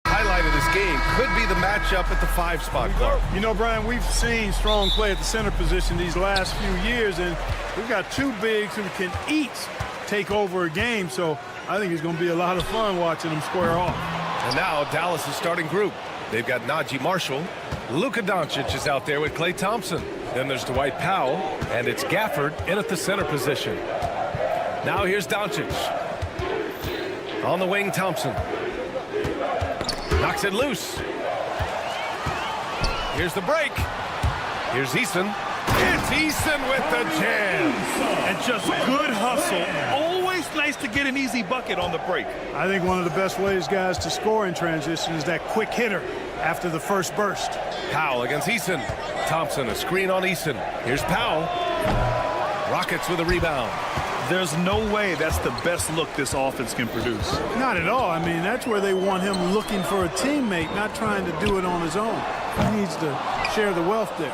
Highlight of this game could be the matchup at the 5 spot, Clark. You know, Brian, we've seen strong play at the center position these last few years, and we've got two bigs who can each take over a game, so I think it's going to be a lot of fun watching them square off. And now Dallas' starting group. They've got Najee Marshall. Luka Doncic is out there with Klay Thompson. Then there's Dwight Powell, and it's Gafford in at the center position. Now here's Doncic. On the wing, Thompson. Knocks it loose. Here's the break. Here's Eason. It's Eason with the jam. And just good hustle. Always nice to get an easy bucket on the break. I think one of the best ways, guys, to score in transition is that quick hitter after the first burst. Powell against Eason. Thompson, a screen on Eason. Here's Powell. Rockets with a rebound. There's no way that's the best look this offense can produce. Not at all. I mean, that's where they want him looking for a teammate, not trying to do it on his own. He needs to share the wealth there.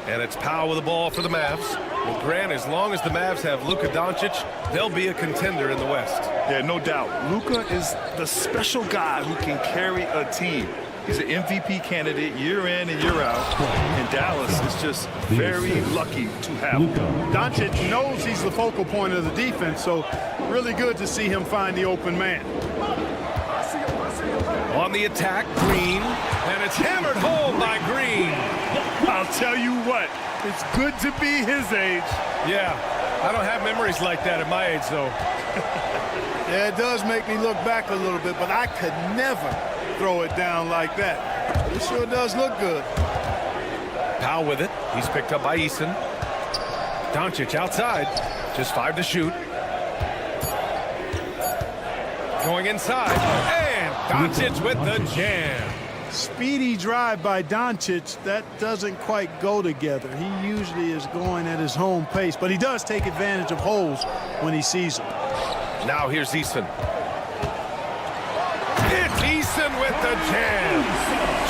And it's Powell with the ball for the Mavs. Well, Grant, as long as the Mavs have Luka Doncic, they'll be a contender in the West. Yeah, no doubt. Luka is the special guy who can carry a team. He's an MVP candidate year in and year out. And Dallas is just very lucky to have him. Doncic knows he's the focal point of the defense, so really good to see him find the open man. On the attack, Green. And it's hammered home by Green. I'll tell you what, it's good to be his age. Yeah, I don't have memories like that at my age, though. Yeah, it does make me look back a little bit, but I could never throw it down like that. It sure does look good. Powell with it. He's picked up by Eason. Doncic outside. Just 5 to shoot. Going inside. And Doncic with the jam. Speedy drive by Doncic. That doesn't quite go together. He usually is going at his home pace, but he does take advantage of holes when he sees them. Now here's Eason. It's Eason with the jam.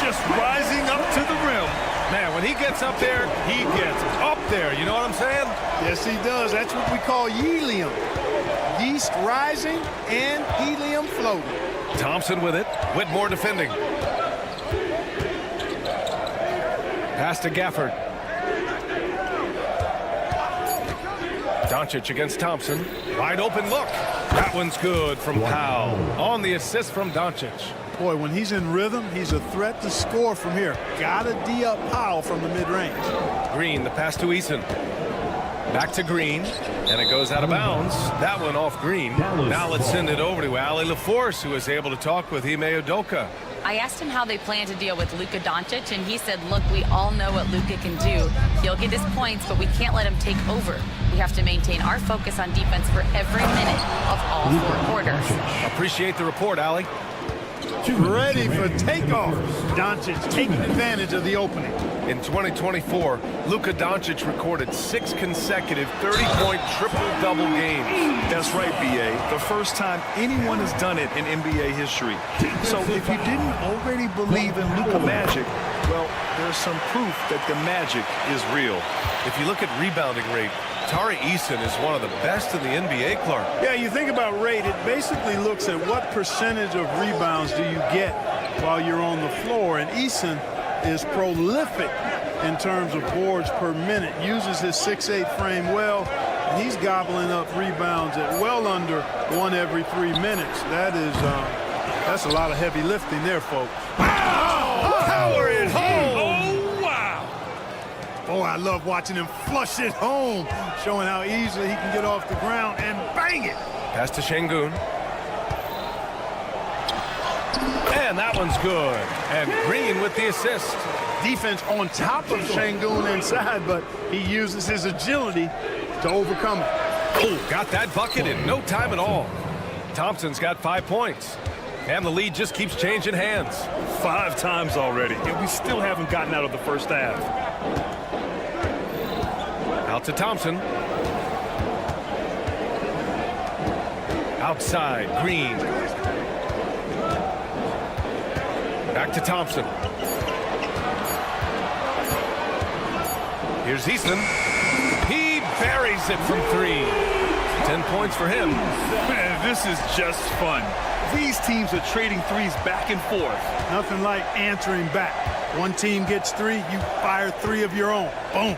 Just rising up to the rim. Man, when he gets up there, he gets up there. You know what I'm saying? Yes, he does. That's what we call helium. Yeast rising and helium floating. Thompson with it. Whitmore defending. Pass to Gafford. Doncic against Thompson. Wide open look. That one's good from Powell. On the assist from Doncic. Boy, when he's in rhythm, he's a threat to score from here. Gotta D up Powell from the mid-range. Green, the pass to Eason. Back to Green, and it goes out of bounds. That one off Green. Now let's send it over to Ali LaForce, who was able to talk with Ime Udoka. I asked him how they plan to deal with Luka Doncic, and he said, look, we all know what Luka can do. He'll get his points, but we can't let him take over. We have to maintain our focus on defense for every minute of all 4 quarters. Appreciate the report, Ali. Ready for takeoff. Doncic taking advantage of the opening. In 2024, Luka Doncic recorded 6 consecutive 30-point triple-double games. That's right, B.A. The first time anyone has done it in NBA history. So if you didn't already believe in Luka magic, well, there's some proof that the magic is real. If you look at rebounding rate, Tari Eason is one of the best in the NBA, Clark. Yeah, you think about rate, it basically looks at what percentage of rebounds do you get while you're on the floor. And Eason is prolific in terms of boards per minute, uses his 6'8" frame well, and he's gobbling up rebounds at well under 1 every 3 minutes. That's a lot of heavy lifting there, folks. Oh, power it home! Oh, wow! Oh, I love watching him flush it home, showing how easily he can get off the ground and bang it. Pass to Şengün. And that one's good. And Green with the assist. Defense on top of Şengün inside, but he uses his agility to overcome it. Oh, got that bucket in no time at all. Thompson's got 5 points. And the lead just keeps changing hands. 5 times already, and we still haven't gotten out of the first half. Out to Thompson. Outside, Green. Back to Thompson. Here's Eason. He buries it from 3. points for him. Man, this is just fun. These teams are trading threes back and forth. Nothing like answering back. One team gets 3, you fire 3 of your own. Boom.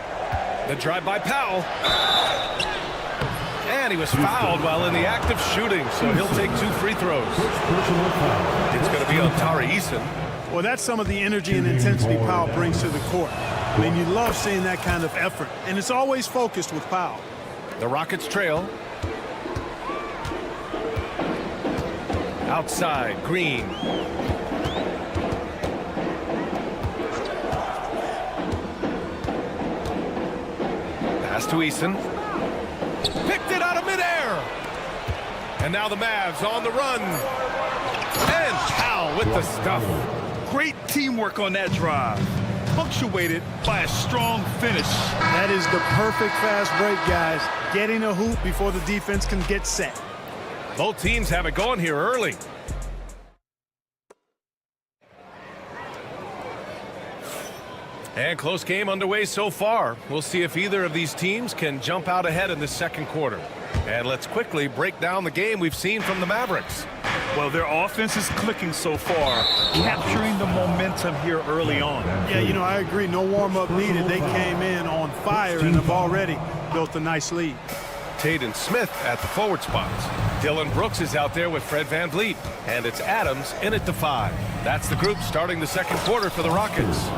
The drive by Powell. And he was fouled while in the act of shooting, so he'll take 2 free throws. It's going to be on Tari Eason. Well, that's some of the energy and intensity Powell brings to the court. I mean, you love seeing that kind of effort, and it's always focused with Powell. The Rockets trail. Outside, Green. Pass to Eason. Picked it out of midair. And now the Mavs on the run. And Powell with the stuff. Great teamwork on that drive. Punctuated by a strong finish. That is the perfect fast break, guys. Getting a hoop before the defense can get set. Both teams have it going here early. And close game underway so far. We'll see if either of these teams can jump out ahead in the second quarter. And let's quickly break down the game we've seen from the Mavericks. Well, their offense is clicking so far, capturing the momentum here early on. Yeah, you know, I agree. No warm-up needed. They came in on fire and have already built a nice lead. Tate and Smith at the forward spots. Dylan Brooks is out there with Fred VanVleet. And it's Adams in at the 5. That's the group starting the second quarter for the Rockets.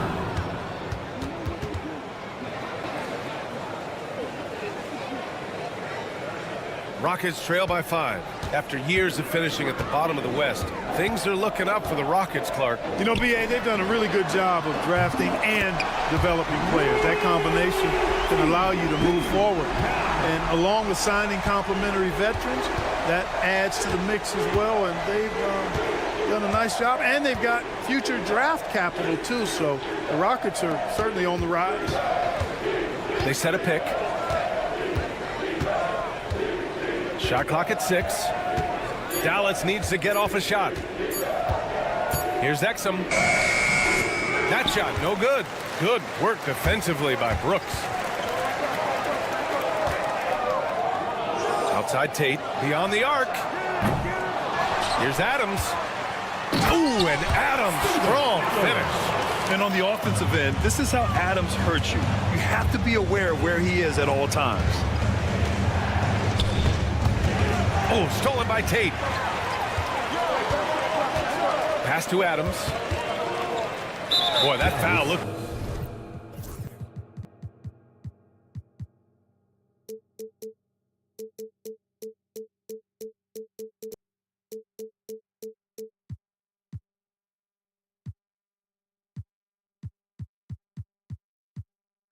Rockets trail by 5. After years of finishing at the bottom of the West, things are looking up for the Rockets, Clark. You know, B.A., they've done a really good job of drafting and developing players. That combination can allow you to move forward. And along with signing complementary veterans, that adds to the mix as well. And they've done a nice job. And they've got future draft capital, too. So the Rockets are certainly on the rise. They set a pick. Shot clock at 6. Dallas needs to get off a shot. Here's Exum. That shot, no good. Good work defensively by Brooks. Outside Tate, beyond the arc. Here's Adams. Ooh, and Adams, strong finish. And on the offensive end, this is how Adams hurts you. You have to be aware of where he is at all times. Oh, stolen by Tate. Pass to Adams. Boy, that foul looked...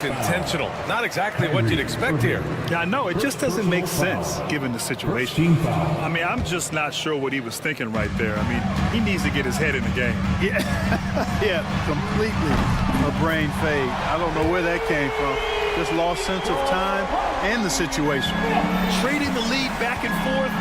intentional. Not exactly what you'd expect here. Yeah, I know. It just doesn't make sense given the situation. I mean, I'm just not sure what he was thinking right there. I mean, he needs to get his head in the game. Yeah, yeah, completely a brain fade. I don't know where that came from. Just lost sense of time and the situation. Trading the lead back and forth,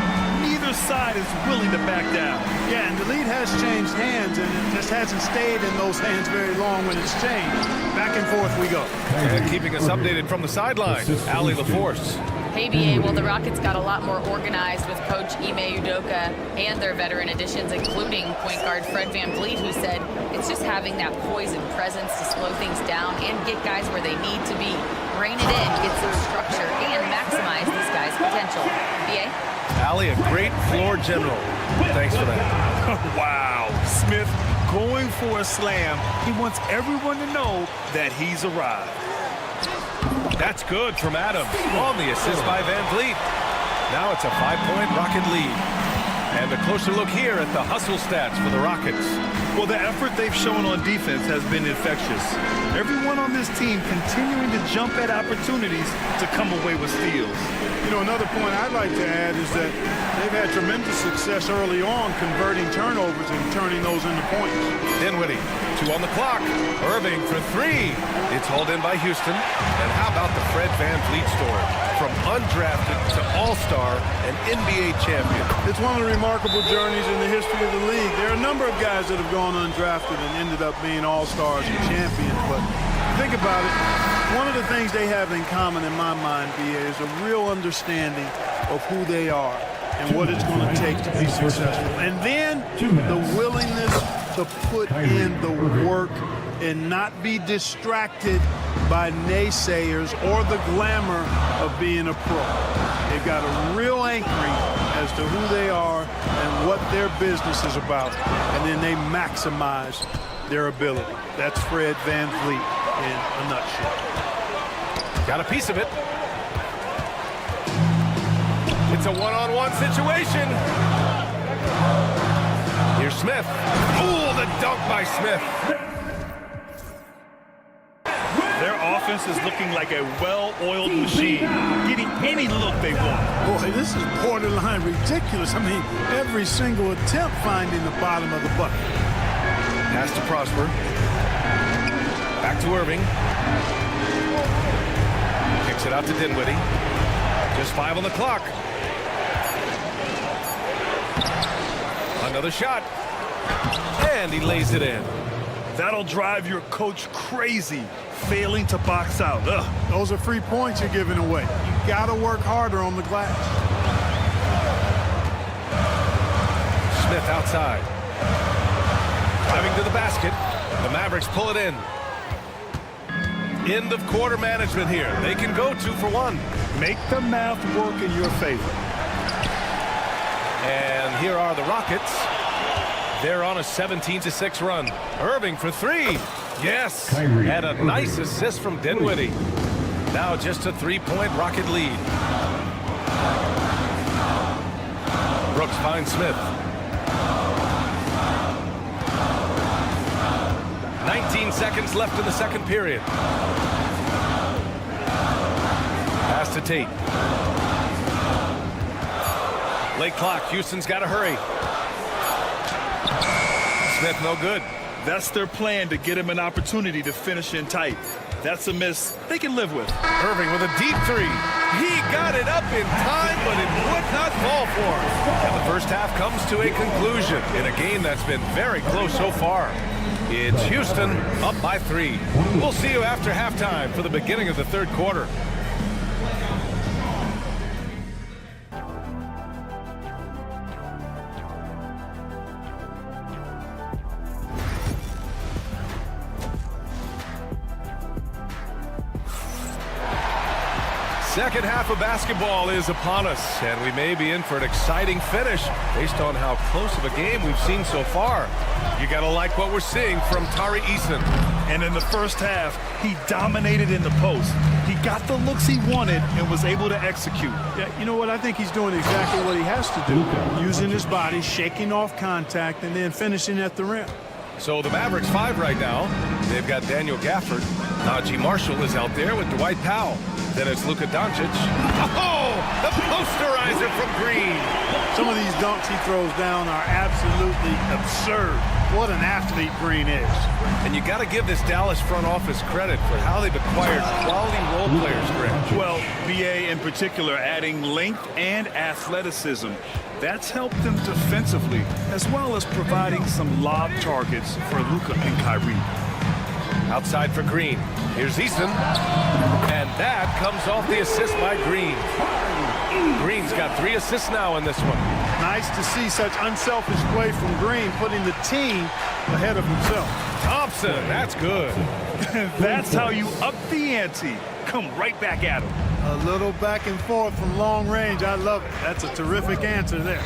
neither side is willing to back down. Yeah, and the lead has changed hands, and it just hasn't stayed in those hands very long when it's changed. Back and forth we go. And keeping us updated from the sideline, Allie LaForce. Hey, BA, well, the Rockets got a lot more organized with Coach Ime Udoka and their veteran additions, including point guard Fred VanVleet, who said it's just having that poise and presence to slow things down and get guys where they need to be. Rein it in, get some structure, and maximize these guys' potential. BA? Allie, a great floor general. Thanks for that. Wow. Smith going for a slam. He wants everyone to know that he's arrived. That's good from Adams on the assist by VanVleet. Now it's a 5-point Rocket lead. And a closer look here at the hustle stats for the Rockets. Well, the effort they've shown on defense has been infectious. Everyone on this team continuing to jump at opportunities to come away with steals. You know, another point I'd like to add is that they've had tremendous success early on converting turnovers and turning those into points. Dinwiddie, 2 on the clock. Irving for 3. It's hauled in by Houston. And how about the Fred VanVleet story? From undrafted to all-star and NBA champion. It's one of the remarkable journeys in the history of the league. There are a number of guys that have gone undrafted and ended up being all-stars and champions. But think about it. One of the things they have in common in my mind, BA, is a real understanding of who they are and what it's going to take to be successful. And then the willingness to put in the work and not be distracted by naysayers or the glamour of being a pro. They've got a real anchoring as to who they are and what their business is about, and then they maximize their ability. That's Fred VanVleet in a nutshell. Got a piece of it. It's a one-on-one situation. Here's Smith. Ooh, the dunk by Smith. Their offense is looking like a well-oiled machine, getting any look they want. Boy, this is borderline ridiculous. I mean, every single attempt finding the bottom of the bucket. Pass to Prosper. Back to Irving. Kicks it out to Dinwiddie. Just 5 on the clock. Another shot. And he lays it in. That'll drive your coach crazy, failing to box out. Ugh. Those are free points you're giving away. You got to work harder on the glass. Smith outside. Driving to the basket. The Mavericks pull it in. End of quarter management here. They can go 2 for 1. Make the math work in your favor. And here are the Rockets. They're on a 17-6 run. Irving for 3. Yes. And a nice assist from Dinwiddie. Now just a 3-point Rocket lead. Brooks finds Smith. 19 seconds left in the second period. Pass to Tate. Late clock. Houston's got to hurry. Smith no good. That's their plan, to get him an opportunity to finish in tight. That's a miss they can live with. Irving with a deep 3. He got it up in time, but it would not fall for him. And the first half comes to a conclusion in a game that's been very close so far. It's Houston up by 3. We'll see you after halftime for the beginning of the third quarter. Second half of basketball is upon us, and we may be in for an exciting finish based on how close of a game we've seen so far. You got to like what we're seeing from Tari Eason. And in the first half, he dominated in the post. He got the looks he wanted and was able to execute. Yeah, you know what? I think he's doing exactly what he has to do. Using his body, shaking off contact, and then finishing at the rim. So the Mavericks 5 right now. They've got Daniel Gafford. Najee Marshall is out there with Dwight Powell. Then it's Luka Doncic. Oh, the posterizer from Green. Some of these dunks he throws down are absolutely absurd. What an athlete Green is. And you got to give this Dallas front office credit for how they've acquired quality role players, Greg. Well, BA in particular adding length and athleticism. That's helped them defensively, as well as providing some lob targets for Luka and Kyrie. Outside for Green. Here's Eason. And that comes off the assist by Green. Green's got 3 assists now in this one. Nice to see such unselfish play from Green, putting the team ahead of himself. Thompson, that's good. That's how you up the ante. Come right back at him. A little back and forth from long range. I love it. That's a terrific answer there.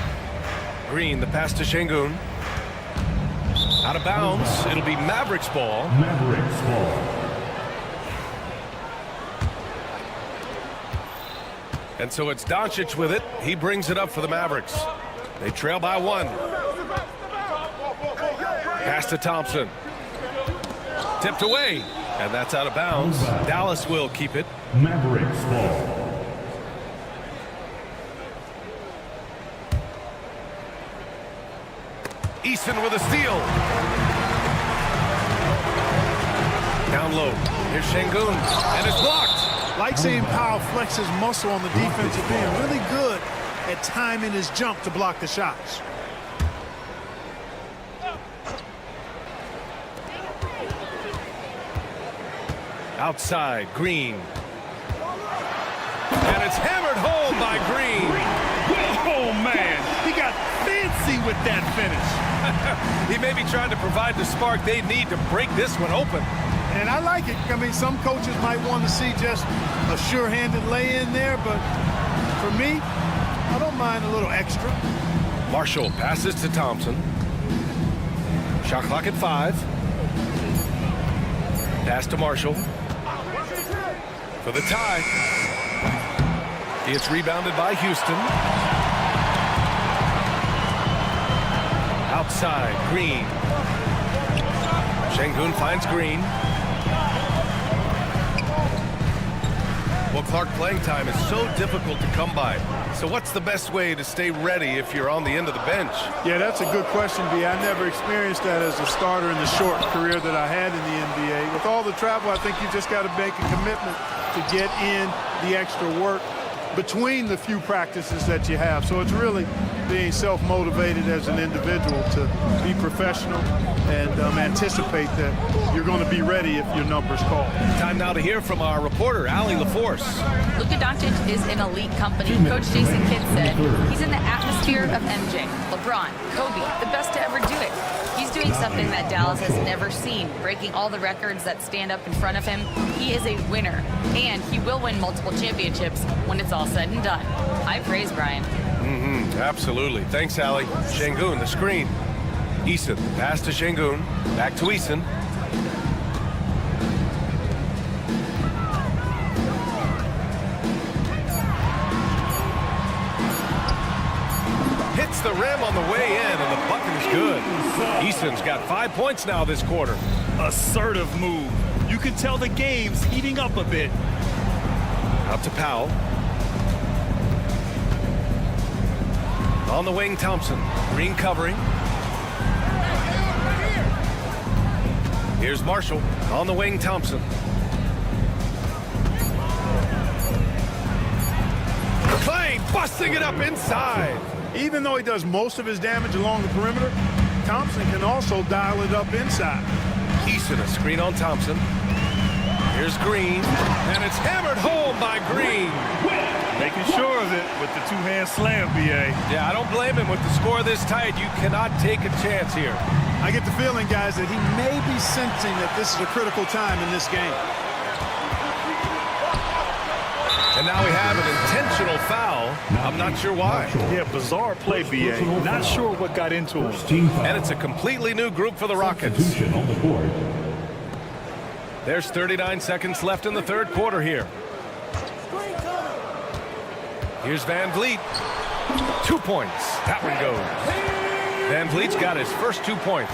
Green, the pass to Şengün. Out of bounds. It'll be Mavericks ball. Mavericks ball. And so it's Doncic with it. He brings it up for the Mavericks. They trail by 1. Pass to Thompson. Tipped away. And that's out of bounds. Dallas will keep it. Mavericks ball. Eason with a steal. Down low. Here's Şengün. And it's blocked. Like seeing Powell flex his muscle on the defensive end. Really good at timing his jump to block the shots. Outside, Green. And it's hammered home by Green. with that finish. He may be trying to provide the spark they need to break this one open. And I like it. I mean, some coaches might want to see just a sure-handed lay-in there, but for me, I don't mind a little extra. Marshall passes to Thompson. Shot clock at 5. Pass to Marshall. For the tie. It's rebounded by Houston. Outside, Green. Şengün finds Green. Well, Clark, playing time is so difficult to come by. So what's the best way to stay ready if you're on the end of the bench? Yeah, that's a good question, B. I never experienced that as a starter in the short career that I had in the NBA. With all the travel, I think you just got to make a commitment to get in the extra work between the few practices that you have. So it's really being self-motivated as an individual to be professional and anticipate that you're going to be ready if your number's called. Time now to hear from our reporter, Allie LaForce. Luka Doncic is in elite company. Coach Jason Kidd said he's in the atmosphere of MJ, LeBron, Kobe, the best to ever do it. He's doing something that Dallas has never seen, breaking all the records that stand up in front of him. He is a winner, and he will win multiple championships when it's all said and done. High praise, Brian. Absolutely. Thanks, Allie. Şengün, the screen. Eason, pass to Şengün. Back to Eason. Hits the rim on the way in, and the bucket is good. Eason's got 5 points now this quarter. Assertive move. You can tell the game's heating up a bit. Out to Powell. On the wing, Thompson. Green covering. Here's Marshall. On the wing, Thompson. Clay busting it up inside. Even though he does most of his damage along the perimeter, Thompson can also dial it up inside. Eason, a screen on Thompson. Here's Green, and it's hammered home by Green. Making sure of it with the two-hand slam, B.A. Yeah, I don't blame him. With the score this tight, you cannot take a chance here. I get the feeling, guys, that he may be sensing that this is a critical time in this game. And now we have an intentional foul. I'm not sure why. Yeah, bizarre play, B.A. Not sure what got into him. And it's a completely new group for the Rockets. On the board. There's 39 seconds left in the third quarter here. Here's Van Vliet. 2 points. That one goes. Van Vliet's got his first 2 points.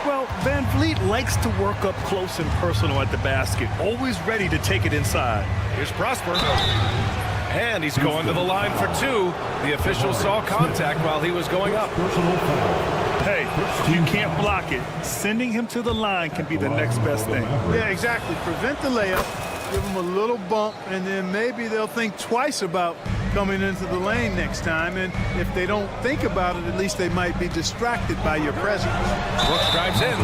Well, Van Vliet likes to work up close and personal at the basket, always ready to take it inside. Here's Prosper. And he's going to the line for 2. The official saw contact while he was going up. Personal foul. Hey, if you can't block it, sending him to the line can be the next best thing. Yeah, exactly. Prevent the layup, give them a little bump, and then maybe they'll think twice about coming into the lane next time. And if they don't think about it, at least they might be distracted by your presence. Brooks drives in.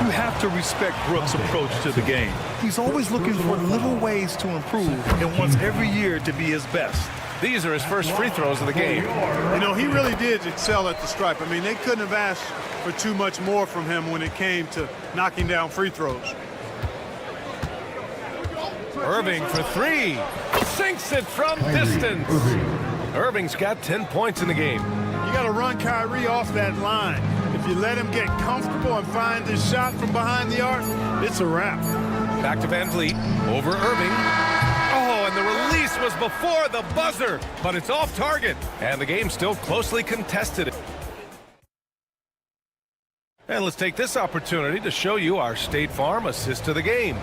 You have to respect Brooks' approach to the game. He's always looking for little ways to improve and wants every year to be his best. These are his first free throws of the game. You know, he really did excel at the stripe. I mean, they couldn't have asked for too much more from him when it came to knocking down free throws. Irving for 3. Sinks it from distance. Irving's got 10 points in the game. You got to run Kyrie off that line. If you let him get comfortable and find his shot from behind the arc, it's a wrap. Back to Van Vliet. Over Irving. Oh, and the release was before the buzzer, but it's off target. And the game's still closely contested. And let's take this opportunity to show you our State Farm assist to the game.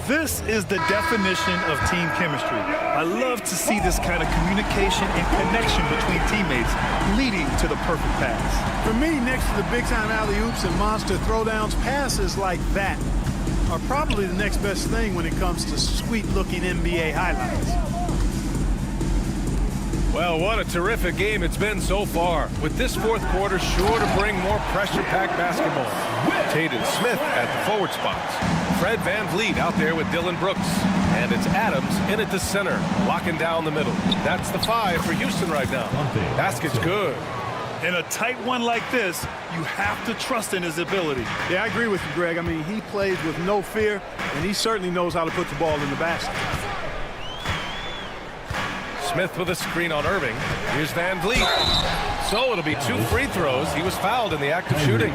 This is the definition of team chemistry. I love to see this kind of communication and connection between teammates leading to the perfect pass. For me, next to the big-time alley-oops and monster throwdowns, passes like that are probably the next best thing when it comes to sweet-looking NBA highlights. Well, what a terrific game it's been so far. With this fourth quarter sure to bring more pressure-packed basketball. Tatum Smith at the forward spots. Fred Van Vliet out there with Dylan Brooks. And it's Adams in at the center, locking down the middle. That's the 5 for Houston right now. Basket's good. In a tight one like this, you have to trust in his ability. Yeah, I agree with you, Greg. I mean, he plays with no fear, and he certainly knows how to put the ball in the basket. Smith with a screen on Irving. Here's Van Vliet. So it'll be 2 free throws. He was fouled in the act of shooting.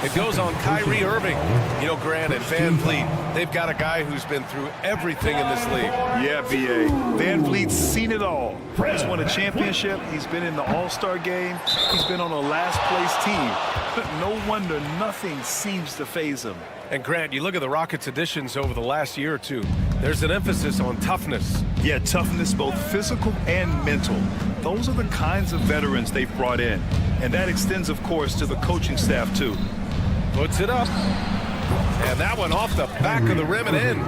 It goes on Kyrie Irving. You know, Grant and Van Vliet, they've got a guy who's been through everything in this league. Yeah, B.A. Van Vliet's seen it all. He's won a championship. He's been in the All-Star game. He's been on a last-place team. No wonder nothing seems to faze him. And Grant, you look at the Rockets' additions over the last year or two. There's an emphasis on toughness. Yeah, toughness, both physical and mental. Those are the kinds of veterans they've brought in. And that extends, of course, to the coaching staff, too. Puts it up. And that one off the back of the rim and in.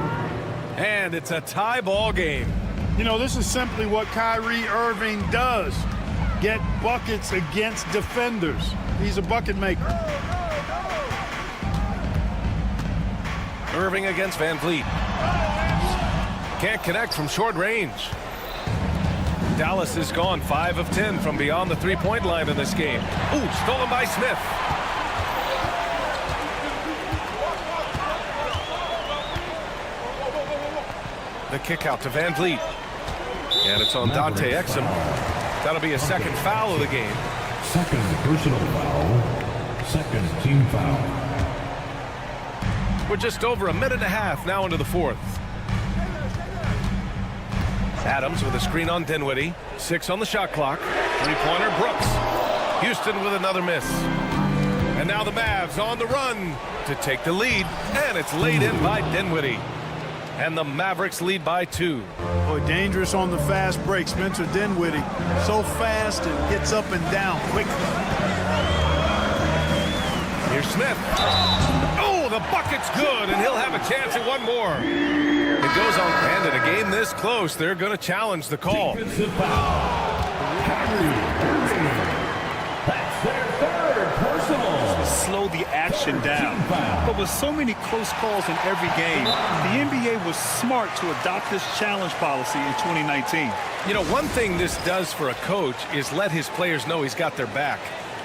And it's a tie ball game. You know, this is simply what Kyrie Irving does. Get buckets against defenders. He's a bucket maker. Irving against Van Vliet. Can't connect from short range. Dallas is gone 5 of 10 from beyond the three-point line in this game. Ooh, stolen by Smith. The kick out to Van Vliet. And it's on Dante Exum. That'll be a second foul of the game. Second personal foul. Second team foul. We're just over a minute and a half now into the fourth. Adams with a screen on Dinwiddie. 6 on the shot clock. Three-pointer Brooks. Houston with another miss. And now the Mavs on the run to take the lead. And it's laid in by Dinwiddie. And the Mavericks lead by 2. Boy, dangerous on the fast break. Spencer Dinwiddie, so fast and gets up and down quickly. Here's Smith. Oh, the bucket's good, and he'll have a chance at one more. It goes on, and in a game this close, they're going to challenge the call. Defensive foul. Kyrie Irving. That's their third personal. Slow the action down. But with so many close calls in every game, the NBA was smart to adopt this challenge policy in 2019. You know, one thing this does for a coach is let his players know he's got their back.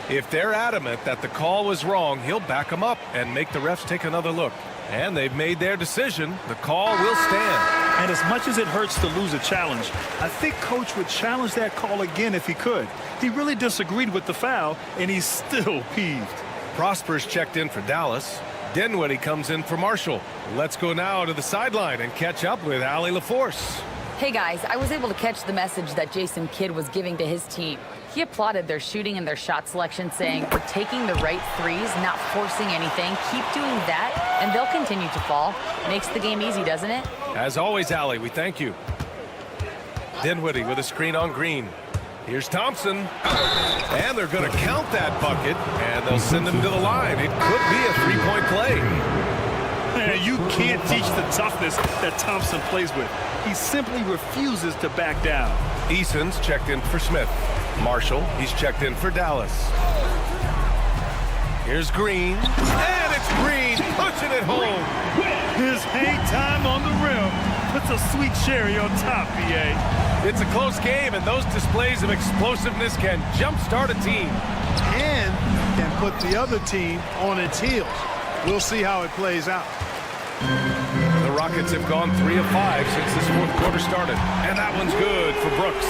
If they're adamant that the call was wrong, he'll back them up and make the refs take another look. And they've made their decision. The call will stand. And as much as it hurts to lose a challenge, I think Coach would challenge that call again if he could. He really disagreed with the foul, and he's still peeved. Prosper's checked in for Dallas. Dinwiddie comes in for Marshall. Let's go now to the sideline and catch up with Allie LaForce. Hey guys, I was able to catch the message that Jason Kidd was giving to his team. He applauded their shooting and their shot selection, saying, "We're taking the right threes, not forcing anything. Keep doing that, and they'll continue to fall." Makes the game easy, doesn't it? As always, Allie, we thank you. Dinwiddie with a screen on Green. Here's Thompson. And they're going to count that bucket, and they'll send him to the line. It could be a three-point play. Man, you can't teach the toughness that Thompson plays with. He simply refuses to back down. Eason's checked in for Smith. Marshall, he's checked in for Dallas. Here's Green. And it's Green pushing it home. His hang time on the rim puts a sweet cherry on top, B.A. It's a close game, and those displays of explosiveness can jumpstart a team. And can put the other team on its heels. We'll see how it plays out. The Rockets have gone 3 of 5 since this fourth quarter started. And that one's good for Brooks.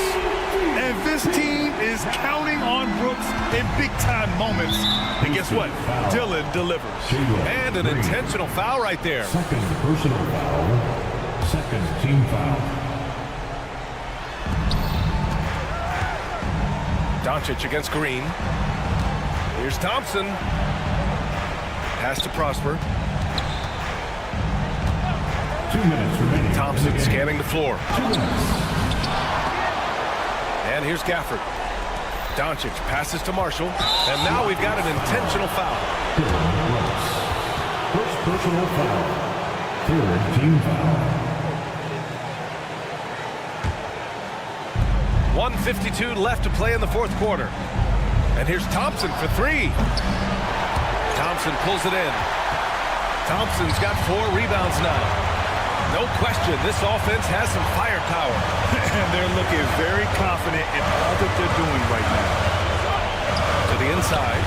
And this team is counting on Brooks in big-time moments. And guess what? Dillon delivers. And an intentional foul right there. Second personal foul. Second team foul. Doncic against Green. Here's Thompson. Pass to Prosper. 2 minutes remaining. Thompson scanning the floor. 2 minutes. And here's Gafford. Doncic passes to Marshall. And now we've got an intentional foul. First personal foul. Third team foul. 1:52 left to play in the fourth quarter. And here's Thompson for 3. Thompson pulls it in. Thompson's got 4 rebounds now. No question, this offense has some firepower. And they're looking very confident in all that they're doing right now. outside.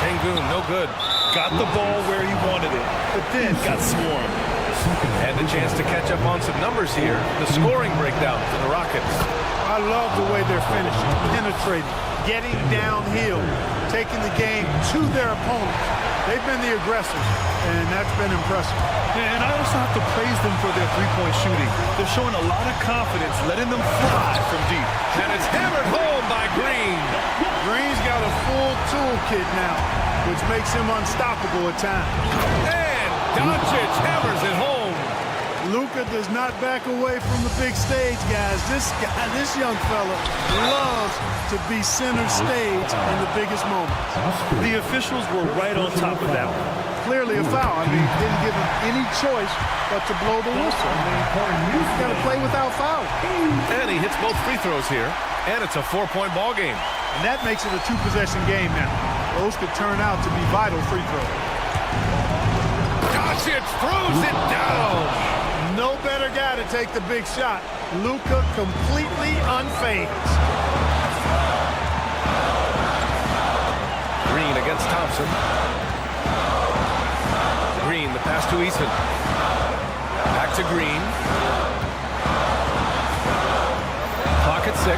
Şengün, no good. Got the ball where he wanted it, but then got swarmed. And a chance to catch up on some numbers here. The scoring breakdown for the Rockets. I love the way they're finishing, penetrating, getting downhill, taking the game to their opponents. They've been the aggressors, and that's been impressive. And I also have to praise them for their three-point shooting. They're showing a lot of confidence, letting them fly from deep. And it's hammered home by Green. Green's got a full toolkit now, which makes him unstoppable at times. And Doncic hammers it home. Luka does not back away from the big stage, guys. This young fella loves to be center stage in the biggest moments. The officials were right on top of that one. Clearly a foul. I mean, didn't give him any choice but to blow the whistle. I mean, he's got to play without foul. And he hits both free throws here. And it's a 4-point ball game. And that makes it a 2-possession game now. Those could turn out to be vital free throws. Doncic throws it down. No better guy to take the big shot. Luka completely unfazed. Green against Thompson. Green, the pass to Eason. Back to Green. Clock at 6.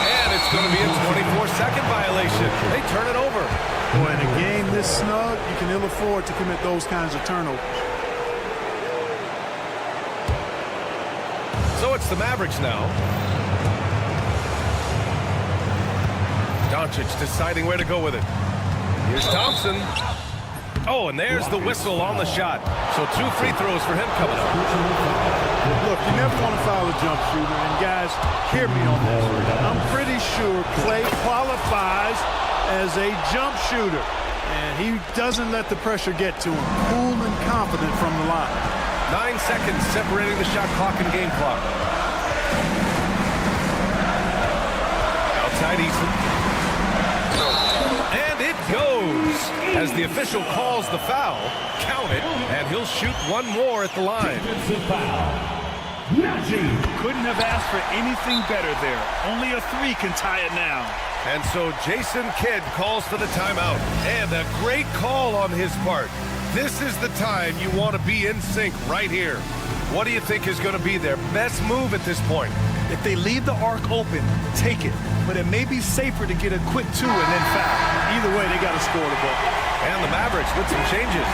And it's going to be a 24-second violation. They turn it over. Boy, in a game this snug, you can ill afford to commit those kinds of turnovers. So it's the Mavericks now. Doncic deciding where to go with it. Here's Thompson. Oh, and there's the whistle on the shot. So 2 free throws for him coming up. Look, you never want to foul a jump shooter. And guys, hear me on this. I'm pretty sure Klay qualifies as a jump shooter. And he doesn't let the pressure get to him. Cool and confident from the line. 9 seconds separating the shot clock and game clock. Outside Eason. And it goes. As the official calls the foul, count it, and he'll shoot one more at the line. Couldn't have asked for anything better there. Only a 3 can tie it now. And so Jason Kidd calls for the timeout. And a great call on his part. This is the time you want to be in sync right here. What do you think is going to be their best move at this point? If they leave the arc open, take it. But it may be safer to get a quick 2 and then foul. Either way, they got to score the ball. And the Mavericks with some changes.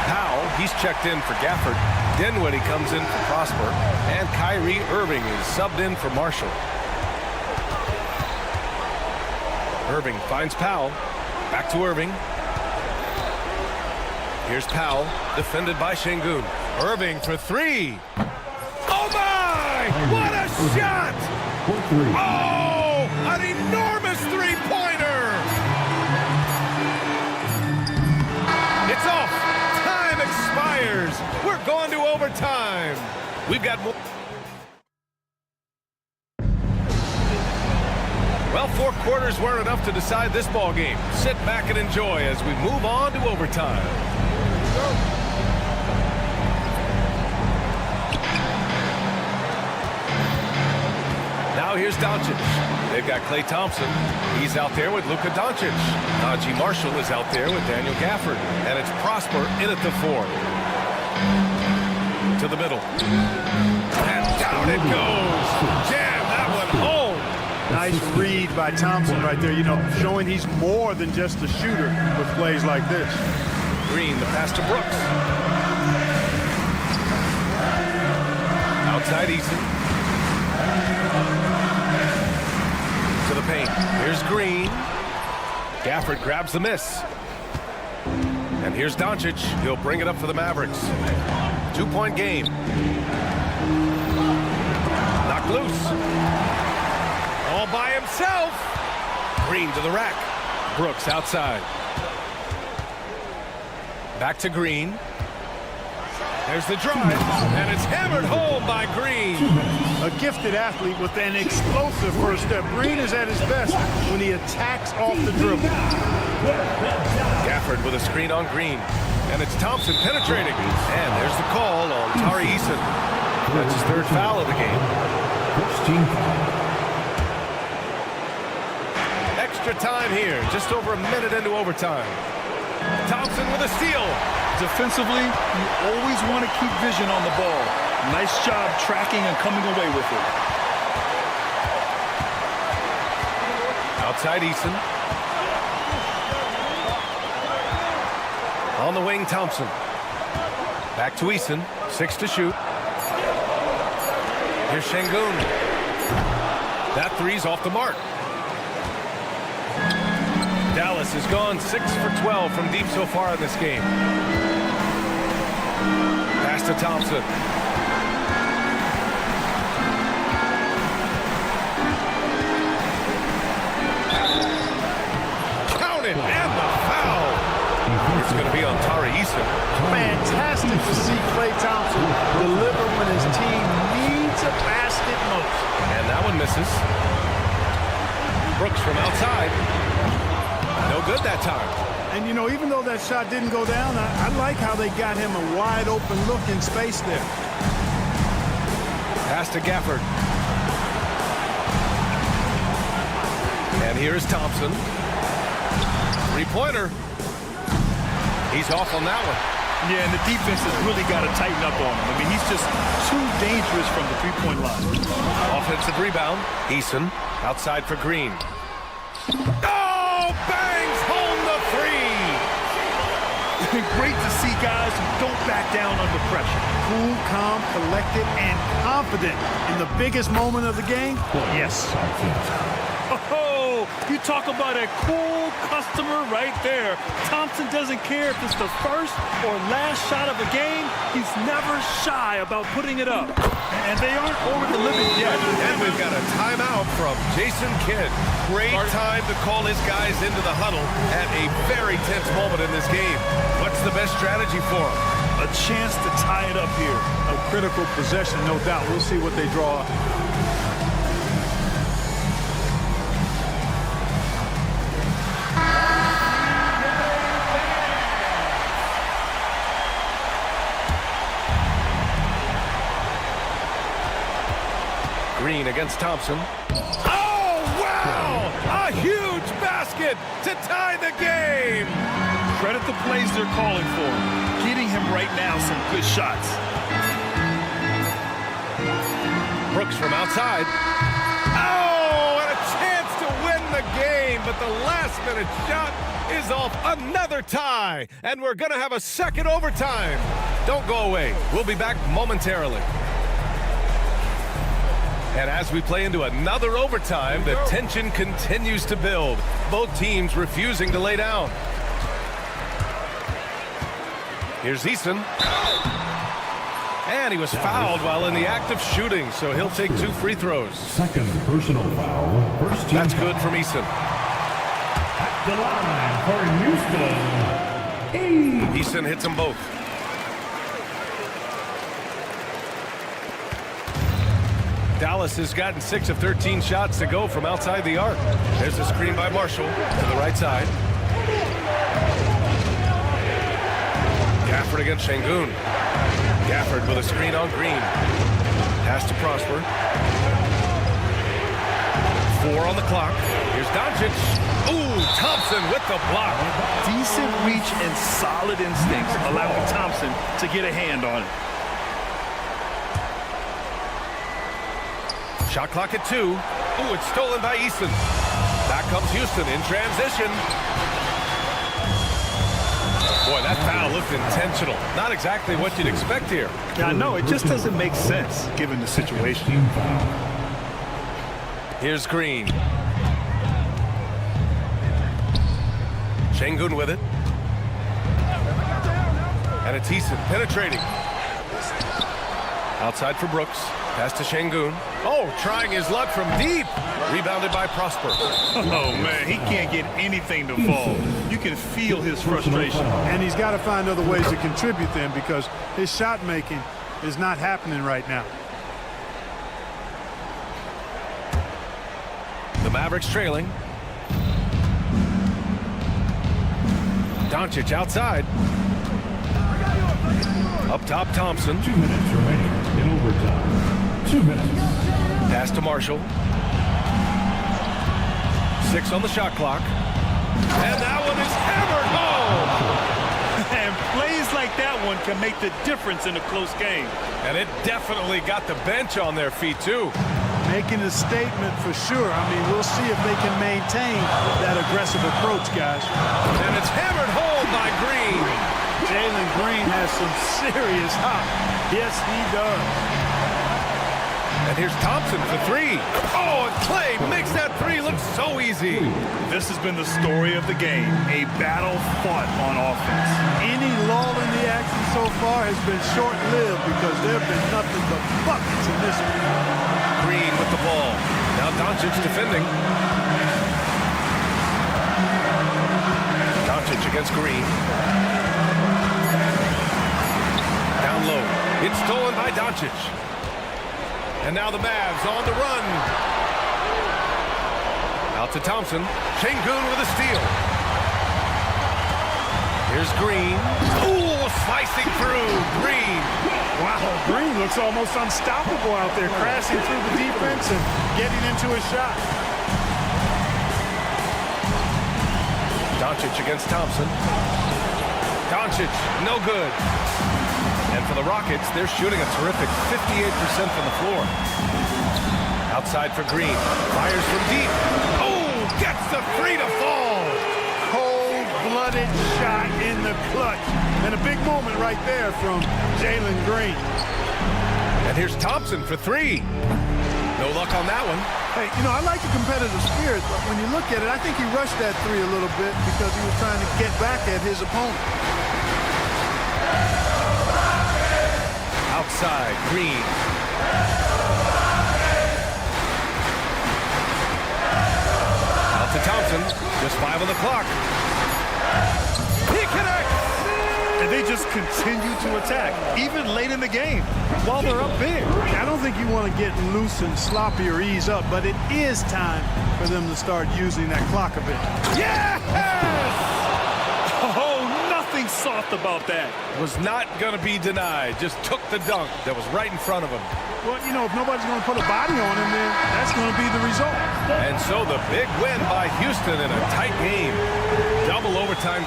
Powell, he's checked in for Gafford. Dinwiddie comes in for Prosper. And Kyrie Irving is subbed in for Marshall. Irving finds Powell. Back to Irving. Here's Powell, defended by Şengün. Irving for 3. Oh my! What a shot! Oh, an enormous three-pointer! It's off. Time expires. We're going to overtime. We've got more. Well, 4 quarters weren't enough to decide this ball game. Sit back and enjoy as we move on to overtime. Now here's Doncic. They've got Klay Thompson. He's out there with Luka Doncic. Najee Marshall is out there with Daniel Gafford. And it's Prosper in at the 4. To the middle. And down it goes. Jam that one home. Nice read by Thompson right there, you know, showing he's more than just a shooter with plays like this. Green, the pass to Brooks. Outside Eason. To the paint. Here's Green. Gafford grabs the miss. And here's Doncic. He'll bring it up for the Mavericks. 2-point game. Knocked loose. All by himself. Green to the rack. Brooks outside. Back to Green. There's the drive, and it's hammered home by Green. A gifted athlete with an explosive first step. Green is at his best when he attacks off the dribble. Gafford with a screen on Green. And it's Thompson penetrating. And there's the call on Tari Eason. That's his third foul of the game. First team foul. Extra time here, just over a minute into overtime. Thompson with a steal. Defensively, you always want to keep vision on the ball. Nice job tracking and coming away with it. Outside Eason. On the wing, Thompson. Back to Eason. 6 to shoot. Here's Şengün. That three's off the mark. Dallas has gone 6 for 12 from deep so far in this game. Pass to Thompson. Count it, and the foul. It's going to be on Tari Eason. Fantastic to see Klay Thompson deliver when his team needs a basket most. And that one misses. Brooks from outside. No good that time. And, you know, even though that shot didn't go down, I like how they got him a wide open look in space there. Pass to Gafford. And here's Thompson. Three-pointer. He's off on that one. Yeah, and the defense has really got to tighten up on him. I mean, he's just too dangerous from the three-point line. Offensive rebound. Eason outside for Green. Oh, bangs home the three. Great to see guys who don't back down under pressure. Cool, calm, collected, and confident in the biggest moment of the game. Yes. Oh, you talk about a cool customer right there. Thompson doesn't care if it's the first or last shot of the game. He's never shy about putting it up. And they aren't over the limit yet. And we've got a timeout from Jason Kidd. Great time to call his guys into the huddle at a very tense moment in this game. What's the best strategy for him? A chance to tie it up here. A critical possession, no doubt. We'll see what they draw up. Green against Thompson. Oh, wow! A huge basket to tie the game! Credit the plays they're calling for. Getting him right now some good shots. Brooks from outside. Oh, and a chance to win the game, but the last-minute shot is off. Another tie, and we're going to have a second overtime. Don't go away. We'll be back momentarily. And as we play into another overtime, the tension continues to build. Both teams refusing to lay down. Here's Eason. And he was fouled while in the act of shooting, so he'll take 2 free throws. Second personal foul. First team That's good from Eason. at the line for Houston. Eason hits them both. Dallas has gotten 6 of 13 shots to go from outside the arc. There's a screen by Marshall to the right side. Gafford against Şengün. Gafford with a screen on Green. Pass to Prosper. 4 on the clock. Here's Doncic. Ooh, Thompson with the block. Decent reach and solid instincts, allowing Thompson to get a hand on it. Shot clock at 2. Ooh, it's stolen by Eason. Back comes Houston in transition. Boy, that foul looked intentional. Not exactly what you'd expect here. Yeah, no, it just doesn't make sense given the situation. Team foul. Here's Green. Şengün with it. And it's Eason penetrating. Outside for Brooks. Pass to Şengün. Oh, trying his luck from deep. Rebounded by Prosper. Oh, man, he can't get anything to fall. You can feel his frustration. And he's got to find other ways to contribute then because his shot making is not happening right now. The Mavericks trailing. Doncic outside. Up top, Thompson. 2 minutes remaining in overtime. 2 minutes. Pass to Marshall. 6 on the shot clock. And that one is hammered home. And plays like that one can make the difference in a close game. And it definitely got the bench on their feet, too. Making a statement for sure. I mean, we'll see if they can maintain that aggressive approach, guys. And it's hammered home by Green. Jalen Green has some serious hop. Yes, he does. And here's Thompson for 3. Oh, and Clay makes that 3 look so easy. This has been the story of the game, a battle fought on offense. Any lull in the action so far has been short-lived because there have been nothing but buckets in this one. Green with the ball. Now Doncic defending. Doncic against Green. Down low. It's stolen by Doncic. And now the Mavs on the run. Out to Thompson. Şengün with a steal. Here's Green. Ooh, slicing through. Green. Wow, Green looks almost unstoppable out there, crashing through the defense and getting into a shot. Doncic against Thompson. Doncic, no good. And for the Rockets, they're shooting a terrific 58% from the floor. Outside for Green. Fires from deep. Oh, gets the 3 to fall. Cold-blooded shot in the clutch. And a big moment right there from Jalen Green. And here's Thompson for 3. No luck on that one. Hey, you know, I like the competitive spirit, but when you look at it, I think he rushed that 3 a little bit because he was trying to get back at his opponent. Outside, Green. Out to Thompson. Just 5 on the clock. He connects! And they just continue to attack, even late in the game, while they're up big. I don't think you want to get loose and sloppy or ease up, but it is time for them to start using that clock a bit. Yes! Oh, nothing soft about that. Was not going to be denied. Just took the dunk that was right in front of him. Well, you know, if nobody's going to put a body on him, then that's going to be the result. And so the big win by Houston in a tight game. Double overtime.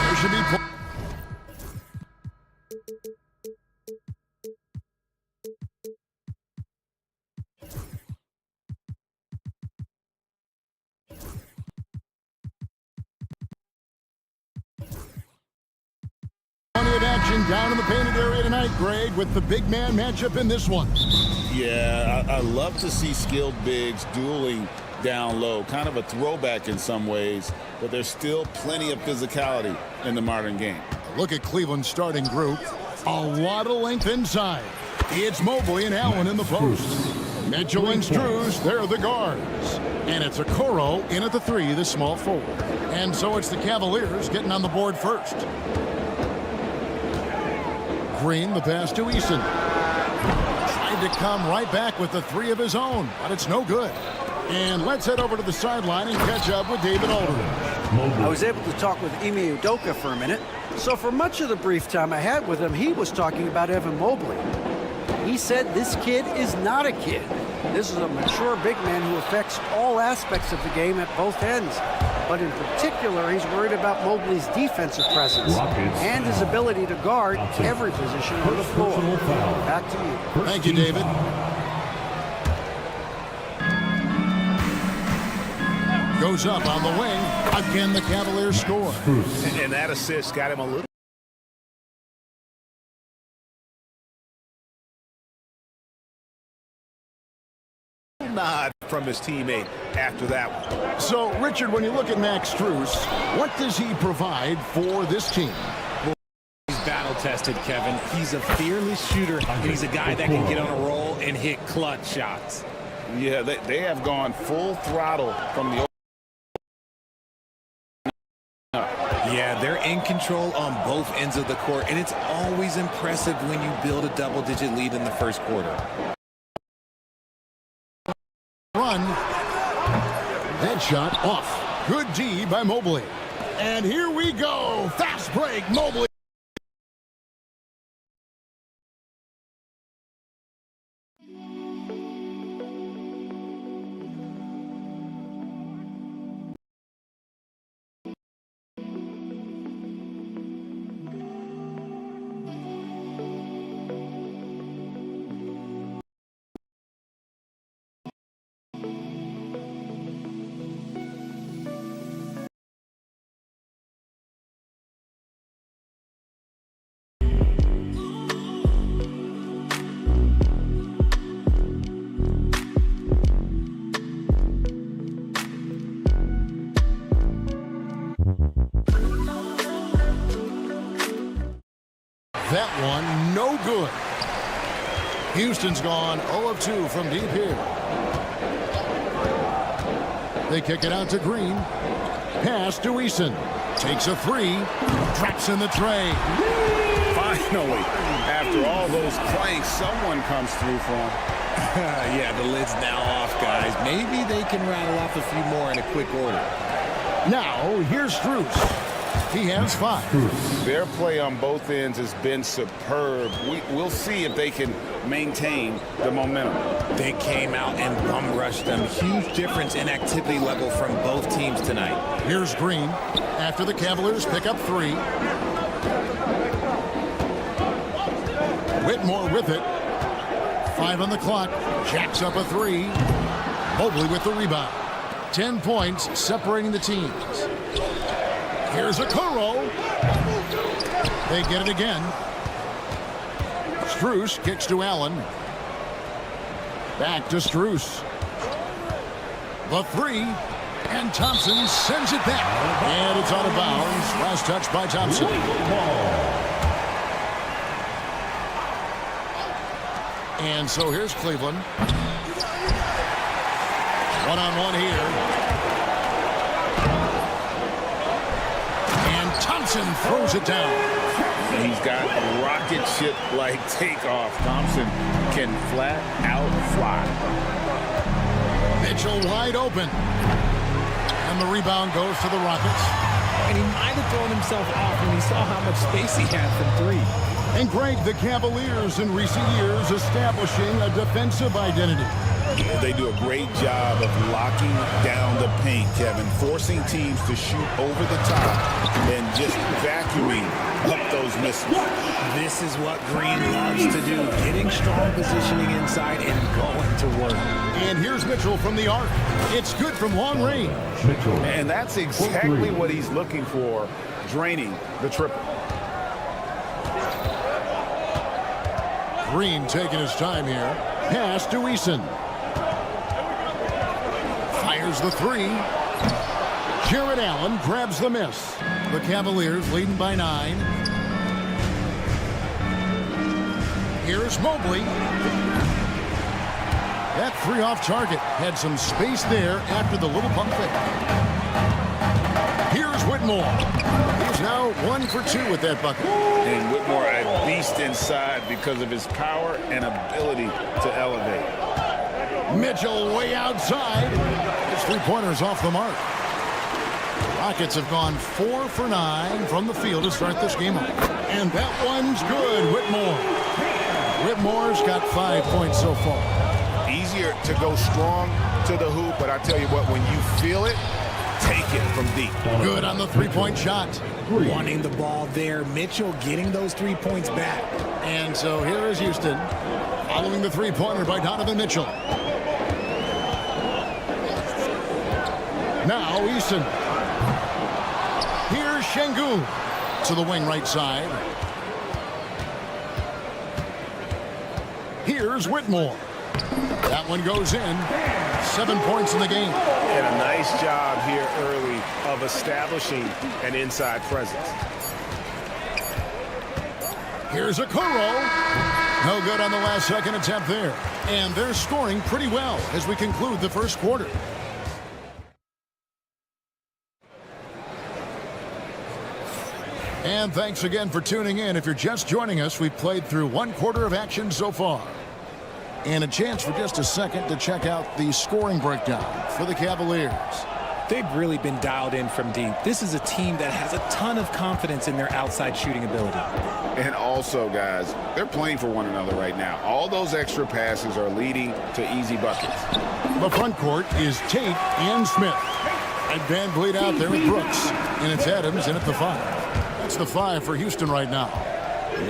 There should be plenty of action down in the painted area tonight, Greg, with the big man matchup in this one. Yeah, I love to see skilled bigs dueling down low. Kind of a throwback in some ways, but there's still plenty of physicality in the modern game. Look at Cleveland's starting group. A lot of length inside. It's Mobley and Allen in the post. Mitchell and Strus, they're the guards. And it's Okoro in at the 3, the small forward. And so it's the Cavaliers getting on the board first. Green, the pass to Eason. Tried to come right back with the 3 of his own, but it's no good. And let's head over to the sideline and catch up with David Aldridge. I was able to talk with Ime Udoka for a minute. So for much of the brief time I had with him, he was talking about Evan Mobley. He said this kid is not a kid. This is a mature big man who affects all aspects of the game at both ends. But in particular, he's worried about Mobley's defensive presence and his ability to guard every position on the floor. Back to you. Thank you, David. Goes up on the wing. Again, the Cavaliers score. And that assist got him a little nod from his teammate after that one. So, Richard, when you look at Max Strus, what does he provide for this team? He's battle-tested, Kevin. He's a fearless shooter, and he's a guy that can get on a roll and hit clutch shots. Yeah, they have gone full throttle from the Yeah, they're in control on both ends of the court, and it's always impressive when you build a double-digit lead in the first quarter. Run. That shot off. Good D by Mobley. And here we go. Fast break, Mobley. That one, no good. Houston's gone 0 of 2 from deep here. They kick it out to Green. Pass to Eason. Takes a 3. Drops in the tray. Finally, after all those planks, someone comes through for him. Yeah, the lid's now off, guys. Maybe they can rattle off a few more in a quick order. Now, here's Strus. He has 5. Their play on both ends has been superb. We'll see if they can maintain the momentum. They came out and bum rushed them. Huge difference in activity level from both teams tonight. Here's Green. After the Cavaliers pick up 3. Whitmore with it. 5 on the clock. Jacks up a 3. Mobley with the rebound. 10 points separating the teams. Here's Okoro. They get it again. Strus kicks to Allen. Back to Strus. The 3. And Thompson sends it back. And it's out of bounds. Last touch by Thompson. And so here's Cleveland. One-on-one here. Thompson throws it down. He's got a rocket ship-like takeoff. Thompson can flat out fly. Mitchell wide open. And the rebound goes to the Rockets. And he might have thrown himself off when he saw how much space he had from 3. And Greg, the Cavaliers in recent years establishing a defensive identity. They do a great job of locking down the paint, Kevin, forcing teams to shoot over the top and just vacuuming up those misses. This is what Green loves to do, getting strong positioning inside and going to work. And here's Mitchell from the arc. It's good from long range. Mitchell. And that's exactly what he's looking for, draining the triple. Green taking his time here. Pass to Eason. Fires the three. Jared Allen grabs the miss. The Cavaliers leading by 9. Here's Mobley. That three off target. Had some space there after the little pump fake. Here's Whitmore. He's now 1 for 2 with that bucket. And Whitmore a beast inside because of his power and ability to elevate. Mitchell way outside. His three-pointer's off the mark. Rockets have gone 4 for 9 from the field to start this game off. And that one's good, Whitmore. Whitmore's got 5 points so far. Easier to go strong to the hoop, but I tell you what, when you feel it, take it from deep. Good on the three-point shot. Wanting the ball there. Mitchell getting those 3 points back. And so here is Houston following the three-pointer by Donovan Mitchell. Now Eason. Here's Şengün to the wing right side. Here's Whitmore. That one goes in. 7 points in the game. And a nice job here early of establishing an inside presence. Here's a Okoro. No good on the last second attempt there. And they're scoring pretty well as we conclude the first quarter. And thanks again for tuning in. If you're just joining us, we've played through 1 quarter of action so far. And a chance for just a second to check out the scoring breakdown for the Cavaliers. They've really been dialed in from deep. This is a team that has a ton of confidence in their outside shooting ability. And also, guys, they're playing for one another right now. All those extra passes are leading to easy buckets. The front court is Tate and Smith. And Van Vliet out there with Brooks. And it's Adams in at the 5. That's the 5 for Houston right now.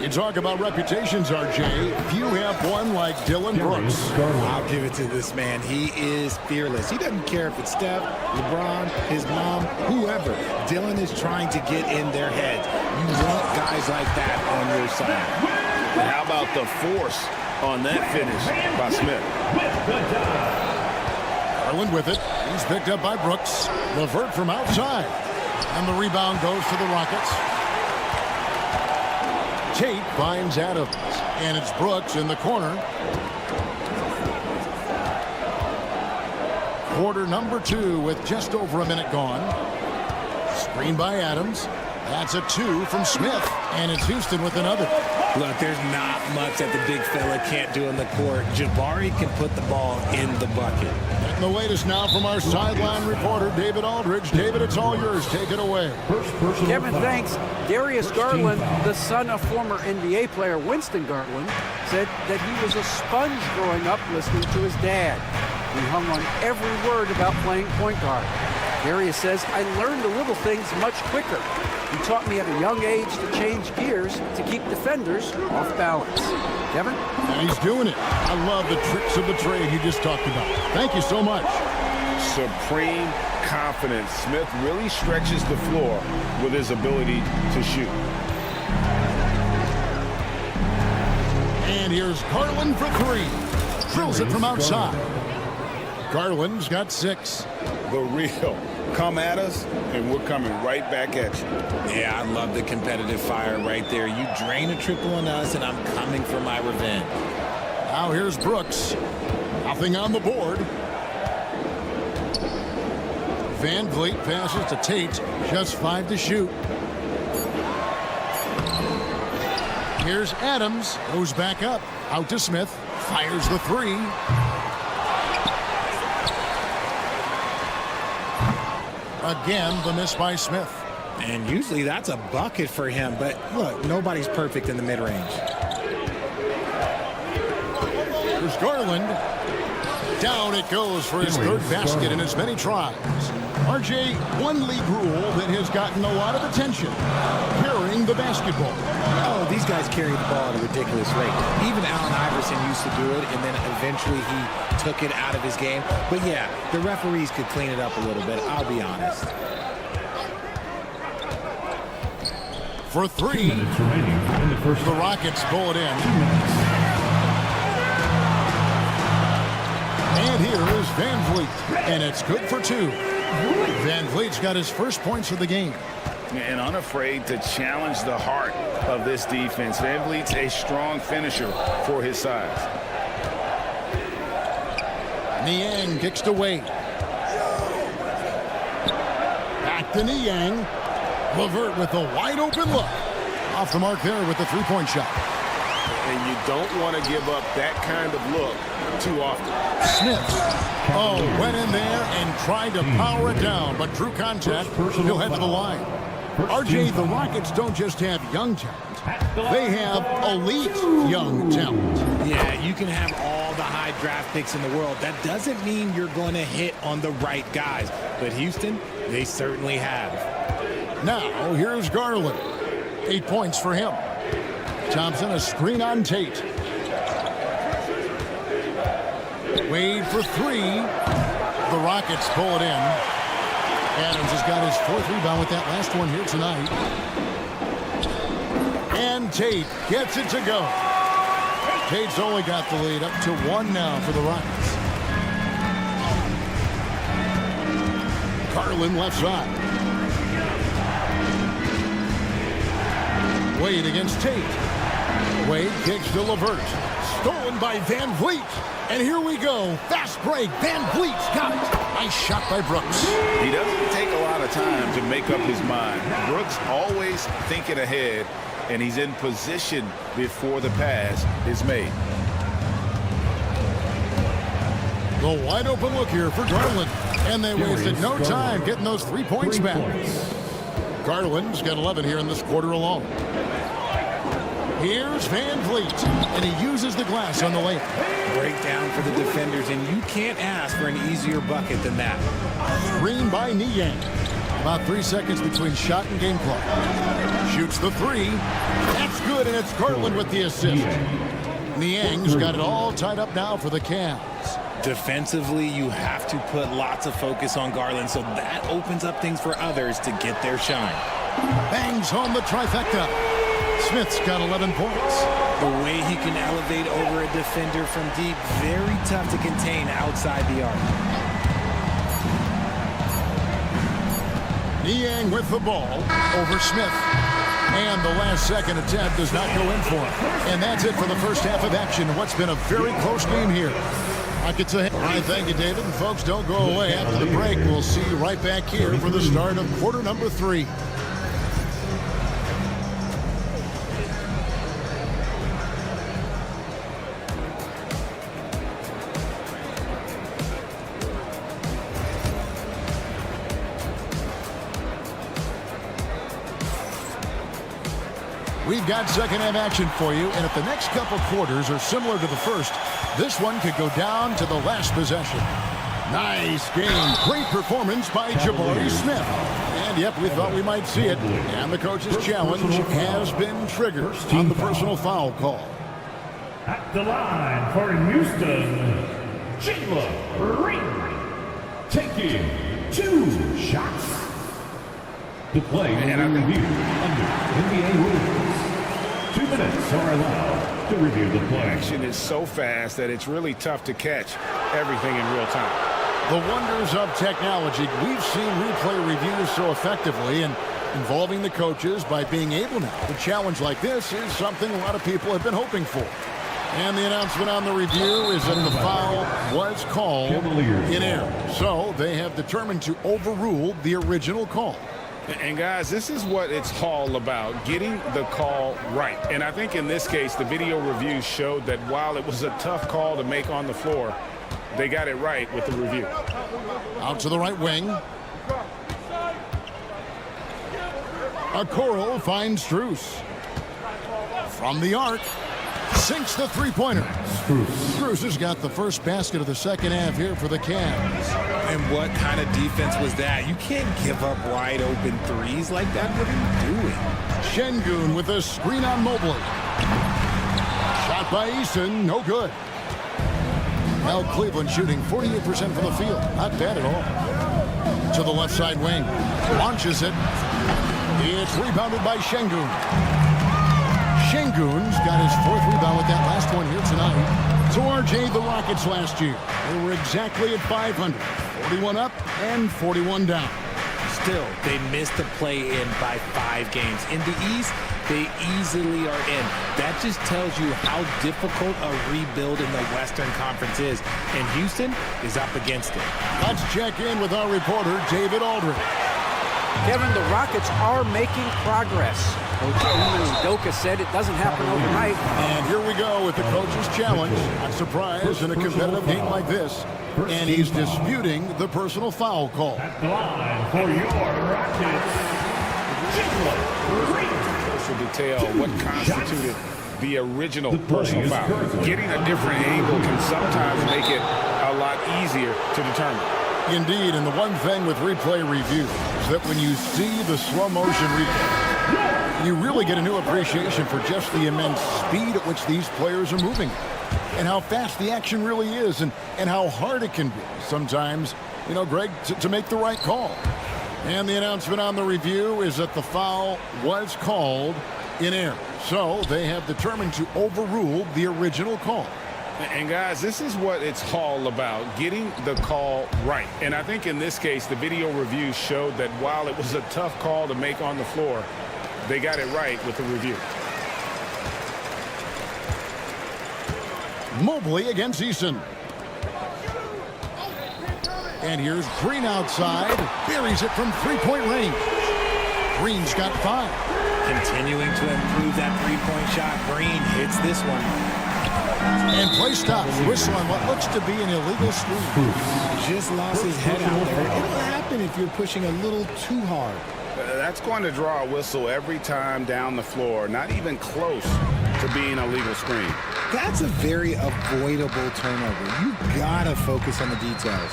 You talk about reputations, RJ. Few have one like Dylan Brooks. I'll give it to this man. He is fearless. He doesn't care if it's Steph, LeBron, his mom, whoever. Dylan is trying to get in their heads. You want guys like that on your side. And how about the force on that finish by Smith? Garland with it. He's picked up by Brooks. Levert from outside. And the rebound goes to the Rockets. Tate finds Adams, and it's Brooks in the corner. Quarter number 2 with just over a minute gone. Screen by Adams. That's a 2 from Smith, and it's Houston with another. Look, there's not much that the big fella can't do in the court. Jabari can put the ball in the bucket. And the latest now from our sideline reporter, David Aldridge. David, it's all yours. Take it away. Kevin, thanks. Darius Garland, the son of former NBA player Winston Garland, said that he was a sponge growing up listening to his dad. He hung on every word about playing point guard. Darius says, I learned the little things much quicker. He taught me at a young age to change gears to keep defenders off balance. Kevin? And he's doing it. I love the tricks of the trade you just talked about. Thank you so much. Supreme confidence. Smith really stretches the floor with his ability to shoot. And here's Garland for 3. Drills it from outside. Garland's got 6. The real. Come at us, and we're coming right back at you. Yeah, I love the competitive fire right there. You drain a triple on us, and I'm coming for my revenge. Now here's Brooks. Nothing on the board. Van Vliet passes to Tate. Just 5 to shoot. Here's Adams. Goes back up. Out to Smith. Fires the 3. Again, the miss by Smith. And usually that's a bucket for him, but look, nobody's perfect in the mid-range. There's Garland. Down it goes for his third basket in as many tries. RJ, one league rule that has gotten a lot of attention, carrying the basketball. Oh, these guys carry the ball at a ridiculous rate. Even Allen Iverson used to do it, and then eventually he took it out of his game. But yeah, the referees could clean it up a little bit, I'll be honest. For 3, the Rockets pull it in. And here is Van Vliet, and it's good for 2. Van Vliet's got his first points of the game. And unafraid to challenge the heart of this defense. Van Vliet's a strong finisher for his size. Niang kicks to Wade. Back to Niang. LeVert with a wide open look. Off the mark there with the three-point shot. And you don't want to give up that kind of look too often. Smith. Oh, went in there and tried to power it down, but drew contact. He'll head to the line. RJ, the Rockets don't just have young talent. They have elite young talent. Yeah, you can have all the high draft picks in the world. That doesn't mean you're going to hit on the right guys. But Houston, they certainly have. Now, here's Garland. 8 points for him. Thompson, a screen on Tate. Wade for 3. The Rockets pull it in. Adams has got his 4th rebound with that last one here tonight. And Tate gets it to go. Tate's only got the lead up to 1 now for the Rockets. Garland left side. Wade against Tate. Wade kicks to LeVert. Stolen by Van Vliet. And here we go. Fast break. Van Vliet's got it. Nice shot by Brooks. He doesn't take a lot of time to make up his mind. Brooks always thinking ahead, and he's in position before the pass is made. The wide open look here for Garland. And they wasted no time getting those 3 points back. Garland's got 11 here in this quarter alone. Here's Van Vliet, and he uses the glass on the layup. Breakdown for the defenders, and you can't ask for an easier bucket than that. Screen by Niang. About 3 seconds between shot and game clock. Shoots the 3. That's good, and it's Garland with the assist. Niang's got it all tied up now for the Cavs. Defensively, you have to put lots of focus on Garland, so that opens up things for others to get their shine. Bangs home the trifecta. Smith's got 11 points. The way he can elevate over a defender from deep, very tough to contain outside the arc. Niang with the ball over Smith. And the last second attempt does not go in for him. And that's it for the first half of action. What's been a very close game here. I could say, all right, thank you, David. And folks, don't go away. After the break, we'll see you right back here for the start of quarter number 3. We've got second half action for you, and if the next couple quarters are similar to the first, this one could go down to the last possession. Nice game. Great performance by Jabari Smith. And yep, we thought we might see it. And the coach's challenge has been triggered on the personal foul call. At the line for Houston, Jalen Green, taking 2 shots. The play and review under NBA rules. 2 minutes are allowed to review the play. Action is so fast that it's really tough to catch everything in real time. The wonders of technology. We've seen replay reviews so effectively, and involving the coaches by being able now to challenge like this is something a lot of people have been hoping for. And the announcement on the review is that the foul was called in error. So they have determined to overrule the original call. And guys, this is what it's all about, getting the call right. And I think in this case, the video review showed that while it was a tough call to make on the floor, they got it right with the review. Out to the right wing. Okoro finds Strus. From the arc. sinks the three-pointer. Strus has got the first basket of the second half here for the Cavs. And what kind of defense was that? You can't give up wide open threes like that. What are you doing? Şengün with a screen on Mobley. Shot by Eason, no good. Now Cleveland shooting 48% from the field. Not bad at all. To the left side wing. Launches it. It's rebounded by Şengün. Şengün's got his fourth rebound with that last one here tonight. So RJ, the Rockets last year, they were exactly at 500. 41 up and 41 down. Still, they missed the play-in by 5 games. In the East, they easily are in. That just tells you how difficult a rebuild in the Western Conference is. And Houston is up against it. Let's check in with our reporter, David Aldridge. Kevin, the Rockets are making progress. Coach Udoka said it doesn't happen overnight. And here we go with the coach's challenge. Not surprised in a competitive game like this. And he's disputing the personal foul call. At the line for your Rockets, Crucial detail, what constituted the original personal foul. Getting a different angle can sometimes make it a lot easier to determine. Indeed, and the one thing with replay review is that when you see the slow motion replay, you really get a new appreciation for just the immense speed at which these players are moving and how fast the action really is and how hard it can be sometimes, you know, Greg, to make the right call. And the announcement on the review is that the foul was called in error. So they have determined to overrule the original call. And guys, this is what it's all about, getting the call right. And I think in this case, the video review showed that while it was a tough call to make on the floor, they got it right with the review. Mobley against Eason. And here's Green outside. Buries it from three-point range. Green's got 5. Continuing to improve that three-point shot. Green hits this one. And play stops. Whistle on what looks to be an illegal screen. Just lost his head out there. It'll happen if you're pushing a little too hard. That's going to draw a whistle every time down the floor, not even close to being a legal screen. That's a very avoidable turnover. You gotta focus on the details.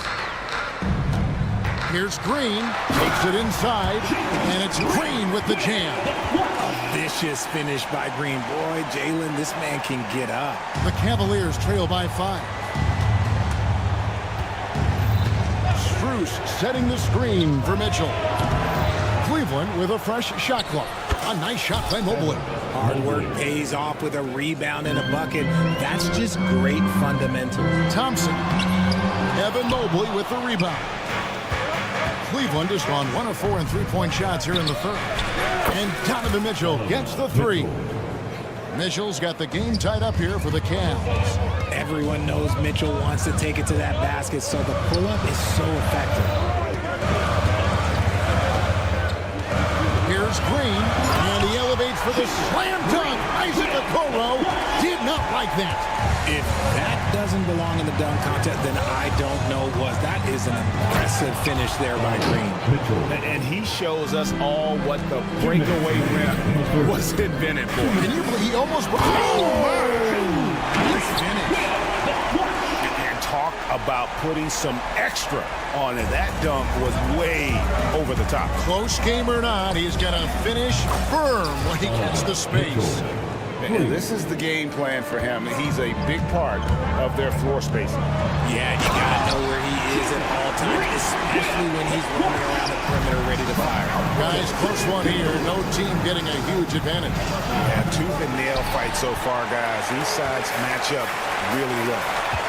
Here's Green. Takes it inside. And it's Green with the jam. A vicious finish by Green. Boy, Jalen, this man can get up. The Cavaliers trail by 5. Strus setting the screen for Mitchell. Cleveland with a fresh shot clock. A nice shot by Mobley. Hard work pays off with a rebound and a bucket. That's just great fundamentals. Thompson. Evan Mobley with the rebound. Cleveland has gone 1 of 4 in three-point shots here in the third. And Donovan Mitchell gets the 3. Mitchell's got the game tied up here for the Cavs. Everyone knows Mitchell wants to take it to that basket, so the pull-up is so effective. Here's Green, and he elevates for the slam dunk. Isaac Okoro did not like that. If that doesn't belong in the dunk contest, then I don't know what. That is an impressive finish there by Green. And he shows us all what the breakaway rim was invented for. Can you believe he almost... Nice finish. And talk about putting some extra on it. That dunk was way over the top. Close game or not, he's going to finish firm when he gets the space. And this is the game plan for him. He's a big part of their floor spacing. Yeah, you got to know where he is at all times, especially when he's running around the perimeter ready to fire. Guys, close one here. No team getting a huge advantage. Yeah, tooth and nail fight so far, guys. These sides match up really well.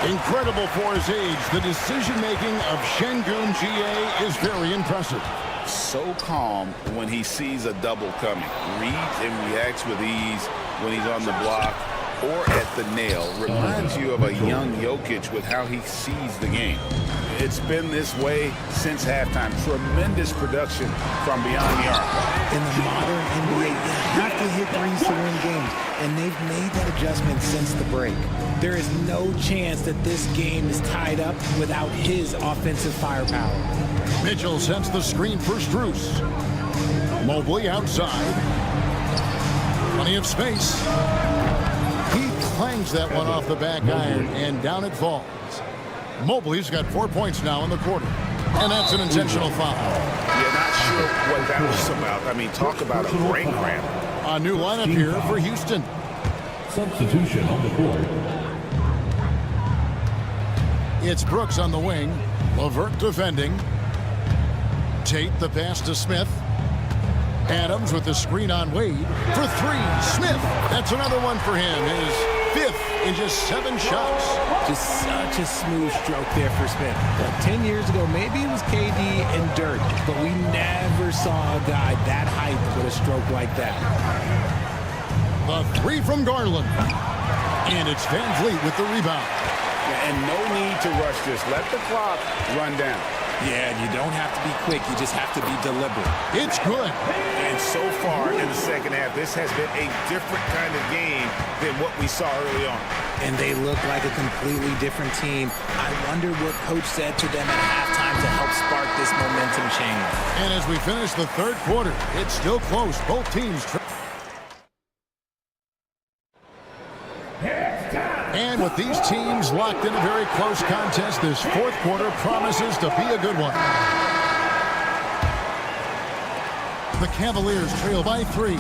Incredible for his age. The decision-making of Şengün GA is very impressive. So calm when he sees a double coming. Reads and reacts with ease when he's on the block or at the nail. Reminds you of a young Jokic with how he sees the game. It's been this way since halftime. Tremendous production from beyond the arc. In the modern NBA, you have to hit threes to win games, and they've made that adjustment since the break. There is no chance that this game is tied up without his offensive firepower. Mitchell sends the screen for Strus. Mobley outside. Plenty of space. He clangs that one off the back iron, and down it falls. Mobley's got 4 points now in the quarter, and that's an intentional foul. You're not sure what that was about. I mean, talk about a brain cramp. A new lineup here for Houston. Substitution on the court. It's Brooks on the wing. LeVert defending. Tate the pass to Smith. Adams with the screen on Wade for three. Smith, that's another one for him. His fifth in just 7 shots. Just such a smooth stroke there for Smith. 10 years ago, maybe it was KD and Dirk, but we never saw a guy that height with a stroke like that. The three from Garland. And it's Van Vliet with the rebound. And no need to rush this. Let the clock run down. Yeah, you don't have to be quick. You just have to be deliberate. It's good. And so far in the second half, this has been a different kind of game than what we saw early on. And they look like a completely different team. I wonder what coach said to them at halftime to help spark this momentum change. And as we finish the third quarter, it's still close. Both teams. And with these teams locked in a very close contest, this fourth quarter promises to be a good one. The Cavaliers trail by 3.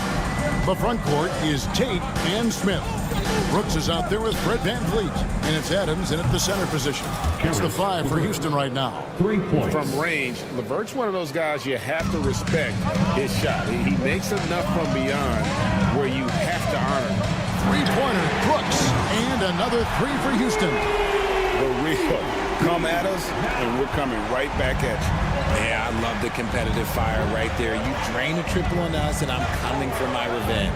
The front court is Tate and Smith. Brooks is out there with Fred Van Vliet, and it's Adams in at the center position. It's the 5 for Houston right now. 3 points. From range, LeVert's one of those guys you have to respect his shot. He makes enough from beyond where you have to honor. Three-pointer, Brooks, and another 3 for Houston. The real come at us, and we're coming right back at you. Yeah, I love the competitive fire right there. You drain a triple on us, and I'm coming for my revenge.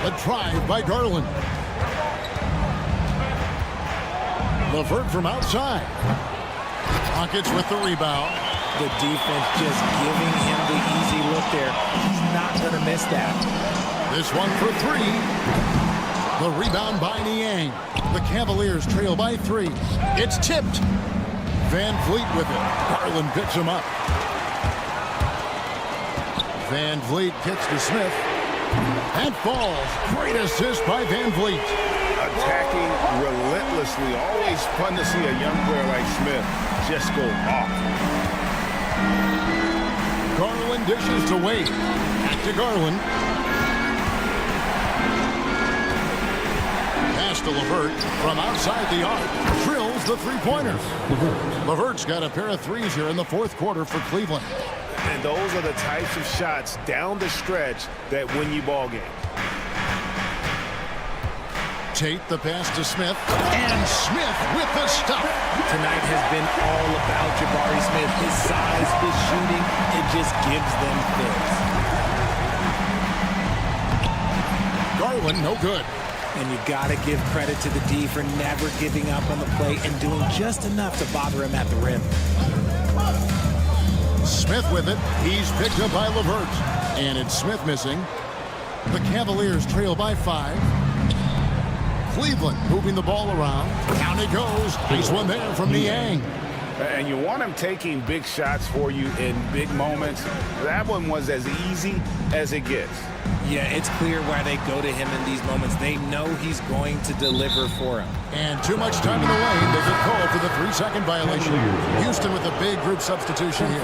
A drive by Garland. LeVert from outside. Rockets with the rebound. The defense just giving him the easy look there. He's not going to miss that. This one for 3. The rebound by Niang. The Cavaliers trail by 3. It's tipped. Van Vliet with it. Garland picks him up. Van Vliet kicks to Smith. And falls. Great assist by Van Vliet. Attacking relentlessly. Always fun to see a young player like Smith just go off. Garland dishes to Wade. Back to Garland. Pass to LeVert from outside the arc. Drills the three-pointer. LeVert's got a pair of threes here in the fourth quarter for Cleveland. And those are the types of shots down the stretch that win you ball games. Tate the pass to Smith. And Smith with the stop. Tonight has been all about Jabari Smith. His size, his shooting, it just gives them fits. Garland, no good. And you got to give credit to the D for never giving up on the play and doing just enough to bother him at the rim. Smith with it. He's picked up by LeVert. And it's Smith missing. The Cavaliers trail by 5. Cleveland moving the ball around. Down it goes. Nice one there from Niang. And you want him taking big shots for you in big moments. That one was as easy as it gets. Yeah, it's clear why they go to him in these moments. They know he's going to deliver for him. And too much time in the lane. They get called for the 3-second violation. Houston with a big group substitution here.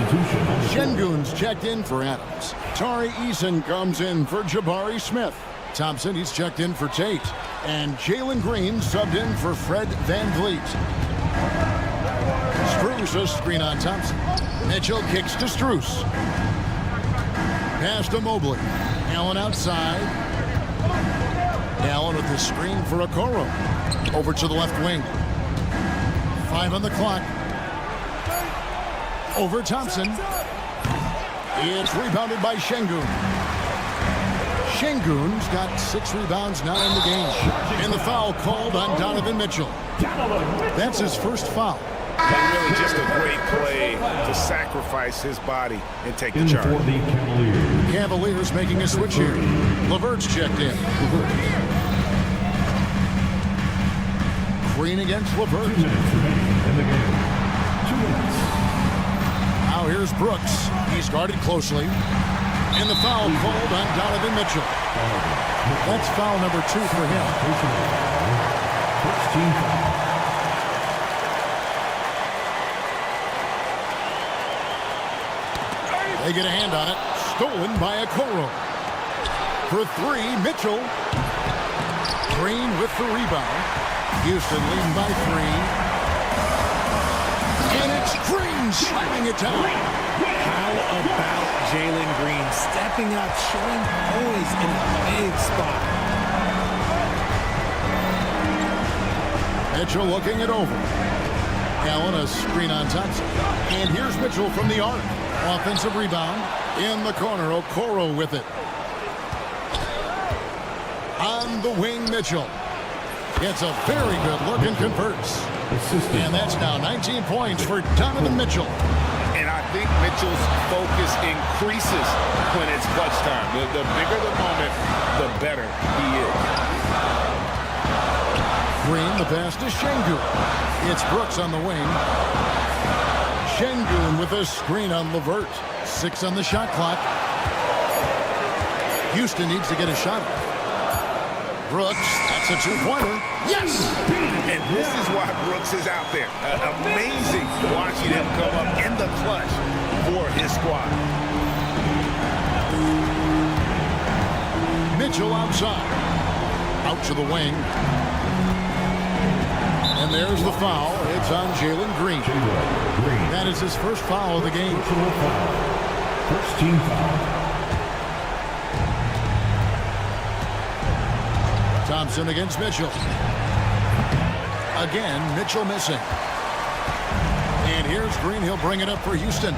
Şengün's checked in for Adams. Tari Eason comes in for Jabari Smith. Thompson, he's checked in for Tate. And Jalen Green subbed in for Fred Van Vliet. Strus a screen on Thompson. Mitchell kicks to Strus. Pass to Mobley. Allen outside. Allen with the screen for Okoro. Over to the left wing. 5 on the clock. Over Thompson. It's rebounded by Şengün. Şengün's got 6 rebounds now in the game. And the foul called on Donovan Mitchell. That's his first foul. And really just a great play to sacrifice his body and take the charge. Cavaliers making a switch here. LeVert's checked in. Green against LeVert. Now here's Brooks. He's guarded closely. And the foul called on Donovan Mitchell. That's foul number 2 for him. First team foul. They get a hand on it. Stolen by Okoro. For 3, Mitchell. Green with the rebound. Houston leading by 3. And it's Green slamming it down. How about Jalen Green stepping up, showing poise in a big spot? Mitchell looking it over. Allen a screen on Thompson. And here's Mitchell from the arc. Offensive rebound in the corner. Okoro with it. On the wing, Mitchell. Gets a very good look and converts. And that's now 19 points for Donovan Mitchell. And I think Mitchell's focus increases when it's clutch time. The bigger the moment, the better he is. Green, the pass to Şengün. It's Brooks on the wing. Şengün with a screen on LeVert. 6 on the shot clock. Houston needs to get a shot. Brooks, that's a 2-pointer. Yes! And this is why Brooks is out there. Amazing watching him come up in the clutch for his squad. Mitchell outside. Out to the wing. And there's the foul. It's on Jalen Green. That is his first foul of the game. First team foul. Thompson against Mitchell. Again, Mitchell missing. And here's Green. He'll bring it up for Houston.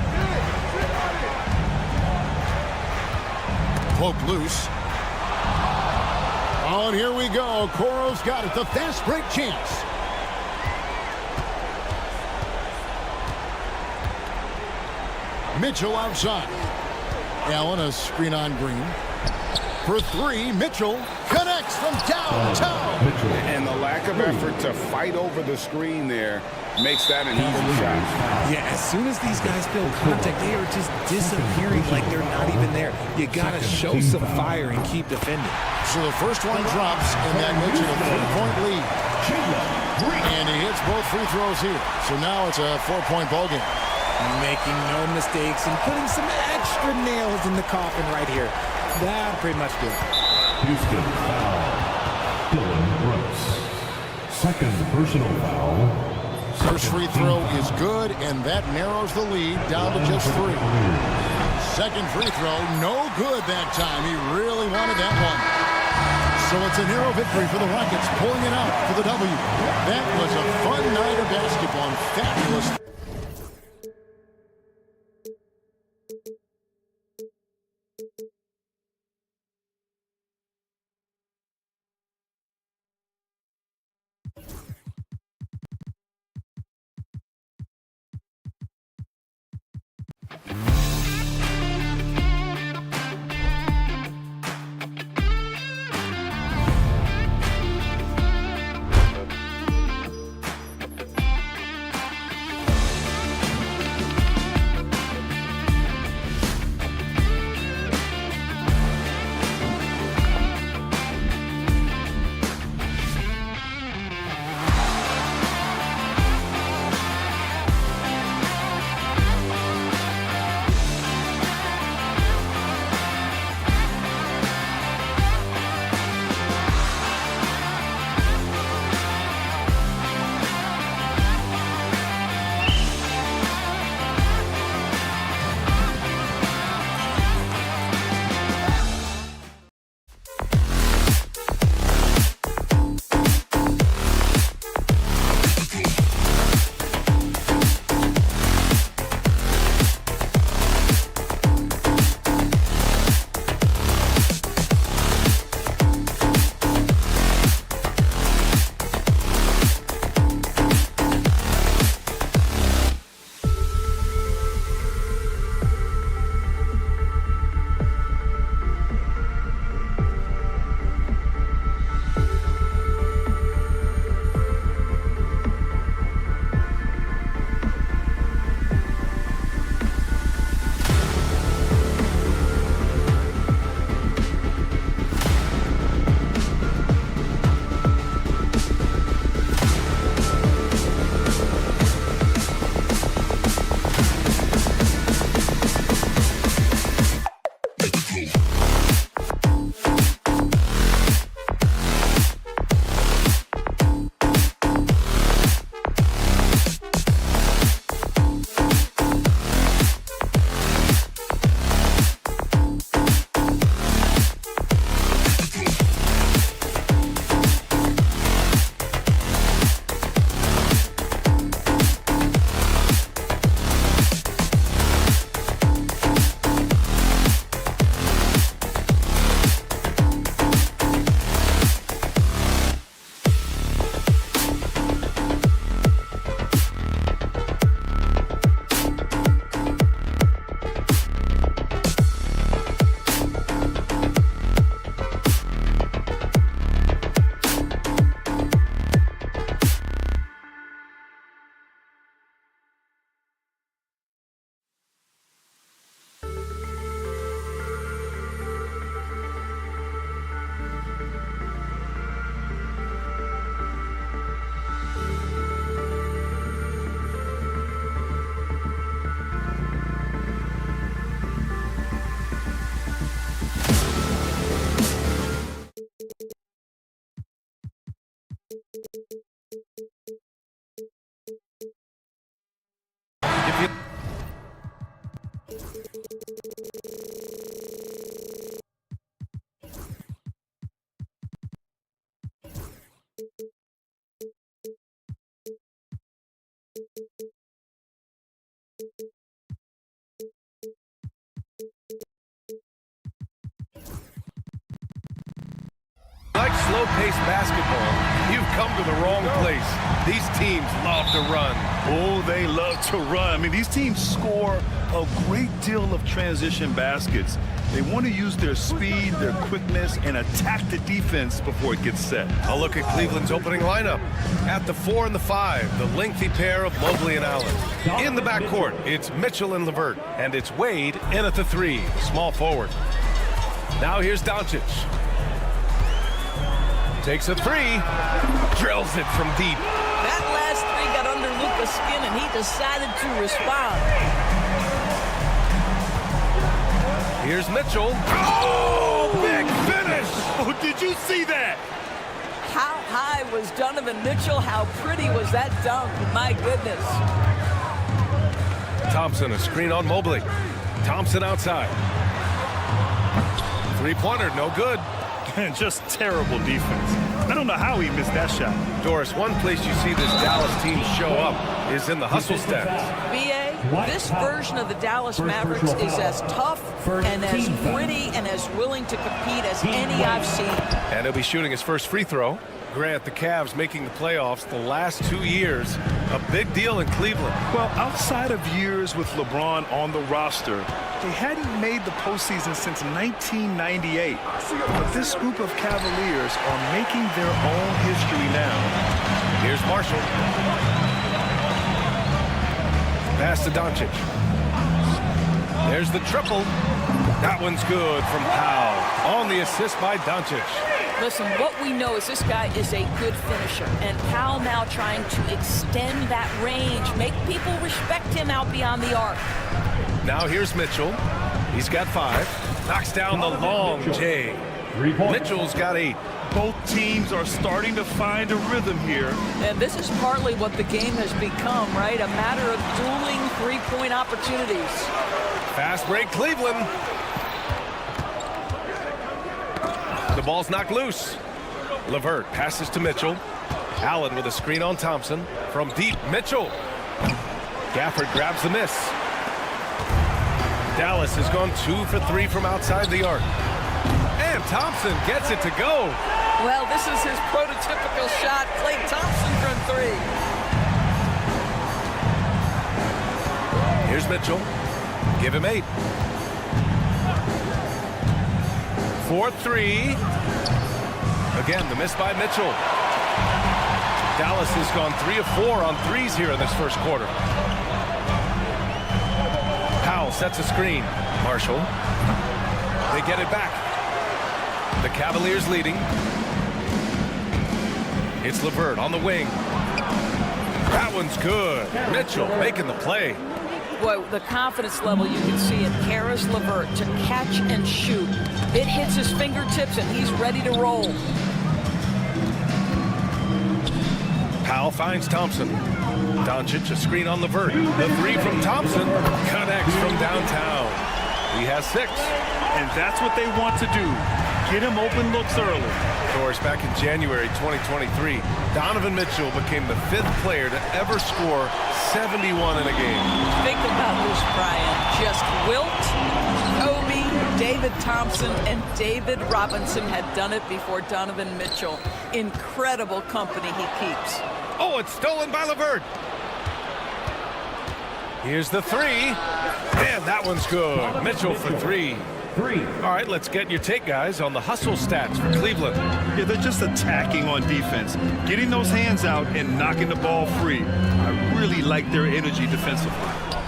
Poke loose. Oh, and here we go. Okoro's got it. The fast break chance. Mitchell outside. Allen a screen on Green. For 3, Mitchell connects from downtown. And the lack of effort to fight over the screen there makes that an easy shot. Yeah, as soon as these guys feel contact, they are just disappearing like they're not even there. You got to show some fire and keep defending. So the first one drops, and that makes it a 3-point lead. And he hits both free throws here. So now it's a 4-point ball game. Making no mistakes and putting some extra nails in the coffin right here. That pretty much good. Houston foul. Dylan Brooks. Second personal foul. First free throw is good, and that narrows the lead down to just 3. Second free throw, no good that time. He really wanted that one. So it's a narrow victory for the Rockets, pulling it out for the W. That was a fun night of basketball and fabulous. Like slow-paced basketball, you've come to the wrong place. These teams love to run. Oh, they love to run. I mean, these teams score a great deal of transition baskets. They want to use their speed, their quickness, and attack the defense before it gets set. A look at Cleveland's opening lineup. At the 4 and the 5, the lengthy pair of Mobley and Allen. In the backcourt, it's Mitchell and LeVert, and it's Wade in at the 3, small forward. Now here's Doncic. Takes a 3, drills it from deep. That last 3 got under Luka's skin, and he decided to respond. Here's Mitchell. Oh, big finish! Oh, did you see that? How high was Donovan Mitchell? How pretty was that dunk? My goodness. Thompson, a screen on Mobley. Thompson outside. Three-pointer, no good. And just terrible defense. I don't know how he missed that shot. Doris, one place you see this Dallas team show up is in the hustle stats. B.A., this version of the Dallas Mavericks is as tough and as gritty and as willing to compete as any I've seen. And he'll be shooting his first free throw. Grant, the Cavs making the playoffs the last 2 years. A big deal in Cleveland. Well, outside of years with LeBron on the roster, they hadn't made the postseason since 1998. But this group of Cavaliers are making their own history now. Here's Marshall. Pass to Doncic. There's the triple. That one's good from Powell. On the assist by Doncic. Listen, what we know is this guy is a good finisher, and Powell now trying to extend that range, make people respect him out beyond the arc. Now here's Mitchell. He's got 5. Knocks down the long J. Mitchell's got 8. Both teams are starting to find a rhythm here. And this is partly what the game has become, right? A matter of dueling three-point opportunities. Fast break, Cleveland. The ball's knocked loose. LeVert passes to Mitchell. Allen with a screen on Thompson. From deep, Mitchell. Gafford grabs the miss. Dallas has gone 2 for 3 from outside the arc. And Thompson gets it to go. Well, this is his prototypical shot. Klay Thompson from 3. Here's Mitchell. Give him 8. 4-3. Again, the miss by Mitchell. Dallas has gone 3 of 4 on threes here in this first quarter. Powell sets a screen. Marshall. They get it back. The Cavaliers leading. It's LeVert on the wing. That one's good. Mitchell making the play. Boy, the confidence level you can see in Karis LeVert to catch and shoot. It hits his fingertips and he's ready to roll. Powell finds Thompson. Doncic, a screen on LeVert. The 3 from Thompson connects from downtown. He has 6. And that's what they want to do. Get him open looks early. Of course, back in January 2023, Donovan Mitchell became the 5th player to ever score 71 in a game. Think about this, Brian. Just Wilt, Kobe, David Thompson, and David Robinson had done it before Donovan Mitchell. Incredible company he keeps. Oh, it's stolen by LeVert. Here's the 3. And that one's good. Mitchell for 3. All right, let's get your take, guys, on the hustle stats for Cleveland. Yeah, they're just attacking on defense, getting those hands out and knocking the ball free. I really like their energy defensively.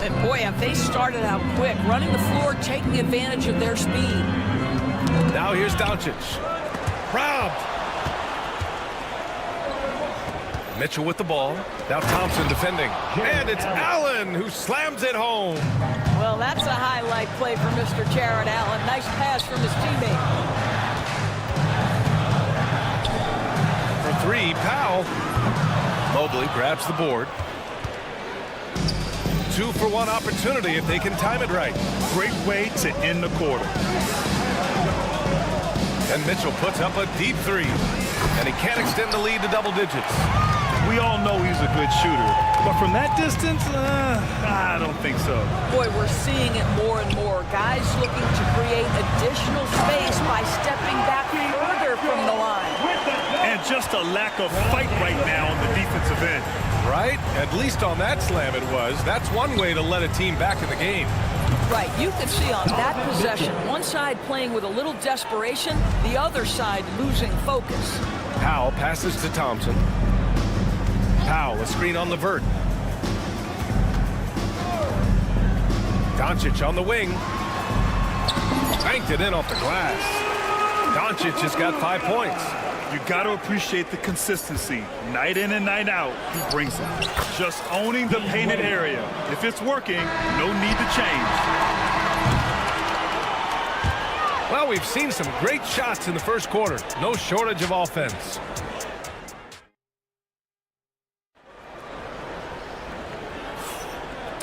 And boy, have they started out quick, running the floor, taking advantage of their speed. Now here's Doncic. Robbed. Mitchell with the ball. Now Thompson defending. And it's Allen who slams it home. Well, that's a highlight play for Mr. Jarrett Allen. Nice pass from his teammate. For three. Powell. Mobley grabs the board. 2-for-1 opportunity if they can time it right. Great way to end the quarter. And Mitchell puts up a deep three. And he can't extend the lead to double digits. We all know he's a good shooter, but from that distance, I don't think so. Boy, we're seeing it more and more. Guys looking to create additional space by stepping back further from the line. And just a lack of fight right now on the defensive end. Right? At least on that slam it was. That's one way to let a team back in the game. Right, you can see on that possession, one side playing with a little desperation, the other side losing focus. Powell passes to Thompson. Powell, a screen on LeVert. Doncic on the wing. Banked it in off the glass. Doncic has got 5 points. You got to appreciate the consistency. Night in and night out, he brings it. Just owning the painted area. If it's working, no need to change. Well, we've seen some great shots in the first quarter. No shortage of offense.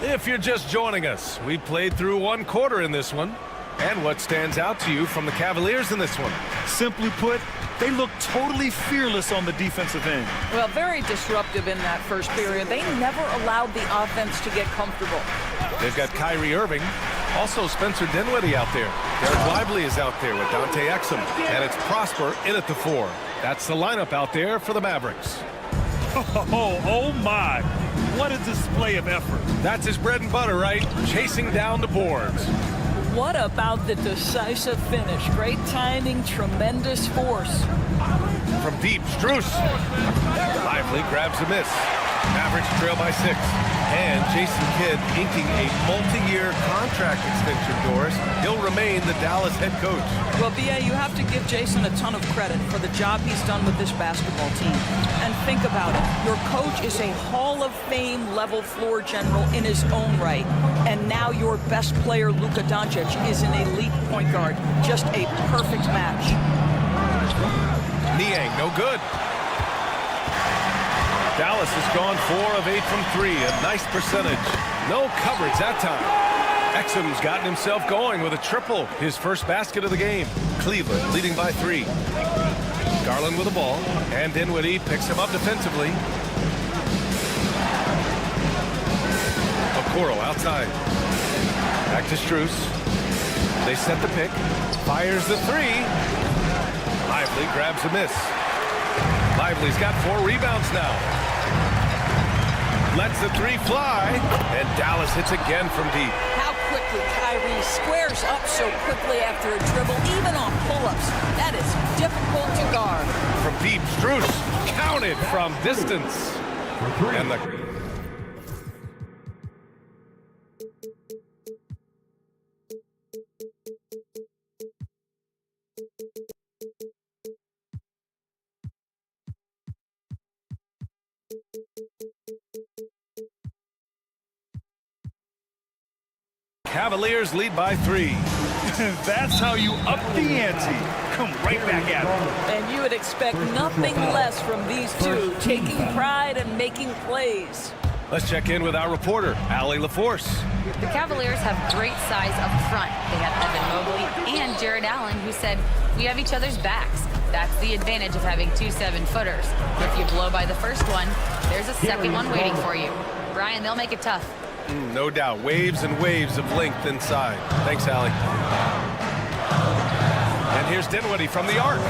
If you're just joining us, we played through one quarter in this one. And what stands out to you from the Cavaliers in this one? Simply put, they look totally fearless on the defensive end. Well, very disruptive in that first period. They never allowed the offense to get comfortable. They've got Kyrie Irving. Also Spencer Dinwiddie out there. Derek Lively is out there with Dante Exum. And it's Prosper in at the 4. That's the lineup out there for the Mavericks. Oh my. What a display of effort. That's his bread and butter, right? Chasing down the boards. What about the decisive finish? Great timing, tremendous force. From deep, Strus. Lively grabs a miss. Mavericks trail by 6. And Jason Kidd inking a multi-year contract extension, Doris. He'll remain the Dallas head coach. Well, B.A., you have to give Jason a ton of credit for the job he's done with this basketball team. And think about it. Your coach is a Hall of Fame level floor general in his own right. And now your best player, Luka Doncic, is an elite point guard. Just a perfect match. Niang, no good. Dallas has gone 4 of 8 from 3. A nice percentage. No coverage that time. Exum's gotten himself going with a triple. His first basket of the game. Cleveland leading by 3. Garland with the ball. And Dinwiddie picks him up defensively. Okoro outside. Back to Strus. They set the pick. Fires the 3. Lively grabs a miss. Lively's got 4 rebounds now. Lets the 3 fly. And Dallas hits again from deep. How quickly Kyrie squares up so quickly after a dribble, even on pull-ups. That is difficult to guard. From deep, Strus counted from distance. And the Cavaliers lead by 3. That's how you up the ante. Come right back at them. And you would expect nothing less from these two, taking pride and making plays. Let's check in with our reporter, Allie LaForce. The Cavaliers have great size up front. They have Evan Mobley and Jared Allen, who said, "We have each other's backs." That's the advantage of having 2 7-footers. If you blow by the first one, there's a second one waiting for you. Brian, they'll make it tough. No doubt. Waves and waves of length inside. Thanks, Allie. And here's Dinwiddie from the arc.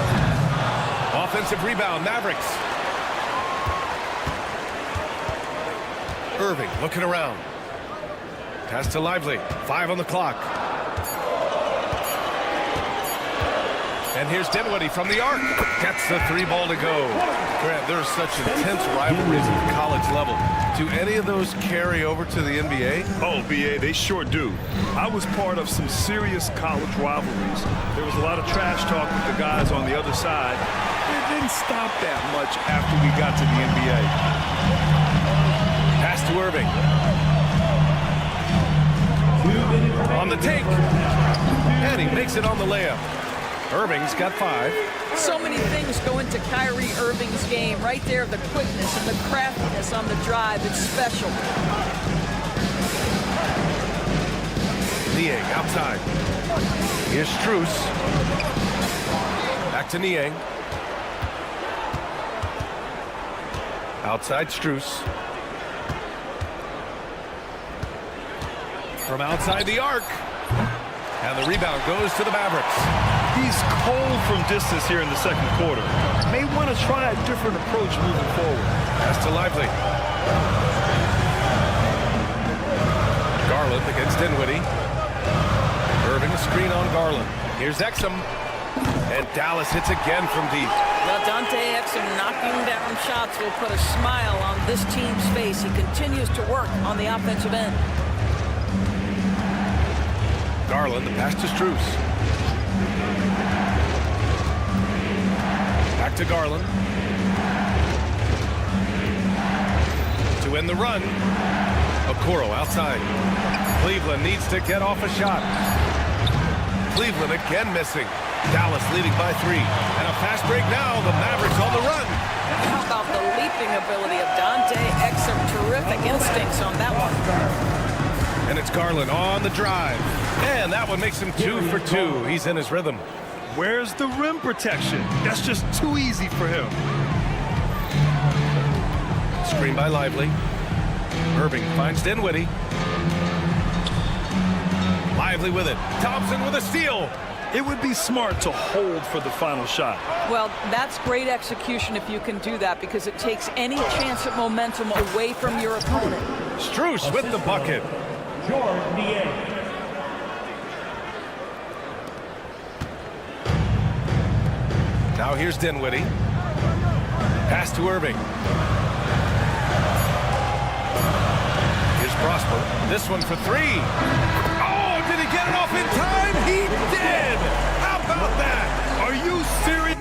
Offensive rebound, Mavericks. Irving looking around. Pass to Lively. 5 on the clock. And here's Dinwiddie from the arc. Gets the 3 ball to go. Grant, there's such intense rivalries at the college level. Do any of those carry over to the NBA? Oh, BA, they sure do. I was part of some serious college rivalries. There was a lot of trash talk with the guys on the other side. It didn't stop that much after we got to the NBA. Pass to Irving. On the take. And he makes it on the layup. Irving's got 5. So many things go into Kyrie Irving's game. Right there, the quickness and the craftiness on the drive. It's special. Niang outside. Here's Strus. Back to Niang. Outside Strus. From outside the arc. And the rebound goes to the Mavericks. He's cold from distance here in the second quarter. May want to try a different approach moving forward. Pass to Lively. Garland against Dinwiddie. Irving, a screen on Garland. Here's Exum. And Dallas hits again from deep. Well, Dante Exum knocking down shots will put a smile on this team's face. He continues to work on the offensive end. Garland, the pass to Strus. Back to Garland. To end the run. Okoro outside. Cleveland needs to get off a shot. Cleveland again missing. Dallas leading by 3. And a fast break now. The Mavericks on the run. How about the leaping ability of Dante Exum? Terrific instincts on that one. And it's Garland on the drive. And that one makes him 2 for 2. He's in his rhythm. Where's the rim protection? That's just too easy for him. Screen by Lively. Irving finds Dinwiddie. Lively with it. Thompson with a steal. It would be smart to hold for the final shot. Well, that's great execution if you can do that, because it takes any chance at momentum away from your opponent. Strus with the bucket. Jordan Niang. Now here's Dinwiddie. Pass to Irving. Here's Prosper. This one for 3. Oh, did he get it off in time? He did! How about that? Are you serious?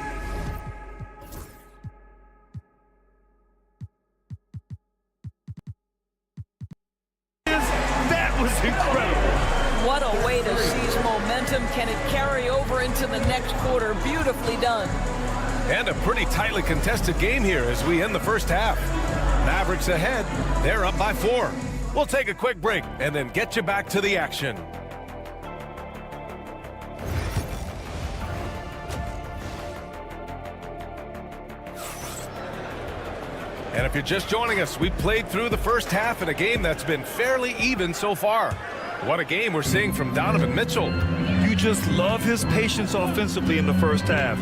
That was incredible. What a way to seize momentum. Can it carry over into the next quarter? Beautifully done. And a pretty tightly contested game here as we end the first half. Mavericks ahead. They're up by 4. We'll take a quick break and then get you back to the action. And if you're just joining us, we played through the first half in a game that's been fairly even so far. What a game we're seeing from Donovan Mitchell. You just love his patience offensively in the first half.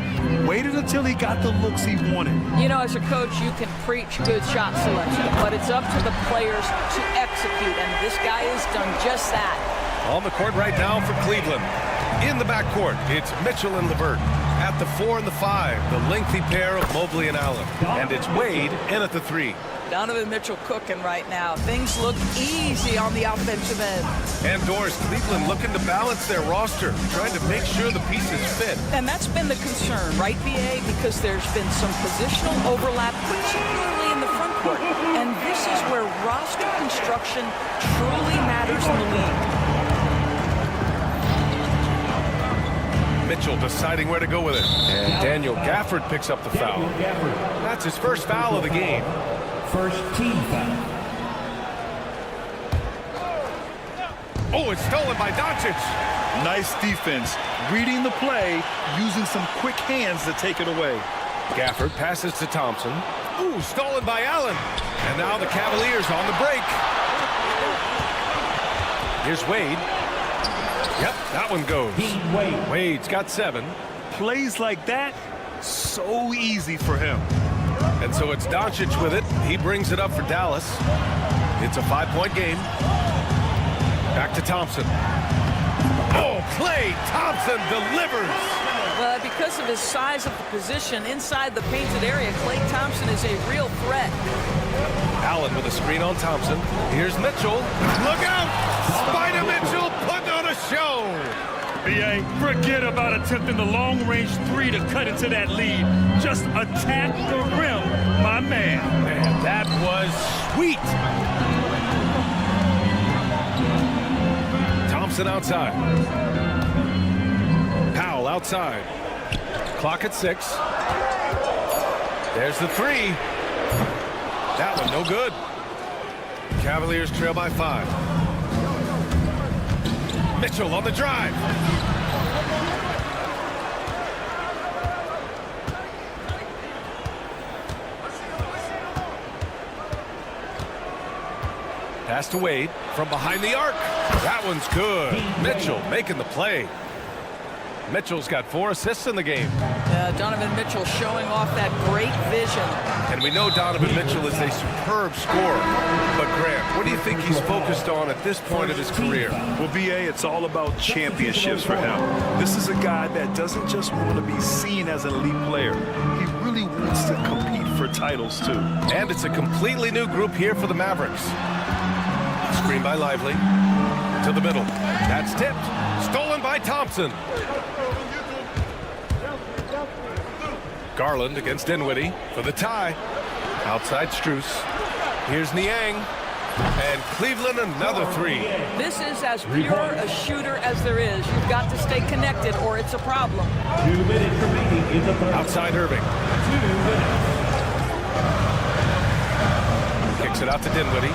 Waited until he got the looks he wanted. You know, as a coach, you can preach good shot selection, but it's up to the players to execute, and this guy has done just that. On the court right now for Cleveland. In the backcourt, it's Mitchell and LeVert. At the 4 and the 5, the lengthy pair of Mobley and Allen. And it's Wade in at the 3. Donovan Mitchell cooking right now. Things look easy on the offensive end. And Doris, Cleveland looking to balance their roster, trying to make sure the pieces fit. And that's been the concern, right, BA? Because there's been some positional overlap, particularly in the front court. And this is where roster construction truly matters in the league. Mitchell deciding where to go with it. And Daniel Gafford picks up the foul. That's his first foul of the game. First team foul. Oh, it's stolen by Doncic. Nice defense. Reading the play, using some quick hands to take it away. Gafford passes to Thompson. Ooh, stolen by Allen. And now the Cavaliers on the break. Here's Wade. Yep, that one goes. Wade's got 7. Plays like that, so easy for him. And so it's Doncic with it. He brings it up for Dallas. It's a 5-point game. Back to Thompson. Oh, Klay Thompson delivers. Well, because of his size of the position inside the painted area, Klay Thompson is a real threat. Allen with a screen on Thompson. Here's Mitchell. Look out! Spider Mitchell putting on a show. BA, forget about attempting the long-range 3 to cut into that lead. Just attack the rim, my man. Man, that was sweet. Thompson outside. Powell outside. Clock at 6. There's the 3. That one no good. Cavaliers trail by 5. Mitchell on the drive. Pass to Wade from behind the arc. That one's good. Mitchell making the play. Mitchell's got 4 assists in the game. Donovan Mitchell showing off that great vision. And we know Donovan Mitchell is a superb scorer. But Grant, what do you think he's focused on at this point of his career? Well, BA, it's all about championships for him. This is a guy that doesn't just want to be seen as an elite player. He really wants to compete for titles, too. And it's a completely new group here for the Mavericks. Screen by Lively. To the middle. That's tipped. Stolen by Thompson. Garland against Dinwiddie for the tie. Outside Strus. Here's Niang. And Cleveland another 3. This is as pure a shooter as there is. You've got to stay connected or it's a problem. 2 minutes remaining in the third. Outside Irving. 2 minutes. Kicks it out to Dinwiddie.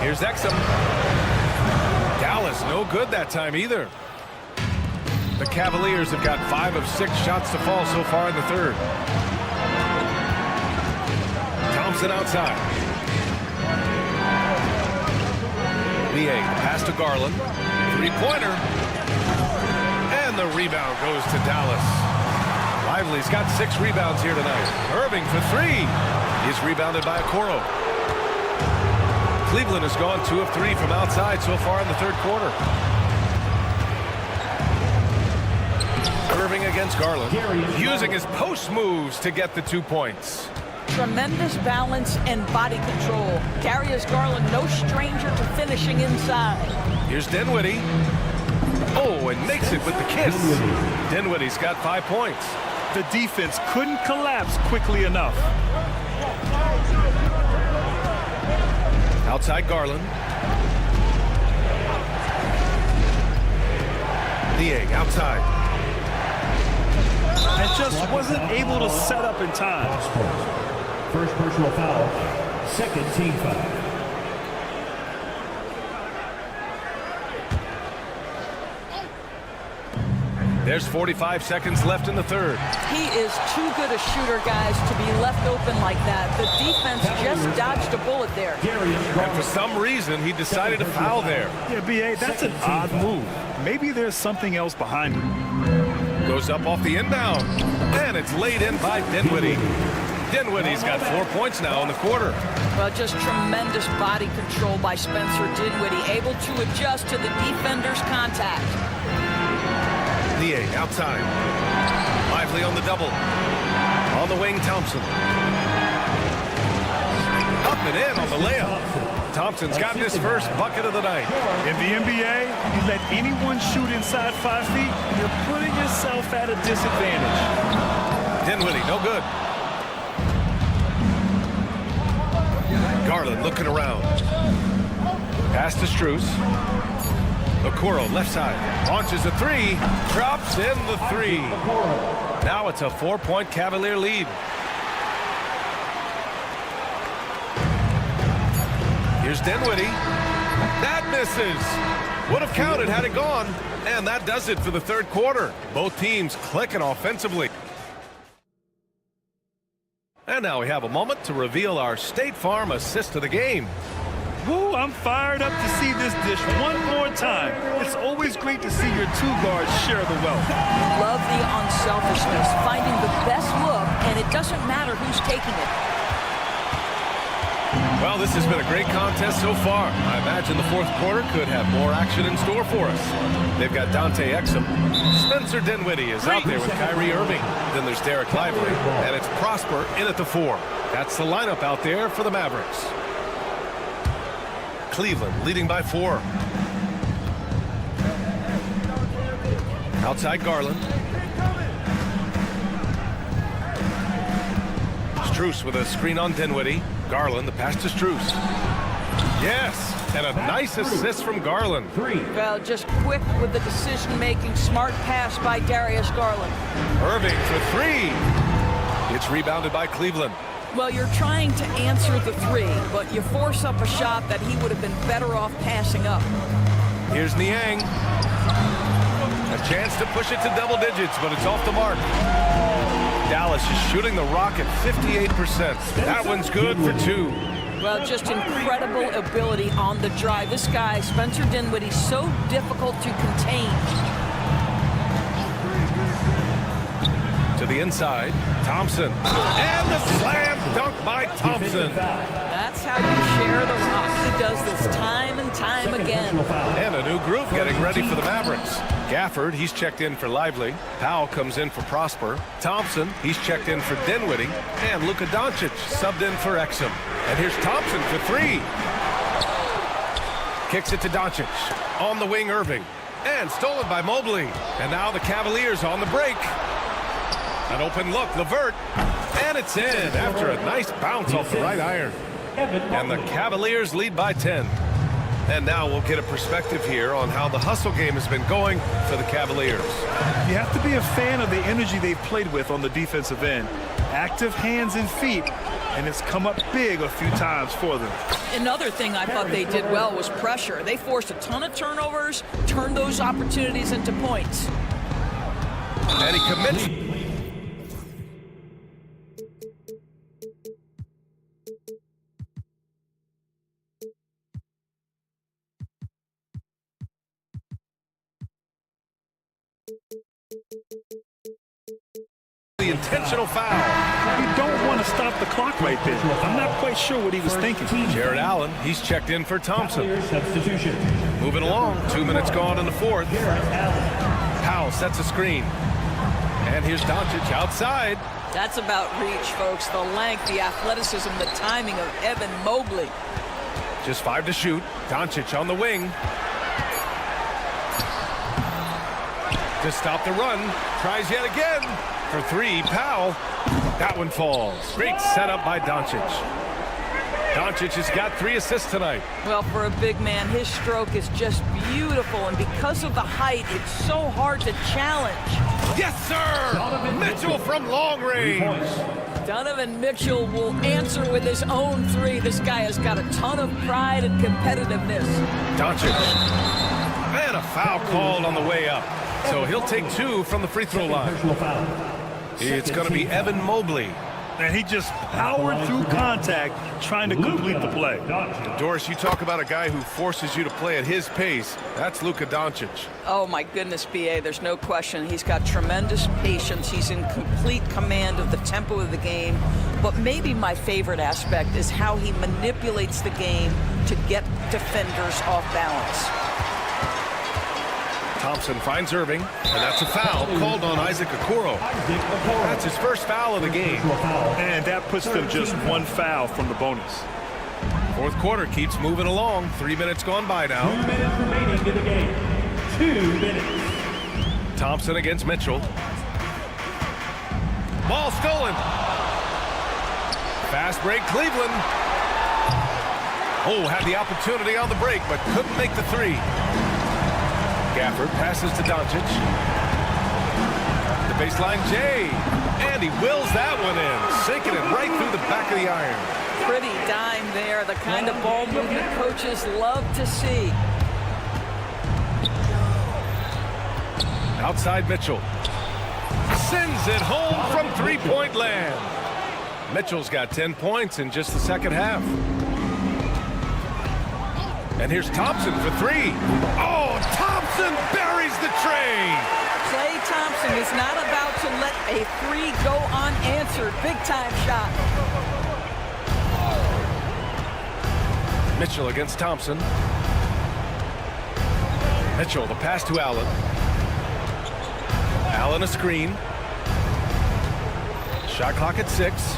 Here's Exum. Dallas no good that time either. The Cavaliers have got 5 of 6 shots to fall so far in the third. Thompson outside. Liang, pass to Garland. 3-pointer. And the rebound goes to Dallas. Lively's got 6 rebounds here tonight. Irving for 3. He's rebounded by Okoro. Cleveland has gone 2 of 3 from outside so far in the third quarter. Irving against Garland, using his post moves to get the 2 points. Tremendous balance and body control. Darius Garland, no stranger to finishing inside. Here's Dinwiddie. Oh, and makes it with the kiss. Dinwiddie's got 5 points. The defense couldn't collapse quickly enough. Outside Garland. Liang outside. And just wasn't able to set up in time. First personal foul. Second team foul. There's 45 seconds left in the third. He is too good a shooter, guys, to be left open like that. The defense just dodged a bullet there. And for some reason, he decided to foul there. Yeah, BA, that's an odd move. Maybe there's something else behind it. Goes up off the inbound. And it's laid in by Dinwiddie. Dinwiddie's got 4 points now in the quarter. Well, just tremendous body control by Spencer Dinwiddie, able to adjust to the defender's contact. Liang outside. Lively on the double. On the wing, Thompson. Up and in on the layup. Thompson's gotten his first bucket of the night. In the NBA, you let anyone shoot inside 5 feet, you're putting yourself at a disadvantage. Dinwiddie, no good. Garland looking around. Pass to Strus. Okoro, left side, launches a 3, drops in the 3. Now it's a 4-point Cavalier lead. Here's Dinwiddie. That misses. Would have counted had it gone. And that does it for the third quarter. Both teams clicking offensively. And now we have a moment to reveal our State Farm assist of the game. Woo, I'm fired up to see this dish one more time. It's always great to see your 2 guards share the wealth. Love the unselfishness, finding the best look, and it doesn't matter who's taking it. Well, this has been a great contest so far. I imagine the fourth quarter could have more action in store for us. They've got Dante Exum. Spencer Dinwiddie is out there with Kyrie Irving. Then there's Derek Lively, and it's Prosper in at the 4. That's the lineup out there for the Mavericks. Cleveland leading by 4. Outside Garland. Strus with a screen on Dinwiddie. Garland, the pass to Strus. Yes, And a nice assist from Garland. Well, just quick with the decision-making, smart pass by Darius Garland. Irving for three. It's rebounded by Cleveland. Well, you're trying to answer the three, but you force up a shot that he would have been better off passing up. Here's Niang. A chance to push it to double digits, but it's off the mark. Dallas is shooting the rock at 58%. That one's good for two. Well, just incredible ability on the drive. This guy, Spencer Dinwiddie, so difficult to contain. To the inside, Thompson. And the slam dunk by Thompson. That's how you share the rock. He does this time and time again. And a new group getting ready for the Mavericks. Gafford, he's checked in for Lively. Powell comes in for Prosper. Thompson, he's checked in for Dinwiddie. And Luka Doncic subbed in for Exum. And here's Thompson for three. Kicks it to Doncic. On the wing, Irving. And stolen by Mobley. And now the Cavaliers on the break. An open look, LeVert. And it's in after a nice bounce off the right iron. And the Cavaliers lead by 10. And now we'll get a perspective here on how the hustle game has been going for the Cavaliers. You have to be a fan of the energy they've played with on the defensive end. Active hands and feet, and it's come up big a few times for them. Another thing I thought they did well was pressure. They forced a ton of turnovers, turned those opportunities into points. And he commits. The intentional foul. You don't want to stop the clock right there. I'm not quite sure what he was thinking. Jared Allen, he's checked in for Thompson. Moving along, 2 minutes gone in the fourth. Powell sets a screen. And here's Doncic outside. That's about reach, folks. The length, the athleticism, the timing of Evan Mobley. Just 5 to shoot. Doncic on the wing. To stop the run. Tries yet again. For three, Powell. That one falls. Great setup by Doncic. Doncic has got 3 assists tonight. Well, for a big man, his stroke is just beautiful, and because of the height, it's so hard to challenge. Yes, sir! Mitchell from long range. Donovan Mitchell will answer with his own three. This guy has got a ton of pride and competitiveness. Doncic. And a foul called on the way up. So he'll take 2 from the free throw line. It's going to be Evan Mobley. And he just powered through contact trying to complete the play. Doris, you talk about a guy who forces you to play at his pace. That's Luka Doncic. Oh, my goodness, B.A., there's no question. He's got tremendous patience. He's in complete command of the tempo of the game. But maybe my favorite aspect is how he manipulates the game to get defenders off balance. Thompson finds Irving, and that's a foul called on Isaac Okoro. That's his first foul of the game. And that puts them just 1 foul from the bonus. Fourth quarter keeps moving along. 3 minutes gone by now. 2 minutes remaining in the game. 2 minutes. Thompson against Mitchell. Ball stolen. Fast break, Cleveland. Oh, had the opportunity on the break, but couldn't make the three. Gafford passes to Doncic. The baseline, Jay. And he wills that one in, sinking it right through the back of the iron. Pretty dime there, the kind of ball movement coaches love to see. Outside Mitchell. Sends it home from three-point land. Mitchell's got 10 points in just the second half. And here's Thompson for three. Oh, Thompson buries the tray. Klay Thompson is not about to let a three go unanswered. Big-time shot. Mitchell against Thompson. Mitchell, the pass to Allen. Allen a screen. Shot clock at 6.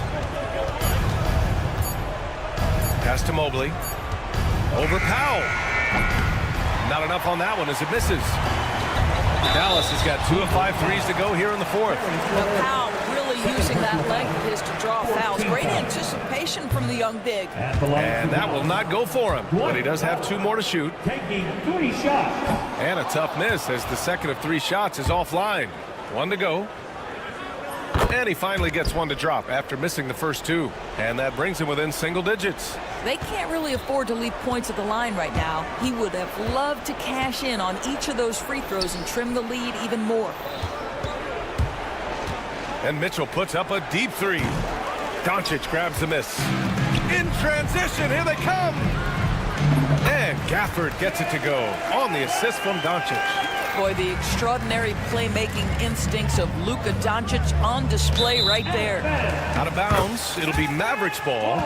Pass to Mobley. Over Powell. Not enough on that one as it misses. Dallas has got 2 of 5 threes to go here in the fourth. Well, Powell really using that length of his to draw fouls. Great anticipation from the young big. And that will not go for him, but he does have 2 more to shoot. Taking 3 shots. And a tough miss as the second of 3 shots is offline. 1 to go. And he finally gets 1 to drop after missing the first 2. And that brings him within single digits. They can't really afford to leave points at the line right now. He would have loved to cash in on each of those free throws and trim the lead even more. And Mitchell puts up a deep 3. Doncic grabs the miss. In transition, here they come. And Gafford gets it to go on the assist from Doncic. Boy, the extraordinary playmaking instincts of Luka Doncic on display right there. Out of bounds, it'll be Mavericks ball.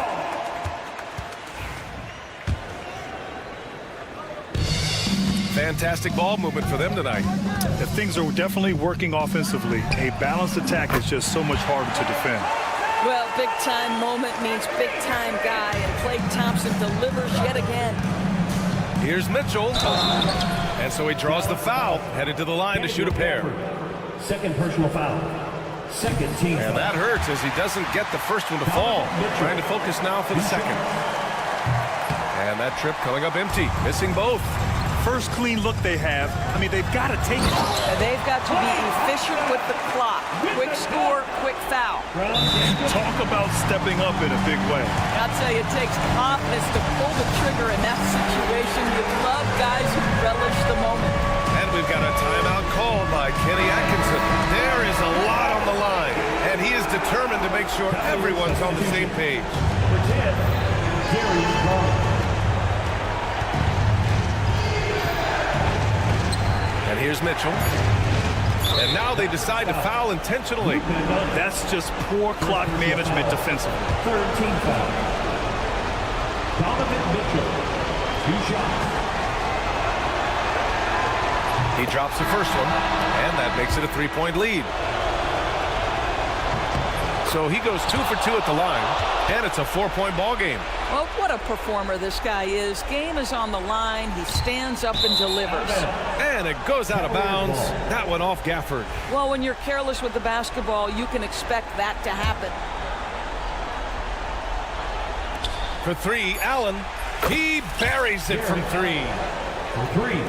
Fantastic ball movement for them tonight. And things are definitely working offensively. A balanced attack is just so much harder to defend. Well, big-time moment means big-time guy, and Klay Thompson delivers yet again. Here's Mitchell. And so he draws the foul, headed to the line to shoot a pair. Second personal foul. Second team And that hurts as he doesn't get the first one to fall. Trying to focus now for the second. And that trip coming up empty, missing both. First clean look they have. I mean, they've got to take it. And they've got to be efficient with the clock. Quick score, quick foul. Talk about stepping up in a big way. I'll tell you, it takes confidence to pull the trigger in that situation. You love guys who relish the moment. And we've got a timeout called by Kenny Atkinson. There is a lot on the line, and he is determined to make sure everyone's on the same page. For 10, Gary Garland. And here's Mitchell. And now they decide to foul intentionally. That's just poor clock management defensively. Third team foul. Donovan Mitchell. 2 shots. He drops the first one, and that makes it a 3-point lead. So he goes 2 for 2 at the line, and it's a 4-point ball game. Well, what a performer this guy is. Game is on the line. He stands up and delivers. And it goes out of bounds. That one off Gafford. Well, when you're careless with the basketball, you can expect that to happen. For 3, Allen. He buries it from 3. For 3.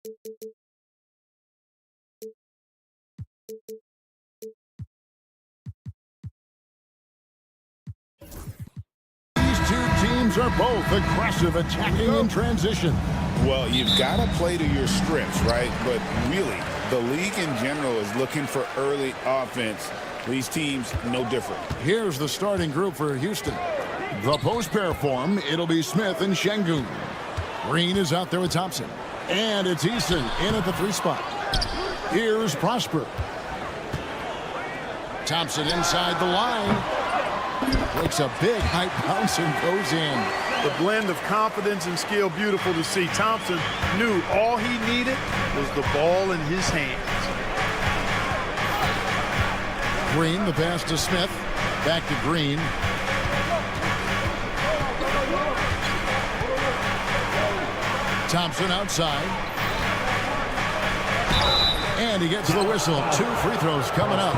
These two teams are both aggressive, attacking in transition. Well, you've got to play to your strengths, right? But really, the league in general is looking for early offense. These teams, no different. Here's the starting group for Houston. The post pair form, it'll be Smith and Şengün. Green is out there with Thompson. And it's Eason in at the 3 spot. Here's Prosper. Thompson inside the line. Takes a big high bounce and goes in. The blend of confidence and skill, beautiful to see. Thompson knew all he needed was the ball in his hands. Green, the pass to Smith. Back to Green. Thompson outside. And he gets the whistle. 2 free throws coming up.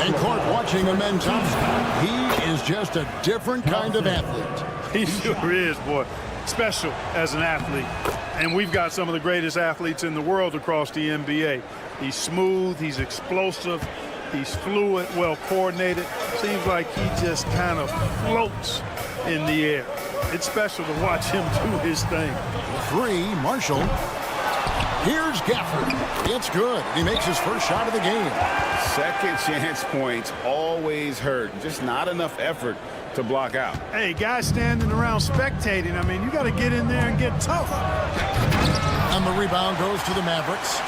And Court watching him and Thompson. He is just a different kind of athlete. He sure is, boy. Special as an athlete. And we've got some of the greatest athletes in the world across the NBA. He's smooth, he's explosive, he's fluid, well coordinated. Seems like he just kind of floats in the air. It's special to watch him do his thing. 3, Marshall. Here's Gafford. It's good. He makes his first shot of the game. Second chance points always hurt. Just not enough effort to block out. Hey, guys standing around spectating, I mean, you got to get in there and get tough. And the rebound goes to the Mavericks.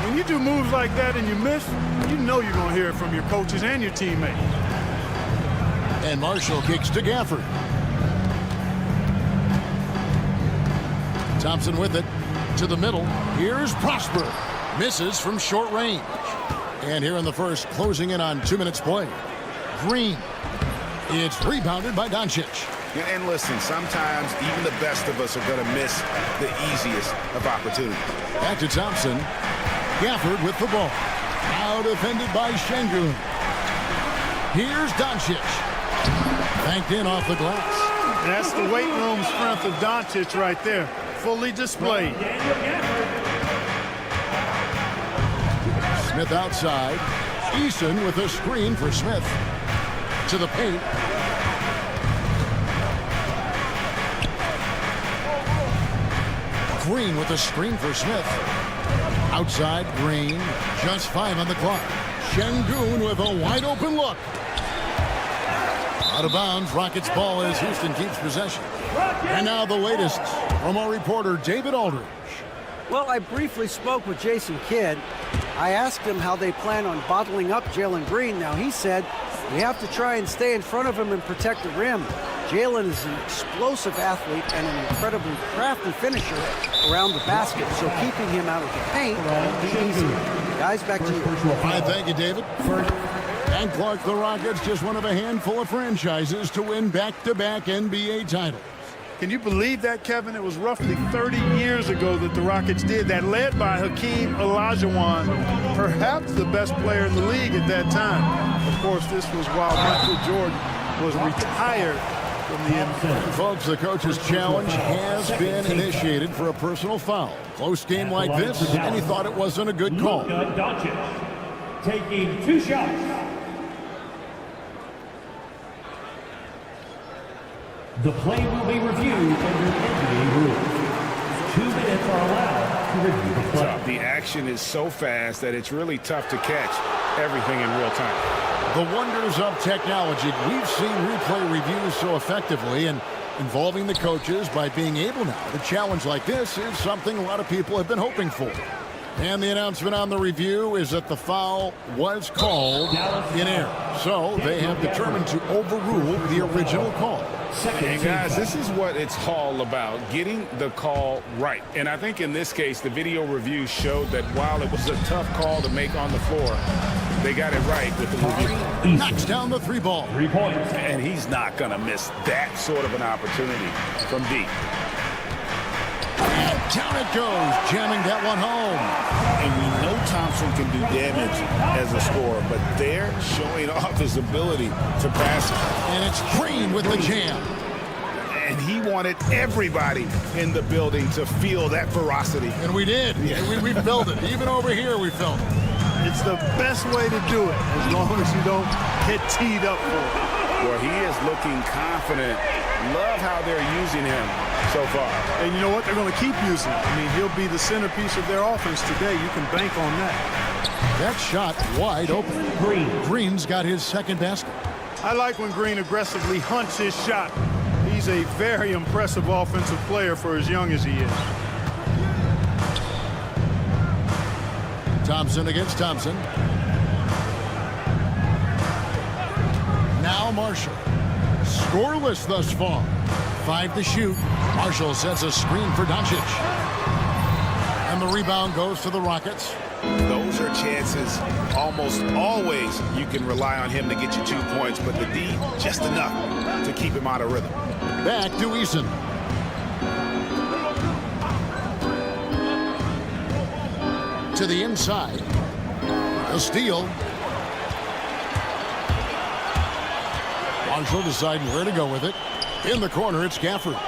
When you do moves like that and you miss, you know you're going to hear it from your coaches and your teammates. And Marshall kicks to Gafford. Thompson with it to the middle. Here's Prosper. Misses from short range. And here in the first, closing in on 2 minutes play. Green. It's rebounded by Doncic. And listen, sometimes even the best of us are going to miss the easiest of opportunities. Back to Thompson. Gafford with the ball. Now defended by Şengün. Here's Doncic. Banked in off the glass. That's the weight room strength of Doncic right there. Fully displayed. Smith outside. Eason with a screen for Smith. To the paint. Green with a screen for Smith. Outside, Green. Just 5 on the clock. Şengün with a wide open look. Out of bounds. Rockets ball as Houston keeps possession. And now the latest from our reporter, David Aldridge. Well, I briefly spoke with Jason Kidd. I asked him how they plan on bottling up Jalen Green. Now, he said we have to try and stay in front of him and protect the rim. Jalen is an explosive athlete and an incredibly crafty finisher around the basket, so keeping him out of the paint will be easy. Guys, back to you. All right, thank you, David. And Clark, the Rockets, just one of a handful of franchises to win back-to-back NBA titles. Can you believe that, Kevin? It was roughly 30 years ago that the Rockets did that, led by Hakeem Olajuwon, perhaps the best player in the league at that time. Of course, this was while Michael Jordan was retired from the NBA. Folks, the coach's challenge has been initiated for a personal foul. Close game like this, and he thought it wasn't a good call. Luka Doncic taking 2 shots. The play will be reviewed under NBA rules. 2 minutes are allowed to review the play. The action is so fast that it's really tough to catch everything in real time. The wonders of technology. We've seen replay reviews so effectively and involving the coaches by being able now. The challenge like this is something a lot of people have been hoping for. And the announcement on the review is that the foul was called in error. So they have determined to overrule the original call. And guys, this is what it's all about, getting the call right. And I think in this case, the video review showed that while it was a tough call to make on the floor, they got it right with the review. Knocks down the 3 ball. 3 points. And he's not going to miss that sort of an opportunity from deep. And down it goes, jamming that one home. And we know Thompson can do damage as a scorer, but they're showing off his ability to pass it. And it's Green with the jam. And he wanted everybody in the building to feel that ferocity. And we did. Yeah. We felt it. Even over here, we felt it. It's the best way to do it, as long as you don't get teed up for it. Well, he is looking confident. Love how they're using him so far. And you know what? They're going to keep using him. I mean, he'll be the centerpiece of their offense today. You can bank on that. That shot wide open. Green's got his second basket. I like when Green aggressively hunts his shot. He's a very impressive offensive player for as young as he is. Thompson against Thompson. Now Marshall. Scoreless thus far. 5 to shoot. Marshall sets a screen for Doncic. And the rebound goes to the Rockets. Those are chances almost always you can rely on him to get you 2 points, but the D, just enough to keep him out of rhythm. Back to Eason. To the inside. A steal. Marshall deciding where to go with it. In the corner, it's Gafford.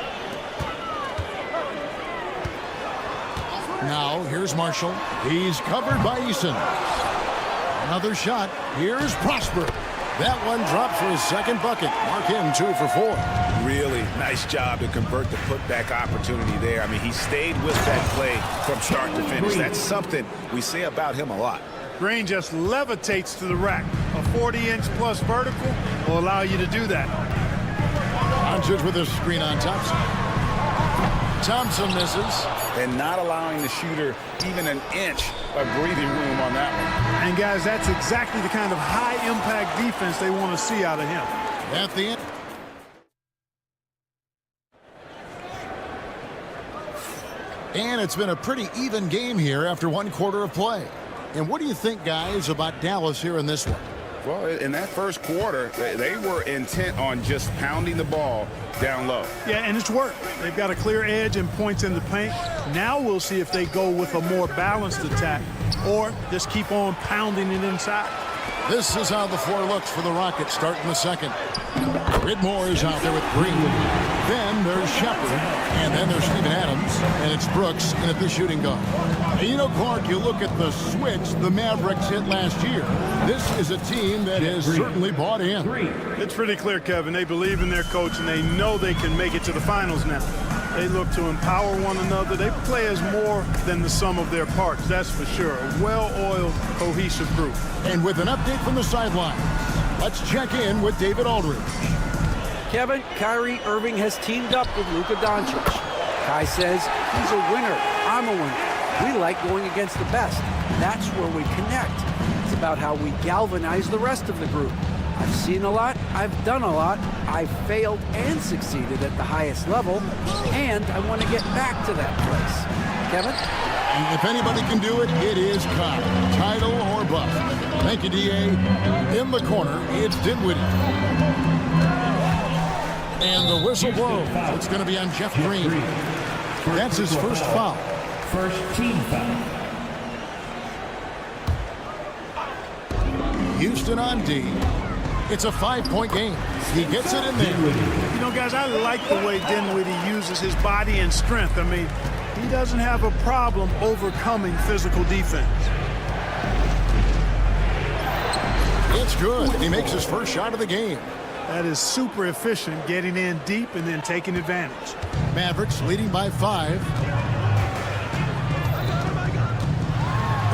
Now, here's Marshall. He's covered by Eason. Another shot. Here's Prosper. That one dropped for his second bucket. Mark him 2 for 4. Really nice job to convert the putback opportunity there. I mean, he stayed with that play from start to finish. That's something we say about him a lot. Green just levitates to the rack. A 40-inch plus vertical will allow you to do that. Doncic with a screen on Thompson. Thompson misses. And not allowing the shooter even an inch of breathing room on that one. And guys, that's exactly the kind of high-impact defense they want to see out of him. At the end. And it's been a pretty even game here after 1 quarter of play. And what do you think, guys, about Dallas here in this one? Well, in that first quarter, they were intent on just pounding the ball down low. Yeah, and it's worked. They've got a clear edge and points in the paint. Now we'll see if they go with a more balanced attack or just keep on pounding it inside. This is how the floor looks for the Rockets starting the second. Whitmore is out there with Green. Then there's Shepard. And then there's Steven Adams. And it's Brooks in at the shooting guard. And you know, Clark, you look at the switch the Mavericks hit last year. This is a team that has certainly bought in. It's pretty clear, Kevin. They believe in their coach, and they know they can make it to the finals now. They look to empower one another. They play as more than the sum of their parts, that's for sure. A well-oiled, cohesive group. And with an update from the sideline, let's check in with David Aldridge. Kevin, Kyrie Irving has teamed up with Luka Doncic. Kai says he's a winner. I'm a winner. We like going against the best. That's where we connect. It's about how we galvanize the rest of the group. I've seen a lot. I've done a lot. I've failed and succeeded at the highest level. And I want to get back to that place. Kevin? If anybody can do it, it is Kai. Title or bust. Thank you, D.A. In the corner, it's Dinwiddie. And the whistle blows. It's going to be on Jeff Green. That's his first foul. First team foul. Houston on D. It's a 5-point game. He gets it in there. You know, guys, I like the way Dinwiddie uses his body and strength. I mean, he doesn't have a problem overcoming physical defense. It's good. He makes his first shot of the game. That is super efficient, getting in deep and then taking advantage. Mavericks leading by 5.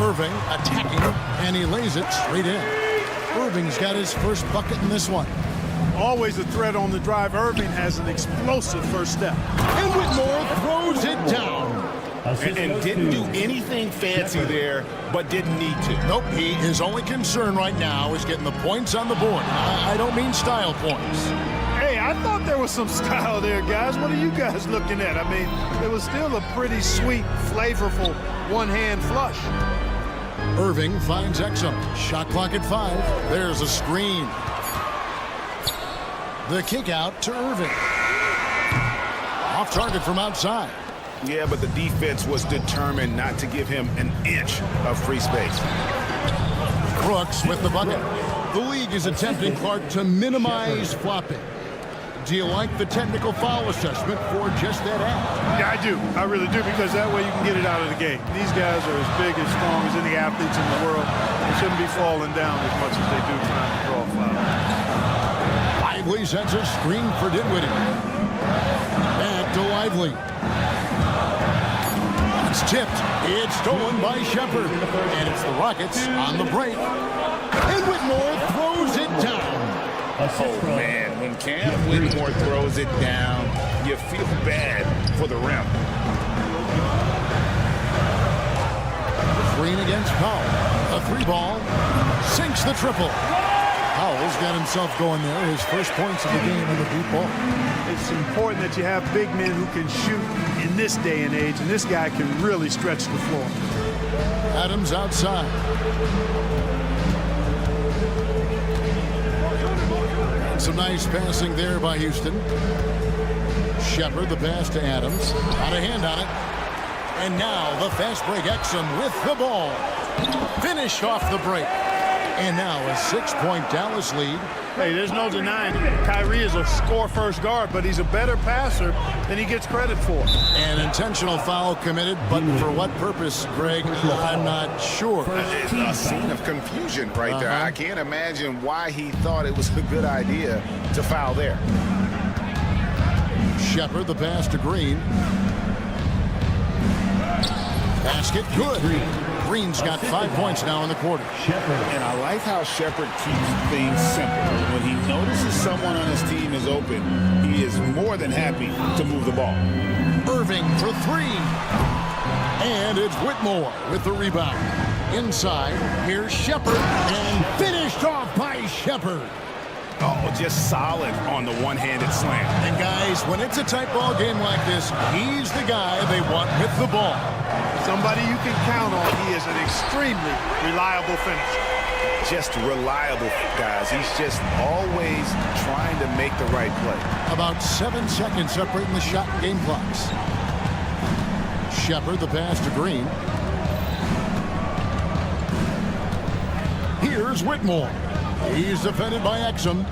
Irving attacking, and he lays it straight in. Irving's got his first bucket in this one. Always a threat on the drive. Irving has an explosive first step. And Whitmore throws it down. And didn't do anything fancy there, but didn't need to. Nope, his only concern right now is getting the points on the board. I don't mean style points. Hey, I thought there was some style there, guys. What are you guys looking at? I mean, it was still a pretty sweet, flavorful one-hand flush. Irving finds Exum. Shot clock at 5. There's a screen. The kick out to Irving. Off target from outside. Yeah, but the defense was determined not to give him an inch of free space. Brooks with the bucket. The league is attempting, Clark, to minimize flopping. Do you like the technical foul assessment for just that act? Yeah, I do. I really do, because that way you can get it out of the game. These guys are as big, as strong as any athletes in the world. They shouldn't be falling down as much as they do trying to draw a foul. Lively sets a screen for Dinwiddie. Back to Lively. It's tipped. It's stolen by Shepherd. And it's the Rockets on the break. And Whitmore throws it down. Oh, man, when Cam Whitmore throws it down, you feel bad for the rim. Green against Powell. A 3-ball. Sinks the triple. Powell's got himself going there. His first points of the game in the deep ball. It's important that you have big men who can shoot in this day and age, and this guy can really stretch the floor. Adams outside. Some nice passing there by Houston. Shepherd, the pass to Adams. Got a hand on it. And now the fast break. Exum with the ball. Finished off the break. And now a 6-point Dallas lead. Hey, there's no denying it. Kyrie is a score-first guard, but he's a better passer than he gets credit for. An intentional foul committed, but for what purpose, Greg? I'm not sure. It's a scene of confusion right there. I can't imagine why he thought it was a good idea to foul there. Shepherd, the pass to Green. Basket, good. Green's got 5 points now in the quarter. And I like how Shepherd keeps things simple. When he notices someone on his team is open, he is more than happy to move the ball. Irving for 3. And it's Whitmore with the rebound. Inside, here's Shepherd, and finished off by Shepherd. Oh, just solid on the one-handed slam. And guys, when it's a tight ball game like this, he's the guy they want with the ball. Somebody you can count on. He is an extremely reliable finisher. Just reliable, guys. He's just always trying to make the right play. About 7 seconds separating the shot and game clocks. Shepherd, the pass to Green. Here's Whitmore. He's defended by Exum.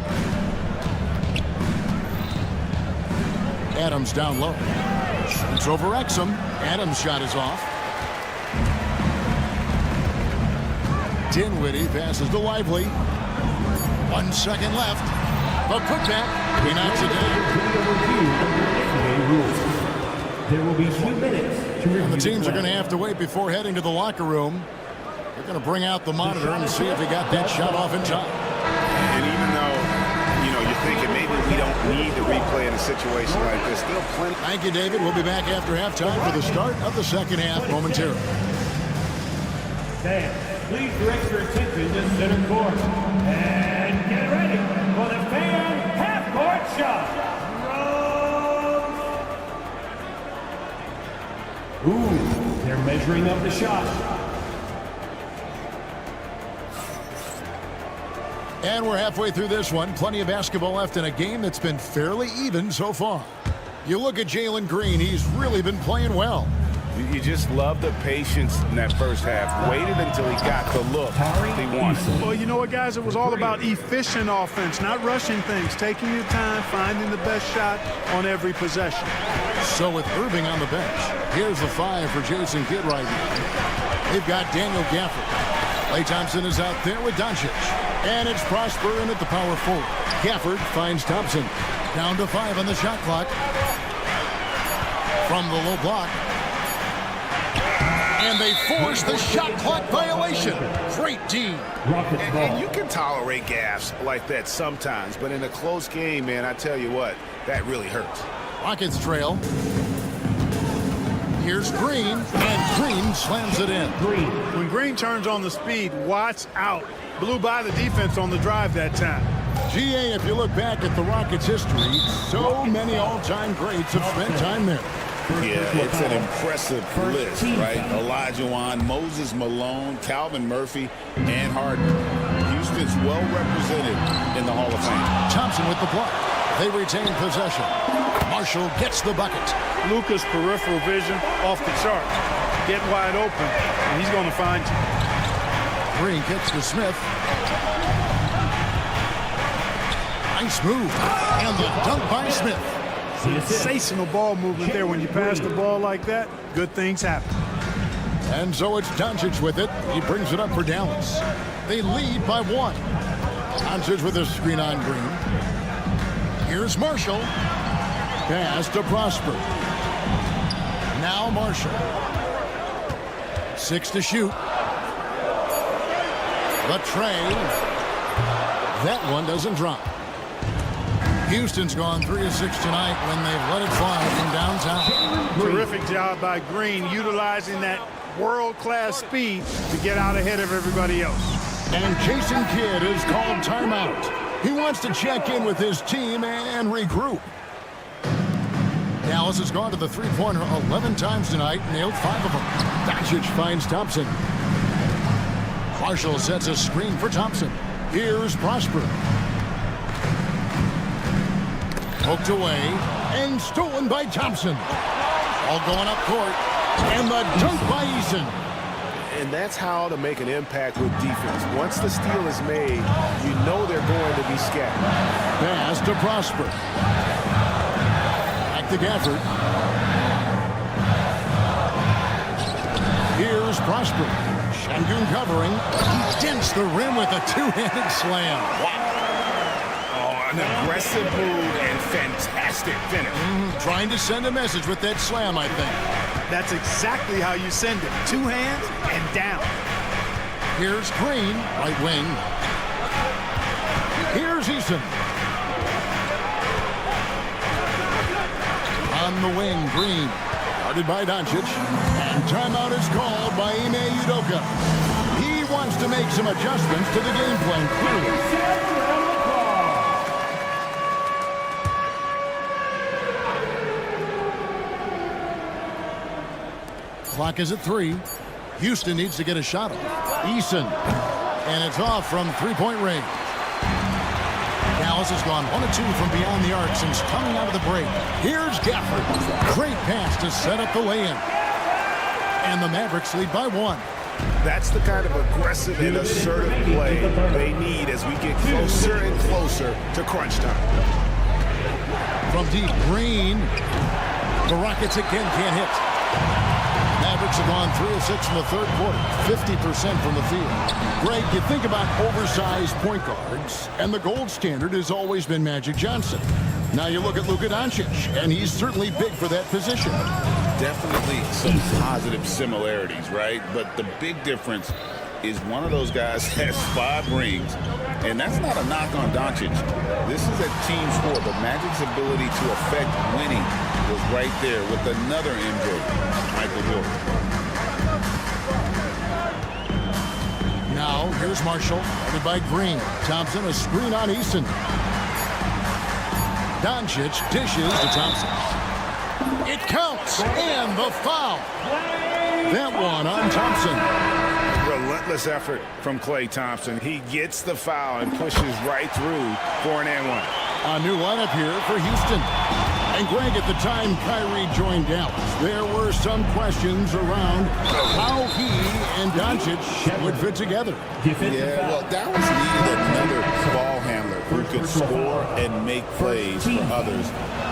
Adams down low. It's over Exum. Adams' shot is off. Dinwiddie passes to Lively. 1 second left. A putback. He knocks it down. There will be 2 minutes to review. And the teams are going to have to wait before heading to the locker room. They're going to bring out the monitor and see if he got that shot off in time. And even though, you know, you're thinking maybe we don't need to replay in a situation like this, still plenty. Thank you, David. We'll be back after halftime for the start of the second half momentarily. Fans, please direct your attention to center court. And get ready for the fan half-court shot. Ooh, they're measuring up the shot. And we're halfway through this one. Plenty of basketball left in a game that's been fairly even so far. You look at Jalen Green, he's really been playing well. You just love the patience in that first half. Waited until he got the look he wanted. Well, you know what, guys? It was all about efficient offense, not rushing things, taking your time, finding the best shot on every possession. So with Irving on the bench, here's the 5 for Jason Kidd right now. They've got Daniel Gafford. Klay Thompson is out there with Doncic. And it's Prosper in at the power forward. Gafford finds Thompson. Down to 5 on the shot clock. From the low block. And they force the shot clock violation. Great D. And you can tolerate gaffes like that sometimes, but in a close game, man, I tell you what, that really hurts. Rockets trail. Here's Green, and Green slams it in. When Green turns on the speed, watch out. Blew by the defense on the drive that time. GA, if you look back at the Rockets' history, so many all-time greats have spent time there. Yeah, it's an impressive list, right? Olajuwon, Moses Malone, Calvin Murphy, and Harden. Houston's well represented in the Hall of Fame. Thompson with the block. They retain possession. Marshall gets the bucket. Luka's peripheral vision off the charts. Get wide open, and he's going to find you. Green kicks to Smith. Nice move. And the dunk by Smith. Sensational ball movement there. When you pass the ball like that, good things happen. And so it's Doncic with it. He brings it up for Dallas. They lead by 1. Doncic with a screen on Green. Here's Marshall. Pass to Prosper. Now Marshall. 6 to shoot. The tray. That one doesn't drop. Houston's gone 3 of 6 tonight when they've let it fly from downtown. Terrific job by Green, utilizing that world-class speed to get out ahead of everybody else. And Jason Kidd is called timeout. He wants to check in with his team and regroup. Dallas has gone to the three-pointer 11 times tonight, nailed 5 of them. Doncic finds Thompson. Marshall sets a screen for Thompson. Here's Prosper. Poked away and stolen by Thompson. All going up court. And the dunk by Eason. And that's how to make an impact with defense. Once the steal is made, you know they're going to be scattered. Pass to Prosper. Back to Gafford. Here's Prosper. Şengün covering. He dents the rim with a two-handed slam. Wow. An aggressive move and fantastic finish. Trying to send a message with that slam, I think. That's exactly how you send it. 2 hands and down. Here's Green, right wing. Here's Eason. On the wing, Green. Guarded by Doncic. And timeout is called by Ime Udoka. He wants to make some adjustments to the game plan, clearly. Clock is at 3. Houston needs to get a shot off. Eason. And it's off from three-point range. Dallas has gone 1 of 2 from beyond the arc since coming out of the break. Here's Gafford. Great pass to set up the lay-in. And the Mavericks lead by 1. That's the kind of aggressive and assertive play they need as we get closer and closer to crunch time. From deep, Green. The Rockets again can't hit. Mavericks have gone 3 of 6 in the third quarter, 50% from the field. Greg, you think about oversized point guards, and the gold standard has always been Magic Johnson. Now you look at Luka Doncic, and he's certainly big for that position. Definitely some positive similarities, right? But the big difference is one of those guys has 5 rings, and that's not a knock on Doncic. This is a team sport. The Magic's ability to affect winning was right there with another MJ, Michael Jordan. Now, here's Marshall, guarded by Green. Thompson, a screen on Eason. Doncic dishes to Thompson. It counts, and the foul. That one on Thompson. Relentless effort from Klay Thompson. He gets the foul and pushes right through for an and 1. A new lineup here for Houston. And Greg, at the time Kyrie joined Dallas, there were some questions around how he and Doncic would fit together. Yeah, well, Dallas needed another ball handler who could score and make plays for others.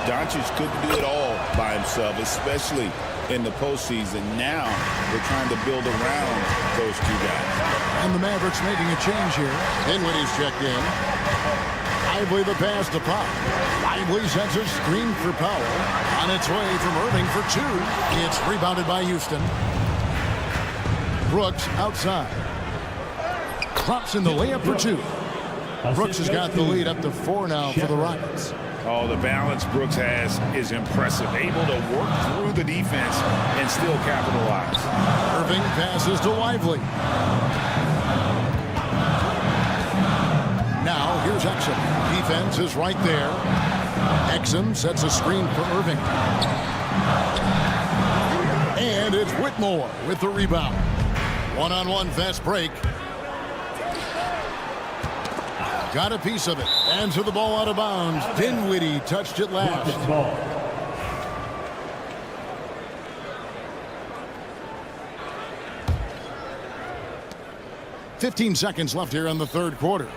Doncic couldn't do it all by himself, especially in the postseason. Now they're trying to build around those 2 guys. And the Mavericks making a change here. Dinwiddie's checked in. Lively the pass to Pop. Lively sends a screen for Powell. On its way from Irving for 2. It's rebounded by Houston. Brooks outside. Thompson the layup for 2. Brooks has got the lead up to 4 now for the Rockets. Oh, the balance Brooks has is impressive. Able to work through the defense and still capitalize. Irving passes to Lively. Now, here's Exum. Defense is right there. Exum sets a screen for Irving. And it's Whitmore with the rebound. One-on-one fast break. Got a piece of it. And to the ball out of bounds. Dinwiddie touched it last. 15 seconds left here in the third quarter.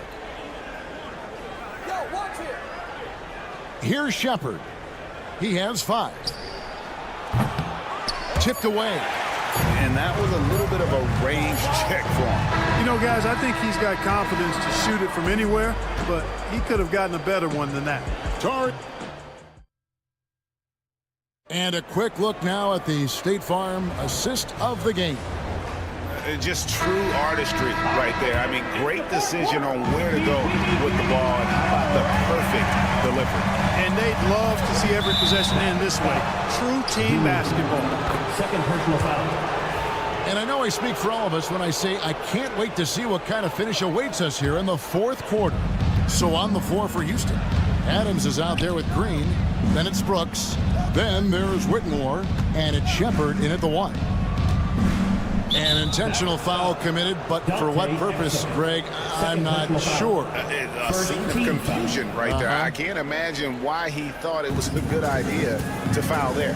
Here's Shepard. He has 5. Tipped away. And that was a little bit of a range check for him. You know, guys, I think he's got confidence to shoot it from anywhere, but he could have gotten a better one than that. Tart. And a quick look now at the State Farm assist of the game. Just true artistry right there. I mean, great decision on where to go with the ball and how about the perfect delivery. And they'd love to see every possession end this way. True team basketball. Second personal foul. And I know I speak for all of us when I say I can't wait to see what kind of finish awaits us here in the 4th quarter. So on the floor for Houston, Adams is out there with Green. Then it's Brooks. Then there's Whitmore. And it's Shepard in at the 1. An intentional foul committed, but for what purpose, Greg, I'm not sure. A scene of confusion right there. I can't imagine why he thought it was a good idea to foul there.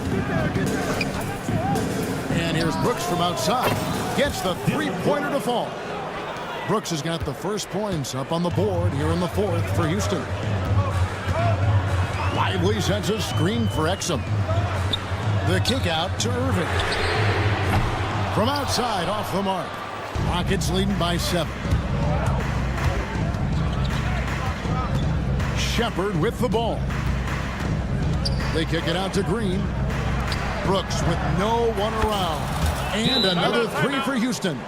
And here's Brooks from outside. Gets the 3-pointer to fall. Brooks has got the first points up on the board here in the 4th for Houston. Lively sends a screen for Exum. The kick out to Irving. From outside, off the mark. Rockets leading by 7. Shepard with the ball. They kick it out to Green. Brooks with no one around. And another 3 for Houston.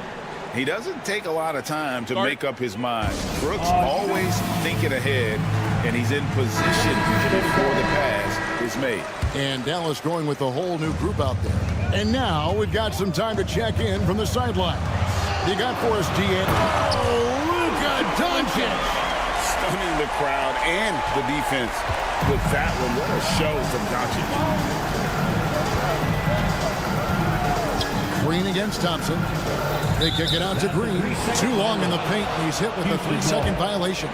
He doesn't take a lot of time to make up his mind. Brooks always thinking ahead, and he's in position before the pass is made. And Dallas going with a whole new group out there. And now we've got some time to check in from the sideline. You got for us, DA. Oh, Luka Doncic. Stunning the crowd and the defense with that one. What a show from Doncic. Green against Thompson. They kick it out to Green. Too long in the paint. He's hit with a 3-second violation.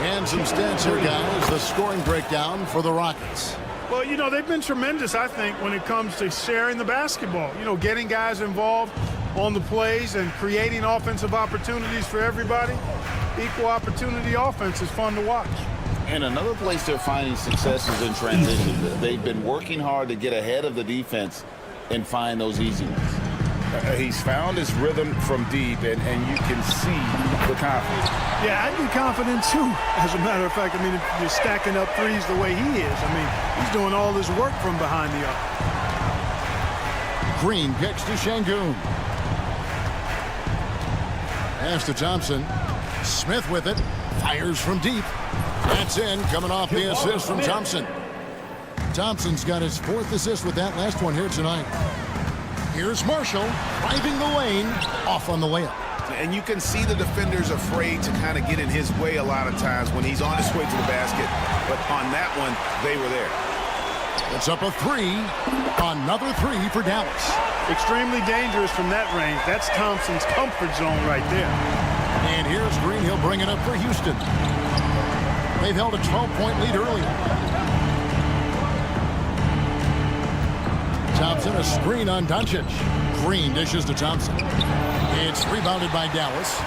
And some stats here, guys. The scoring breakdown for the Rockets. Well, you know, they've been tremendous, I think, when it comes to sharing the basketball. You know, getting guys involved on the plays and creating offensive opportunities for everybody. Equal opportunity offense is fun to watch. And another place they're finding success is in transition. They've been working hard to get ahead of the defense and find those easy ones. He's found his rhythm from deep, and you can see the confidence. Yeah, I'd be confident, too. As a matter of fact, I mean, if you're stacking up threes the way he is, I mean, he's doing all this work from behind the arc. Green kicks to Şengün. Pass to Thompson. Smith with it. Fires from deep. That's in, coming off the assist from Thompson. Thompson's got his 4th assist with that last one here tonight. Here's Marshall driving the lane, off on the layup. And you can see the defenders afraid to kind of get in his way a lot of times when he's on his way to the basket. But on that one, they were there. It's up a 3. Another 3 for Dallas. Extremely dangerous from that range. That's Thompson's comfort zone right there. And here's Green. He'll bring it up for Houston. They've held a 12-point lead earlier. Thompson, a screen on Doncic. Green dishes to Thompson. It's rebounded by Dallas.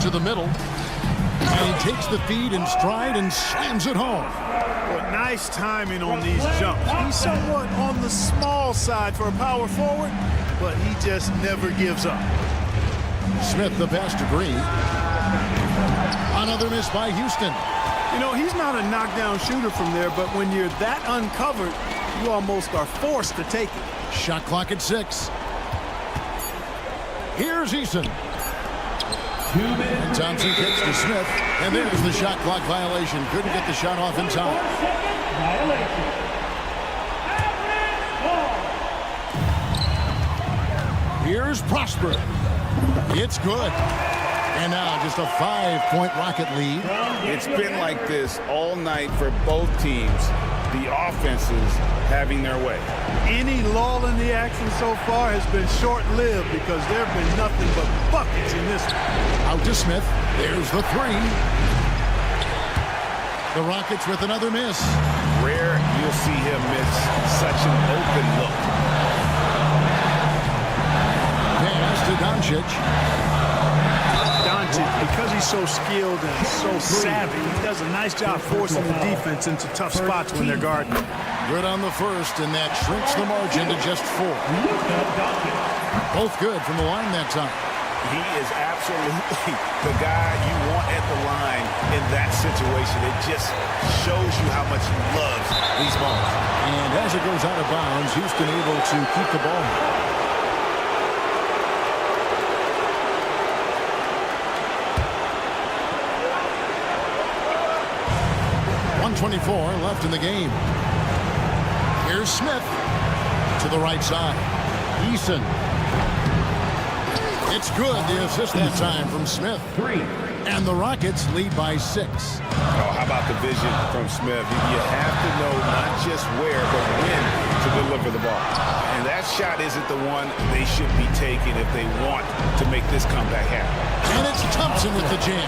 To the middle. And he takes the feed in stride and slams it home. Well, nice timing on these jumps. He's somewhat on the small side for a power forward, but he just never gives up. Smith the pass to Green. Another miss by Houston. You know, he's not a knockdown shooter from there, but when you're that uncovered, you almost are forced to take it. Shot clock at 6. Here's Eason. And Thompson kicks to Smith, and there's the shot clock violation. Couldn't get the shot off in time. Here's Prosper. It's good. And now just a 5-point Rocket lead. It's been like this all night for both teams. The offenses having their way. Any lull in the action so far has been short-lived because there have been nothing but buckets in this one. Out to Smith. There's the 3. The Rockets with another miss. Rare you'll see him miss such an open look. Pass to Doncic. Doncic, because he's so skilled and so savvy. He does a nice job forcing the defense into tough spots when they're guarding. Good on the first, and that shrinks the margin to just 4. Both good from the line that time. He is absolutely the guy you want at the line in that situation. It just shows you how much he loves these balls. And as it goes out of bounds, Houston able to keep the ball. .124 left in the game. Here's Smith to the right side. Eason. It's good, the assist that time from Smith. 3. And the Rockets lead by 6. Oh, how about the vision from Smith? You have to know not just where, but when to deliver the ball. And that shot isn't the one they should be taking if they want to make this comeback happen. And it's Thompson with the jam.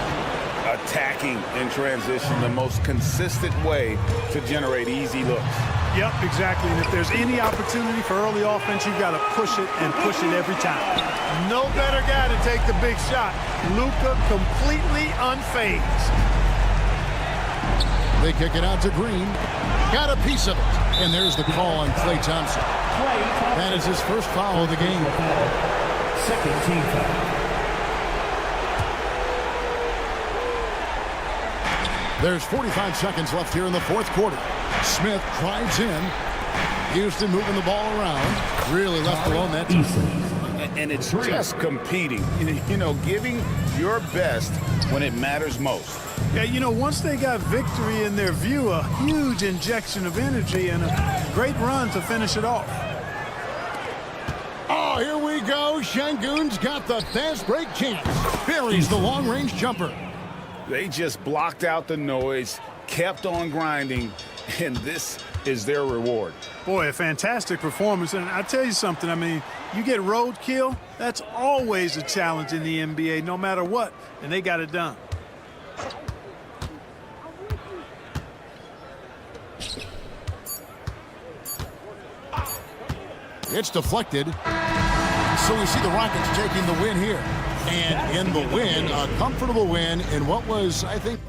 Attacking in transition, the most consistent way to generate easy looks. Yep, exactly. And if there's any opportunity for early offense, you've got to push it and push it every time. No better guy to take the big shot. Luka completely unfazed. They kick it out to Green. Got a piece of it. And there's the call on Klay Thompson. That is his first foul of the game. Second team foul. There's 45 seconds left here in the fourth quarter. Smith drives in. Houston moving the ball around. Really left alone that time. And it's just competing. You know, giving your best when it matters most. Yeah, you know, once they got victory in their view, a huge injection of energy and a great run to finish it off. Oh, here we go. Şengün's got the fast break chance. Buries the long-range jumper. They just blocked out the noise, kept on grinding, and this is their reward. Boy, a fantastic performance. And I tell you something, I mean, you get roadkill, that's always a challenge in the NBA, no matter what, and they got it done. It's deflected. So we see the Rockets taking the win here. And in the win, a comfortable win in what was, I think,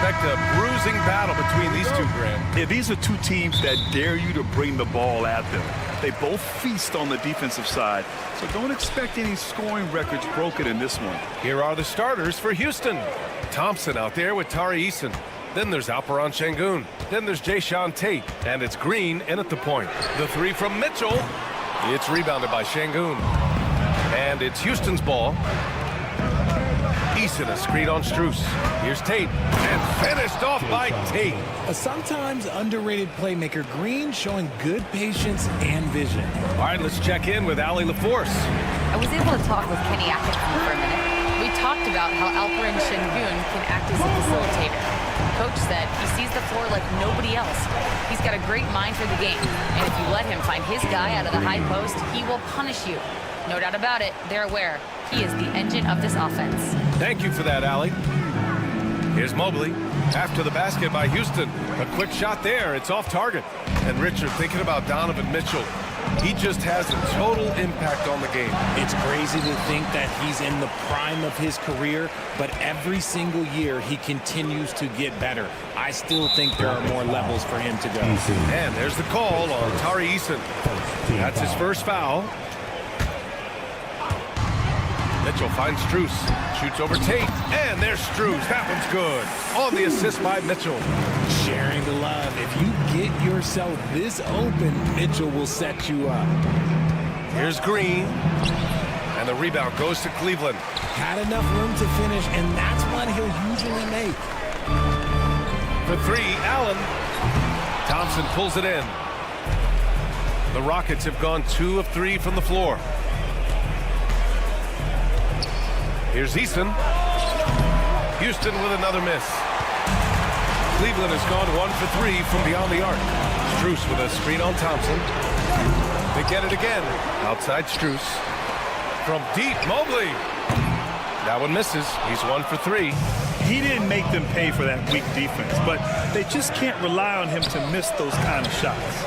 expect a bruising battle between these two, Graham. Yeah, these are two teams that dare you to bring the ball at them. They both feast on the defensive side, so don't expect any scoring records broken in this one. Here are the starters for Houston. Thompson out there with Tari Eason. Then there's Alperen Şengün. Then there's Jayshawn Tate. And it's Green in at the point. The three from Mitchell. It's rebounded by Şengün. And it's Houston's ball. Eason a screen on Strus. Here's Tate. And finished off by Tate. A sometimes underrated playmaker, Green showing good patience and vision. All right, let's check in with Allie LaForce. I was able to talk with Kenny Atkinson for a minute. We talked about how Alperen Şengün can act as a facilitator. Coach said he sees the floor like nobody else. He's got a great mind for the game, and if you let him find his guy out of the high post, he will punish you. No doubt about it, they're aware. He is the engine of this offense. Thank you for that, Allie. Here's Mobley. After the basket by Houston. A quick shot there. It's off target. And Richard, thinking about Donovan Mitchell, he just has a total impact on the game. It's crazy to think that he's in the prime of his career, but every single year he continues to get better. I still think there are more levels for him to go. And there's the call on Tari Eason. That's his first foul. Mitchell finds Strus, shoots over Tate, and there's Strus. That one's good. On the assist by Mitchell. Sharing the love. If you get yourself this open, Mitchell will set you up. Here's Green, and the rebound goes to Cleveland. Had enough room to finish, and that's what he'll usually make. For three, Allen. Thompson pulls it in. The Rockets have gone 2 of 3 from the floor. Here's Eason. Houston with another miss. Cleveland has gone 1 for 3 from beyond the arc. Strus with a screen on Thompson. They get it again. Outside Strus. From deep, Mobley. That one misses. He's 1 for 3. He didn't make them pay for that weak defense, but they just can't rely on him to miss those kind of shots.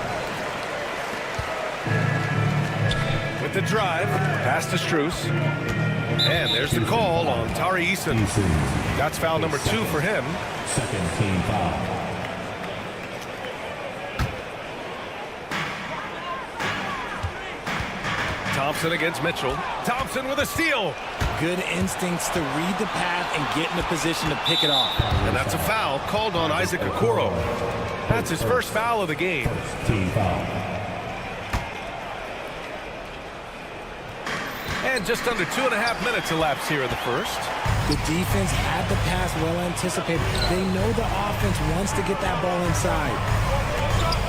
With the drive, pass to Strus. And there's the call on Tari Eason. That's foul number 2 for him. Second team foul. Thompson against Mitchell. Thompson with a steal. Good instincts to read the path and get in a position to pick it off. And that's a foul called on Isaac Okoro. That's his first foul of the game. Team foul. And just under 2.5 minutes elapsed here in the first. The defense had the pass well anticipated. They know the offense wants to get that ball inside.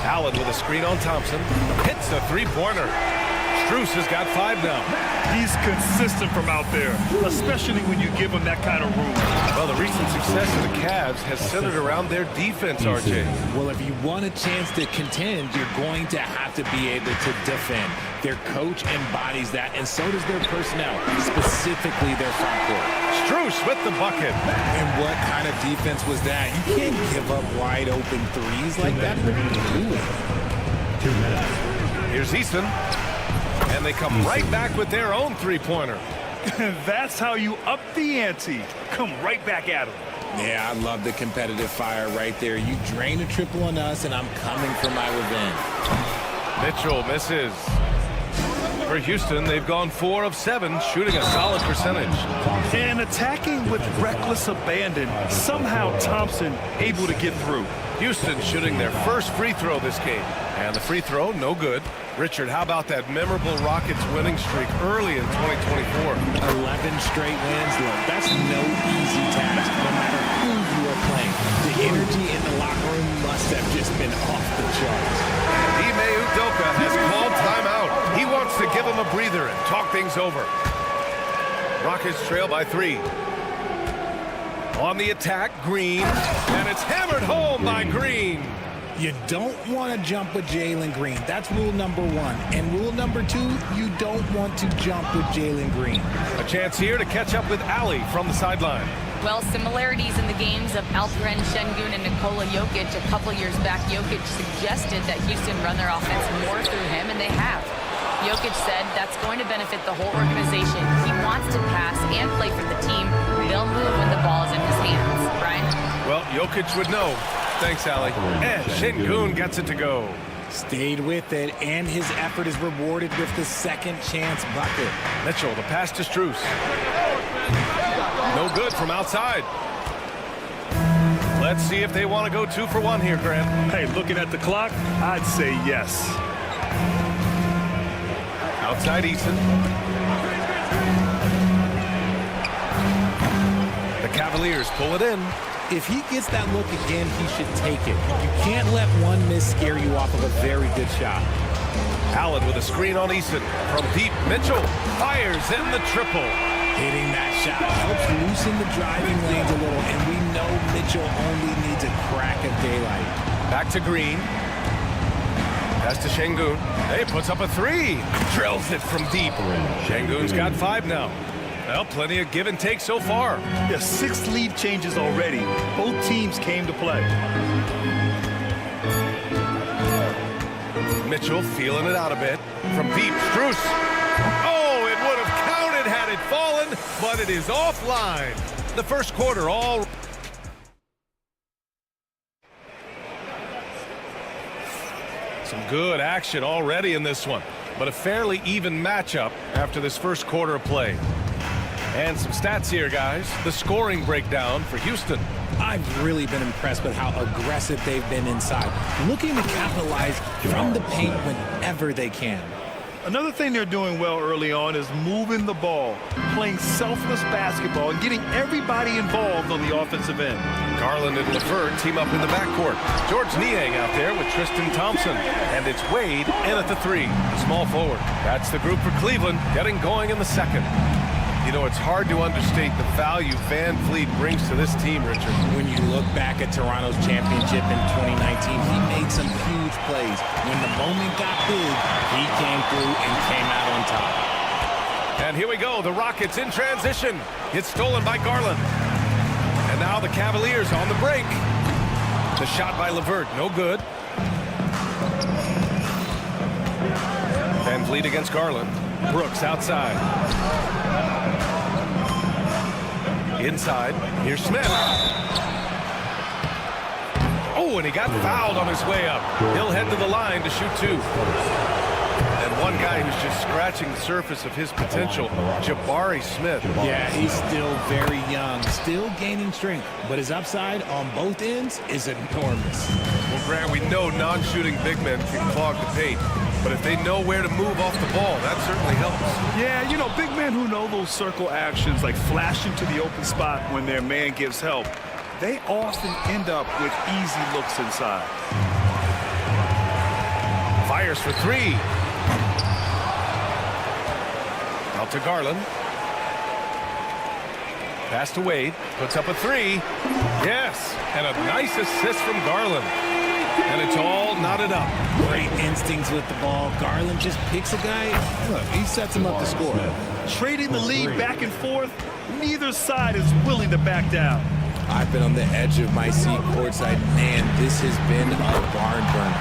Allen with a screen on Thompson. Hits a three-pointer. Strus has got 5 now. He's consistent from out there, especially when you give him that kind of room. Well, the recent success of the Cavs has centered around their defense, RJ. Well, if you want a chance to contend, you're going to have to be able to defend. Their coach embodies that, and so does their personnel, specifically their front court. Strus with the bucket. And what kind of defense was that? You can't give up wide open threes like that. What are you doing? 2 minutes. Here's Eason. And they come right back with their own three-pointer. That's how you up the ante. Come right back at him. Yeah, I love the competitive fire right there. You drain a triple on us, and I'm coming for my revenge. Mitchell misses. For Houston, they've gone 4 of 7, shooting a solid percentage. And attacking with reckless abandon, somehow Thompson able to get through. Houston shooting their first free throw this game. And the free throw, no good. Richard, how about that memorable Rockets winning streak early in 2024? 11 straight wins, look. That's no easy task, no matter who you are playing. The energy in the locker room must have just been off the charts. Ime Udoka has called timeout. He wants to give him a breather and talk things over. Rockets trail by 3. On the attack, Green. And it's hammered home by Green. You don't want to jump with Jalen Green. That's rule number 1. And rule number 2, you don't want to jump with Jalen Green. A chance here to catch up with Allie from the sideline. Well, similarities in the games of Alperen Şengün and Nikola Jokic. A couple years back, Jokic suggested that Houston run their offense more through him, and they have. Jokic said that's going to benefit the whole organization. He wants to pass and play for the team. They'll move when the ball is in his hands. Brian? Well, Jokic would know. Thanks, Allie. And Şengün gets it to go. Stayed with it, and his effort is rewarded with the second chance bucket. Mitchell, the pass to Strus. No good from outside. Let's see if they want to go 2 for 1 here, Grant. Hey, looking at the clock, I'd say yes. Outside Eason. The Cavaliers pull it in. If he gets that look again, he should take it. You can't let one miss scare you off of a very good shot. Allen with a screen on Eason. From deep, Mitchell fires in the triple. Hitting that shot helps loosen the driving lanes a little, and we know Mitchell only needs a crack of daylight. Back to Green. Pass to Şengün. Hey, puts up a 3. Drills it from deep. Şengün's got 5 now. Well, plenty of give and take so far. Yeah, 6 lead changes already. Both teams came to play. Mitchell feeling it out a bit. From deep, Strus. Oh, it would have counted had it fallen, but it is offline. The first quarter all... Some good action already in this one, but a fairly even matchup after this first quarter of play. And some stats here, guys. The scoring breakdown for Houston. I've really been impressed with how aggressive they've been inside, looking to capitalize from the paint whenever they can. Another thing they're doing well early on is moving the ball, playing selfless basketball, and getting everybody involved on the offensive end. Garland and LeVert team up in the backcourt. George Niang out there with Tristan Thompson. And it's Wade in at the 3, the small forward. That's the group for Cleveland, getting going in the second. You know, it's hard to understate the value Van Vliet brings to this team, Richard. When you look back at Toronto's championship in 2019, he made some huge plays. When the moment got big, he came through and came out on top. And here we go, the Rockets in transition. It's stolen by Garland. And now the Cavaliers on the break. The shot by LeVert, no good. Van Vliet against Garland. Brooks outside. Inside, here's Smith. Oh, and he got fouled on his way up. He'll head to the line to shoot 2. And one guy who's just scratching the surface of his potential, Jabari Smith. Yeah, he's still very young, still gaining strength, but his upside on both ends is enormous. Well, Grant, we know non-shooting big men can clog the paint. But if they know where to move off the ball, that certainly helps. Yeah, you know, big men who know those circle actions, like flashing to the open spot when their man gives help, they often end up with easy looks inside. Fires for 3. Out to Garland. Pass to Wade. Puts up a 3. Yes, and a nice assist from Garland. And it's all knotted up. Great instincts with the ball. Garland just picks a guy. Look, he sets him up to score. Trading the lead back and forth, neither side is willing to back down. I've been on the edge of my seat courtside. Man, this has been a barn burner.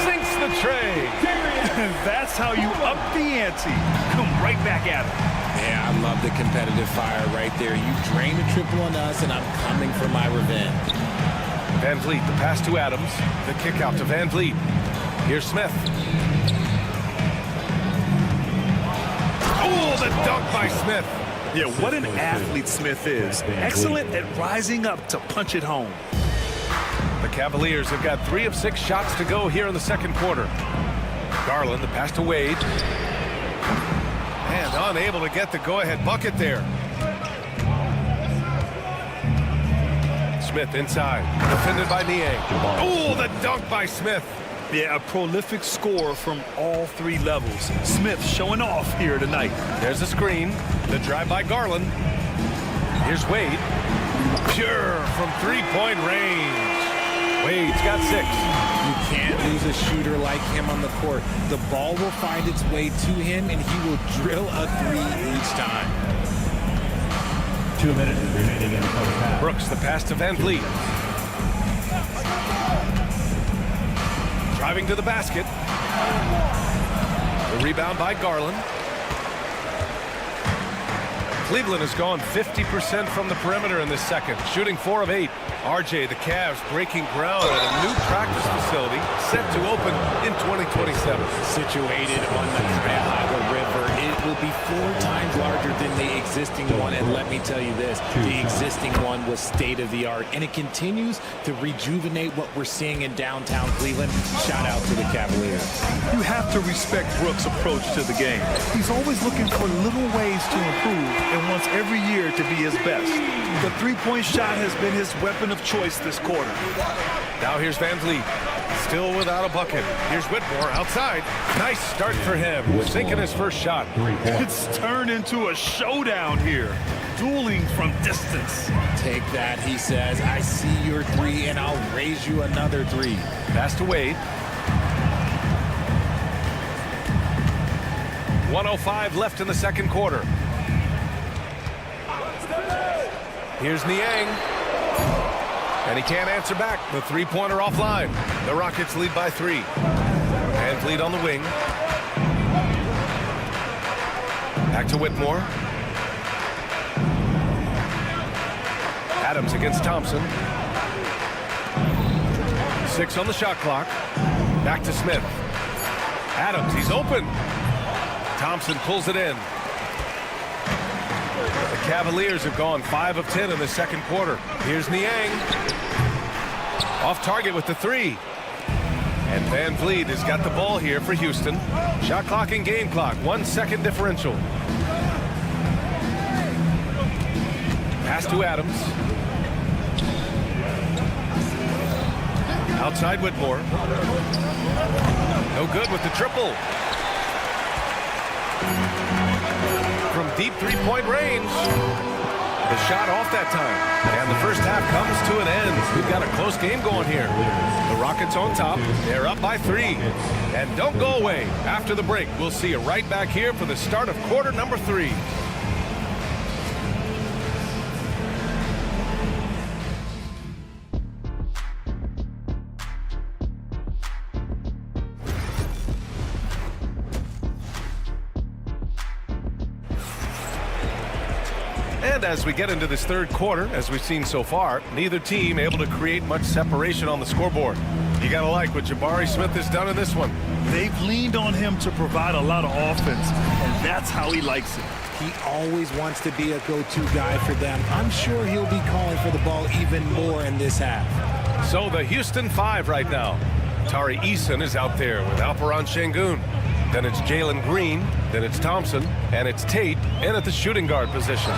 Sinks the tray. That's how you up the ante. Come right back at it. Yeah, I love the competitive fire right there. You drained a triple on us, and I'm coming for my revenge. Van Vliet, the pass to Adams. The kick out to Van Vliet. Here's Smith. Oh, the dunk by Smith. Yeah, what an athlete Smith is. Excellent at rising up to punch it home. The Cavaliers have got 3 of 6 shots to go here in the second quarter. Garland, the pass to Wade. And unable to get the go-ahead bucket there. Smith inside, defended by Niang. Oh, the dunk by Smith. Yeah, a prolific score from all 3 levels. Smith showing off here tonight. There's the screen, the drive by Garland. Here's Wade. Pure from 3-point range. Wade's got 6. You can't lose a shooter like him on the court. The ball will find its way to him, and he will drill a 3 each time. 2 minutes remaining in the first half. Brooks, the pass to Van Vliet. Driving to the basket. The rebound by Garland. Cleveland has gone 50% from the perimeter in this second, shooting 4 of 8. RJ, the Cavs breaking ground at a new practice facility set to open in 2027. Situated on the Cuyahoga River, it will be 4 times larger than the existing one. And let me tell you this, the existing one was state-of-the-art, and it continues to rejuvenate what we're seeing in downtown Cleveland. Shout out to the Cavaliers. You have to respect Brooks' approach to the game. He's always looking for little ways to improve and wants every year to be his best. The three-point shot has been his weapon of choice this quarter. Now here's Van Vliet, still without a bucket. Here's Whitmore outside. Nice start for him, sinking his first shot. It's turned into a showdown here, dueling from distance. Take that, he says. I see your 3, and I'll raise you another 3. Pass to Wade. 1:05 left in the second quarter. Here's Niang. And he can't answer back. The three-pointer offline. The Rockets lead by 3. Van Vliet on the wing. Back to Whitmore. Adams against Thompson. 6 on the shot clock. Back to Smith. Adams, he's open. Thompson pulls it in. The Cavaliers have gone 5 of 10 in the second quarter. Here's Niang. Off target with the 3. And Van Vliet has got the ball here for Houston. Shot clock and game clock. 1 second differential. Pass to Adams. Outside Whitmore. No good with the triple. From deep three-point range. The shot off that time. And the first half comes to an end. We've got a close game going here. The Rockets on top. They're up by 3. And don't go away. After the break, we'll see you right back here for the start of quarter number 3. And as we get into this third quarter, as we've seen so far, neither team able to create much separation on the scoreboard. You got to like what Jabari Smith has done in this one. They've leaned on him to provide a lot of offense, and that's how he likes it. He always wants to be a go-to guy for them. I'm sure he'll be calling for the ball even more in this half. So the Houston 5 right now. Tari Eason is out there with Alperon Şengün. Then it's Jalen Green, then it's Thompson, and it's Tate in at the shooting guard position.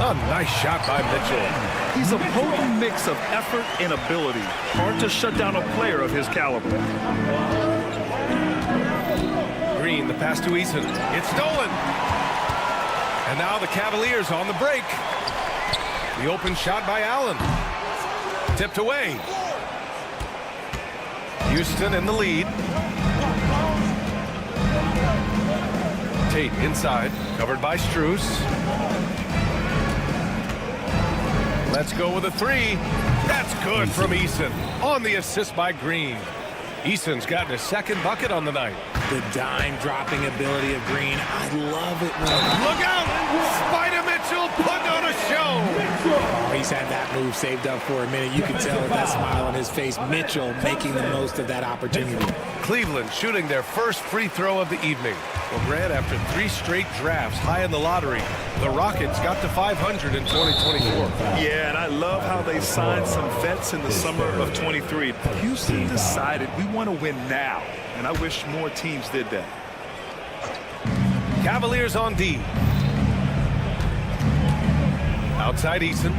A nice shot by Mitchell. He's a potent mix of effort and ability. Hard to shut down a player of his caliber. Green, the pass to Eason. It's stolen. And now the Cavaliers on the break. The open shot by Allen. Tipped away. Houston in the lead. Tate inside, covered by Strus. Let's go with a 3. That's good from Eason. On the assist by Green. Eason's gotten his second bucket on the night. The dime-dropping ability of Green. I love it. Look out! Spider Mitchell putting on a show. Oh, he's had that move saved up for a minute. You can tell with that smile on his face. Mitchell making the most of that opportunity. Cleveland shooting their first free throw of the evening. Well, Grant, after 3 straight drafts high in the lottery, the Rockets got to 500 in 2024. Yeah, and I love how they signed some vets in the summer of 23. Houston decided we want to win now, and I wish more teams did that. Cavaliers on D. Outside Eason.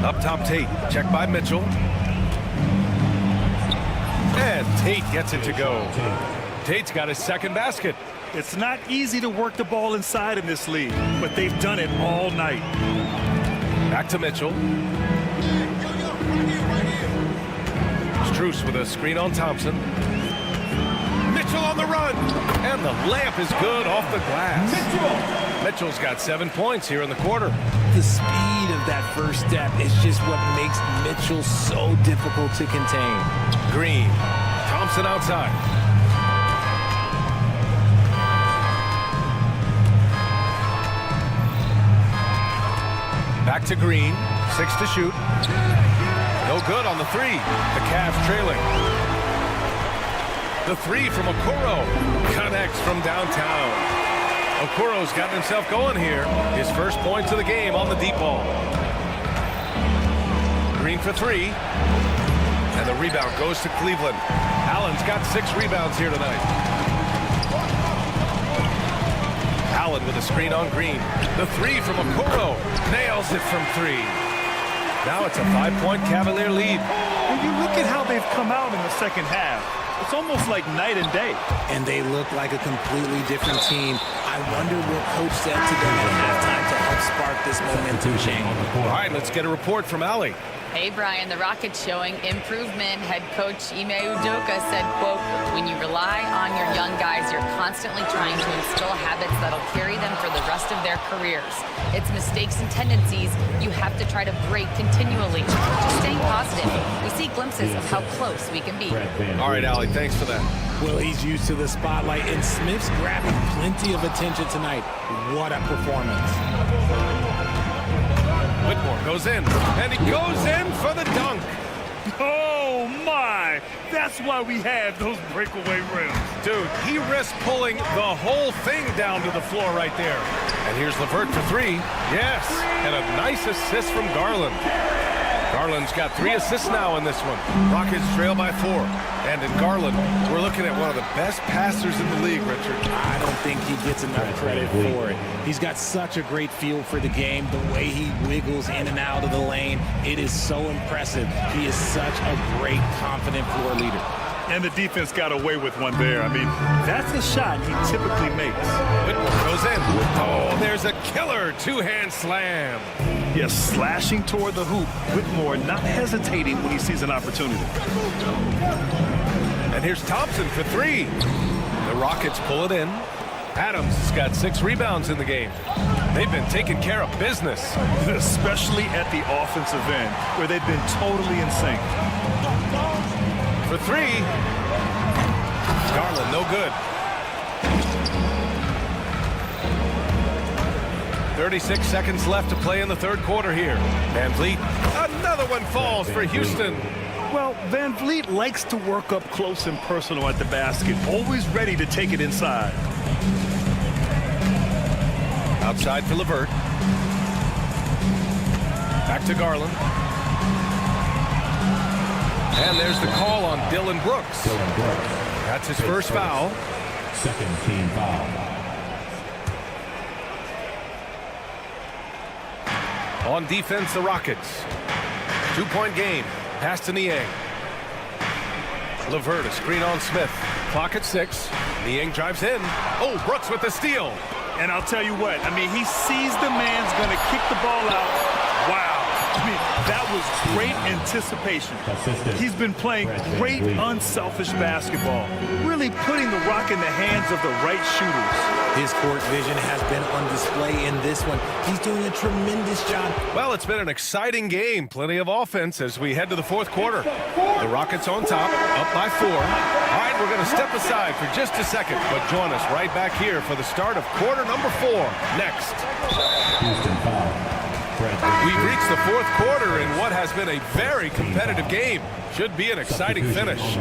Up top Tate. Checked by Mitchell. And Tate gets it to go. Tate's got his second basket. It's not easy to work the ball inside in this league, but they've done it all night. Back to Mitchell. Strus with a screen on Thompson. Mitchell on the run. And the layup is good off the glass. Mitchell's got 7 points here in the quarter. The speed of that first step is just what makes Mitchell so difficult to contain. Green. Thompson outside. Back to Green. 6 to shoot. No good on the 3. The Cavs trailing. The 3 from Okoro. Connects from downtown. Okoro's gotten himself going here. His first points of the game on the deep ball. Green for 3. And the rebound goes to Cleveland. Allen's got 6 rebounds here tonight. Allen with a screen on Green. The 3 from Okoro. Nails it from 3. Now it's a 5-point Cavalier lead. When you look at how they've come out in the second half, it's almost like night and day. And they look like a completely different team. I wonder what coach said to them at halftime to help spark this momentum change. All right, let's get a report from Allie. Hey, Brian, the Rockets showing improvement. Head coach Ime Udoka said, quote, when you rely on your young guys, you're constantly trying to instill habits that'll carry them for the rest of their careers. It's mistakes and tendencies you have to try to break continually. Just staying positive. We see glimpses of how close we can be. All right, Allie, thanks for that. Well, he's used to the spotlight, and Smith's grabbing plenty of attention tonight. What a performance. Whitmore goes in, and he goes in for the dunk. Oh, my. That's why we have those breakaway rims. Dude, he risked pulling the whole thing down to the floor right there. And here's LeVert for 3. Yes, and a nice assist from Garland. Garland's got 3 assists now in this one. Rockets trail by 4. And in Garland, we're looking at one of the best passers in the league, Richard. I don't think he gets enough credit for it. He's got such a great feel for the game, the way he wiggles in and out of the lane. It is so impressive. He is such a great, confident floor leader. And the defense got away with one there. I mean, that's a shot he typically makes. Whitmore goes in. Oh, there's a killer 2-hand slam. Yes, slashing toward the hoop. Whitmore not hesitating when he sees an opportunity. And here's Thompson for 3. The Rockets pull it in. Adams has got 6 rebounds in the game. They've been taking care of business. Especially at the offensive end, where they've been totally in sync. For 3. Garland, no good. 36 seconds left to play in the third quarter here. Van Vliet, another one falls for Houston. Well, Van Vliet likes to work up close and personal at the basket, always ready to take it inside. Outside for LeVert. Back to Garland. And there's the call on Dylan Brooks. That's his first foul. Second team foul. On defense, the Rockets. 2-point game. Pass to Niang. LeVert, a screen on Smith. Clock at 6. Niang drives in. Oh, Brooks with the steal. And I'll tell you what, I mean, he sees the man's going to kick the ball out. Wow. I mean, that was great anticipation. He's been playing great, unselfish basketball, really putting the rock in the hands of the right shooters. His court vision has been on display in this one. He's doing a tremendous job. Well, it's been an exciting game. Plenty of offense as we head to the fourth quarter. The Rockets on top, up by 4. All right, we're going to step aside for just a second, but join us right back here for the start of quarter number 4 next. Houston foul. We've reached the fourth quarter in what has been a very competitive game. Should be an exciting finish.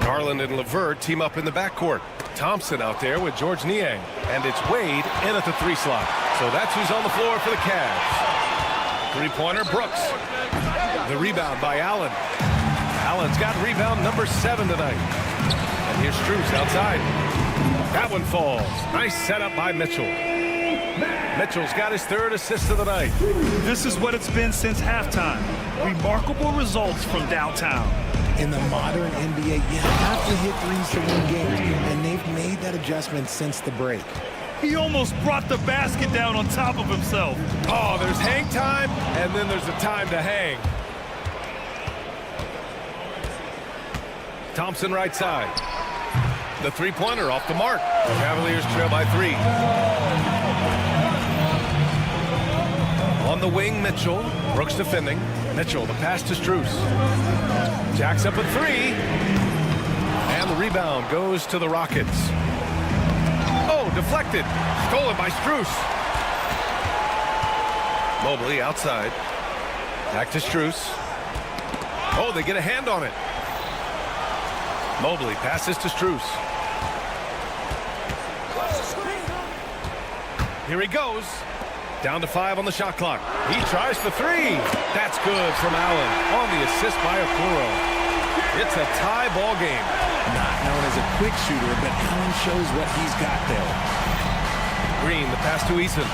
Garland and LeVert team up in the backcourt. Thompson out there with George Niang. And it's Wade in at the 3 slot. So that's who's on the floor for the Cavs. 3-pointer, Brooks. The rebound by Allen. Allen's got rebound number 7 tonight. And here's Strus outside. That one falls. Nice setup by Mitchell. Mitchell's got his 3rd assist of the night. This is what it's been since halftime. Remarkable results from downtown. In the modern NBA, you have to hit threes to win games, and they've made that adjustment since the break. He almost brought the basket down on top of himself. Oh, there's hang time, and then there's a time to hang. Thompson right side. The 3-pointer off the mark. The Cavaliers trail by 3. On the wing, Mitchell. Brooks defending. Mitchell, the pass to Strus. Jacks up a 3. And the rebound goes to the Rockets. Oh, deflected. Stolen by Strus. Mobley outside. Back to Strus. Oh, they get a hand on it. Mobley passes to Strus. Here he goes. Down to 5 on the shot clock. He tries for 3. That's good from Allen on the assist by Okoro. It's a tie ball game. Not known as a quick shooter, but Allen shows what he's got there. Green, the pass to Eason.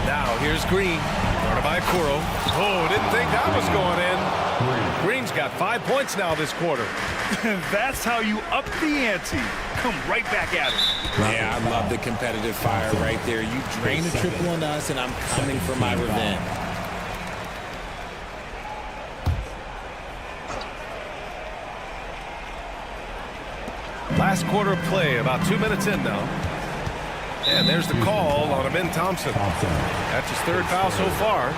Now here's Green. Guarded by Okoro. Oh, didn't think that was going in. Green's got 5 points now this quarter. That's how you up the ante. Come right back at it. Yeah, I love the competitive fire right there. You drain a triple on us, and I'm coming for my revenge. Last quarter of play, about 2 minutes in now. And there's the call on Amin Thompson. That's his 3rd foul so far.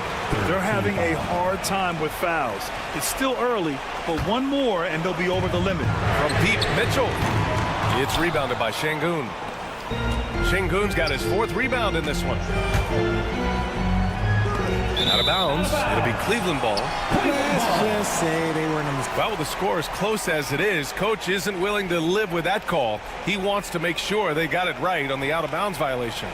They're having a hard time with fouls. It's still early, but one more and they'll be over the limit. From deep, Mitchell. It's rebounded by Şengün. Şengün's got his 4th rebound in this one. Out of bounds. It'll be Cleveland ball. Let's just say they weren't in this. Well, with the score as close as it is, coach isn't willing to live with that call. He wants to make sure they got it right on the out-of-bounds violation.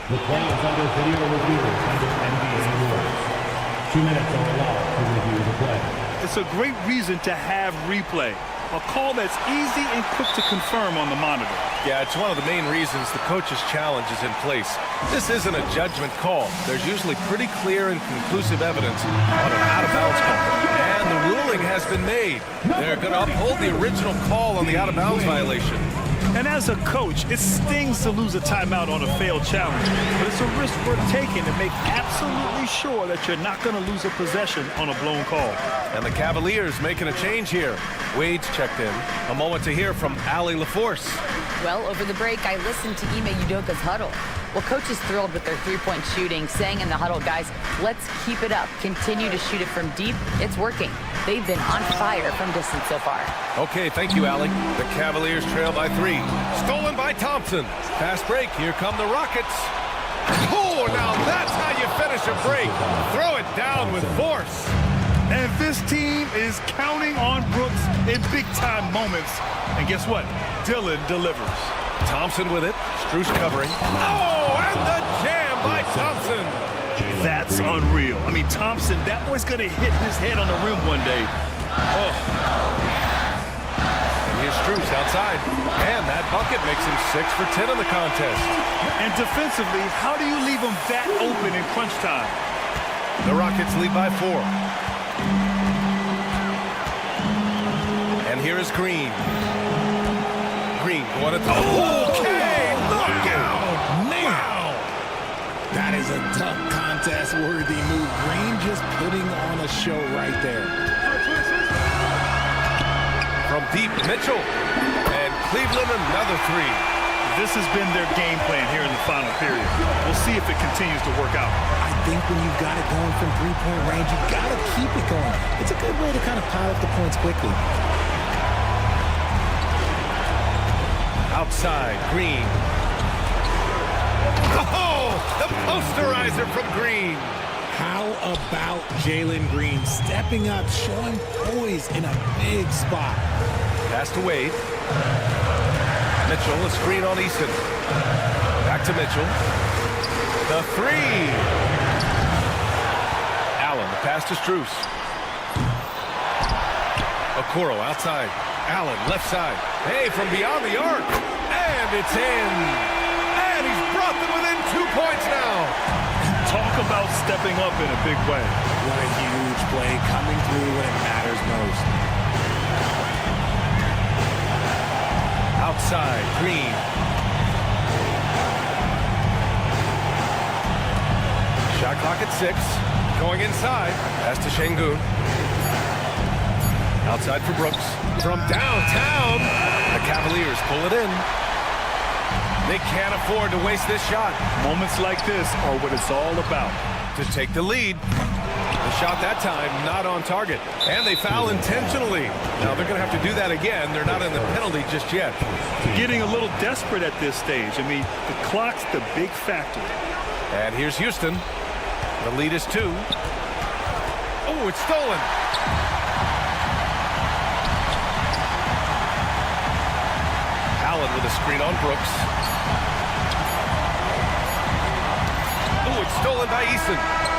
The play is under video review under NBA rules. 2 minutes are allowed to review the play. It's a great reason to have replay. A call that's easy and quick to confirm on the monitor. Yeah, it's one of the main reasons the coach's challenge is in place. This isn't a judgment call. There's usually pretty clear and conclusive evidence on an out-of-bounds call. And the ruling has been made. They're going to uphold the original call on the out-of-bounds violation. And as a coach, it stings to lose a timeout on a failed challenge. But it's a risk worth taking to make absolutely sure that you're not going to lose a possession on a blown call. And the Cavaliers making a change here. Wade's checked in. A moment to hear from Allie LaForce. Well, over the break, I listened to Ime Udoka's huddle. Well, coach is thrilled with their three-point shooting, saying in the huddle, guys, let's keep it up. Continue to shoot it from deep. It's working. They've been on fire from distance so far. Okay, thank you, Allie. The Cavaliers trail by 3. Stolen by Thompson. Fast break. Here come the Rockets. Oh, now that's how you finish a break. Throw it down with force. And this team is counting on Brooks in big-time moments. And guess what? Dillon delivers. Thompson with it. Strus covering. Oh, and the jam by Thompson. That's unreal. I mean, Thompson, that boy's going to hit his head on the rim one day. Oh. And here's Strus outside. And that bucket makes him 6 for 10 in the contest. And defensively, how do you leave him that open in crunch time? The Rockets lead by 4. And here is Green. Green going at the... Okay, look out! Wow! That is a tough contest-worthy move. Green just putting on a show right there. From deep, Mitchell. And Cleveland another 3. This has been their game plan here in the final period. We'll see if it continues to work out. I think when you've got it going from three-point range, you got to keep it going. It's a good way to kind of pile up the points quickly. Outside, Green. Oh, the posterizer from Green. How about Jalen Green stepping up, showing poise in a big spot? Pass to Wade. Mitchell, a screen on Eason. Back to Mitchell. The 3. Allen, the pass to Strus. Okoro outside. Allen, left side. Hey, from beyond the arc. And it's in. And he's brought them within 2 points now. Talk about stepping up in a big way. What a huge play coming through when it matters most. Outside, Green. Shot clock at 6. Going inside. Pass to Şengün. Outside for Brooks. From downtown, the Cavaliers pull it in. They can't afford to waste this shot. Moments like this are what it's all about. To take the lead. The shot that time, not on target. And they foul intentionally. Now they're going to have to do that again. They're not in the penalty just yet. Getting a little desperate at this stage. I mean, the clock's the big factor. And here's Houston. The lead is 2. Oh, it's stolen. Allen with a screen on Brooks. Oh, it's stolen by Eason.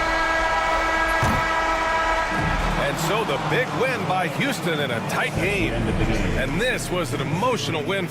And so the big win by Houston in a tight game. And this was an emotional win.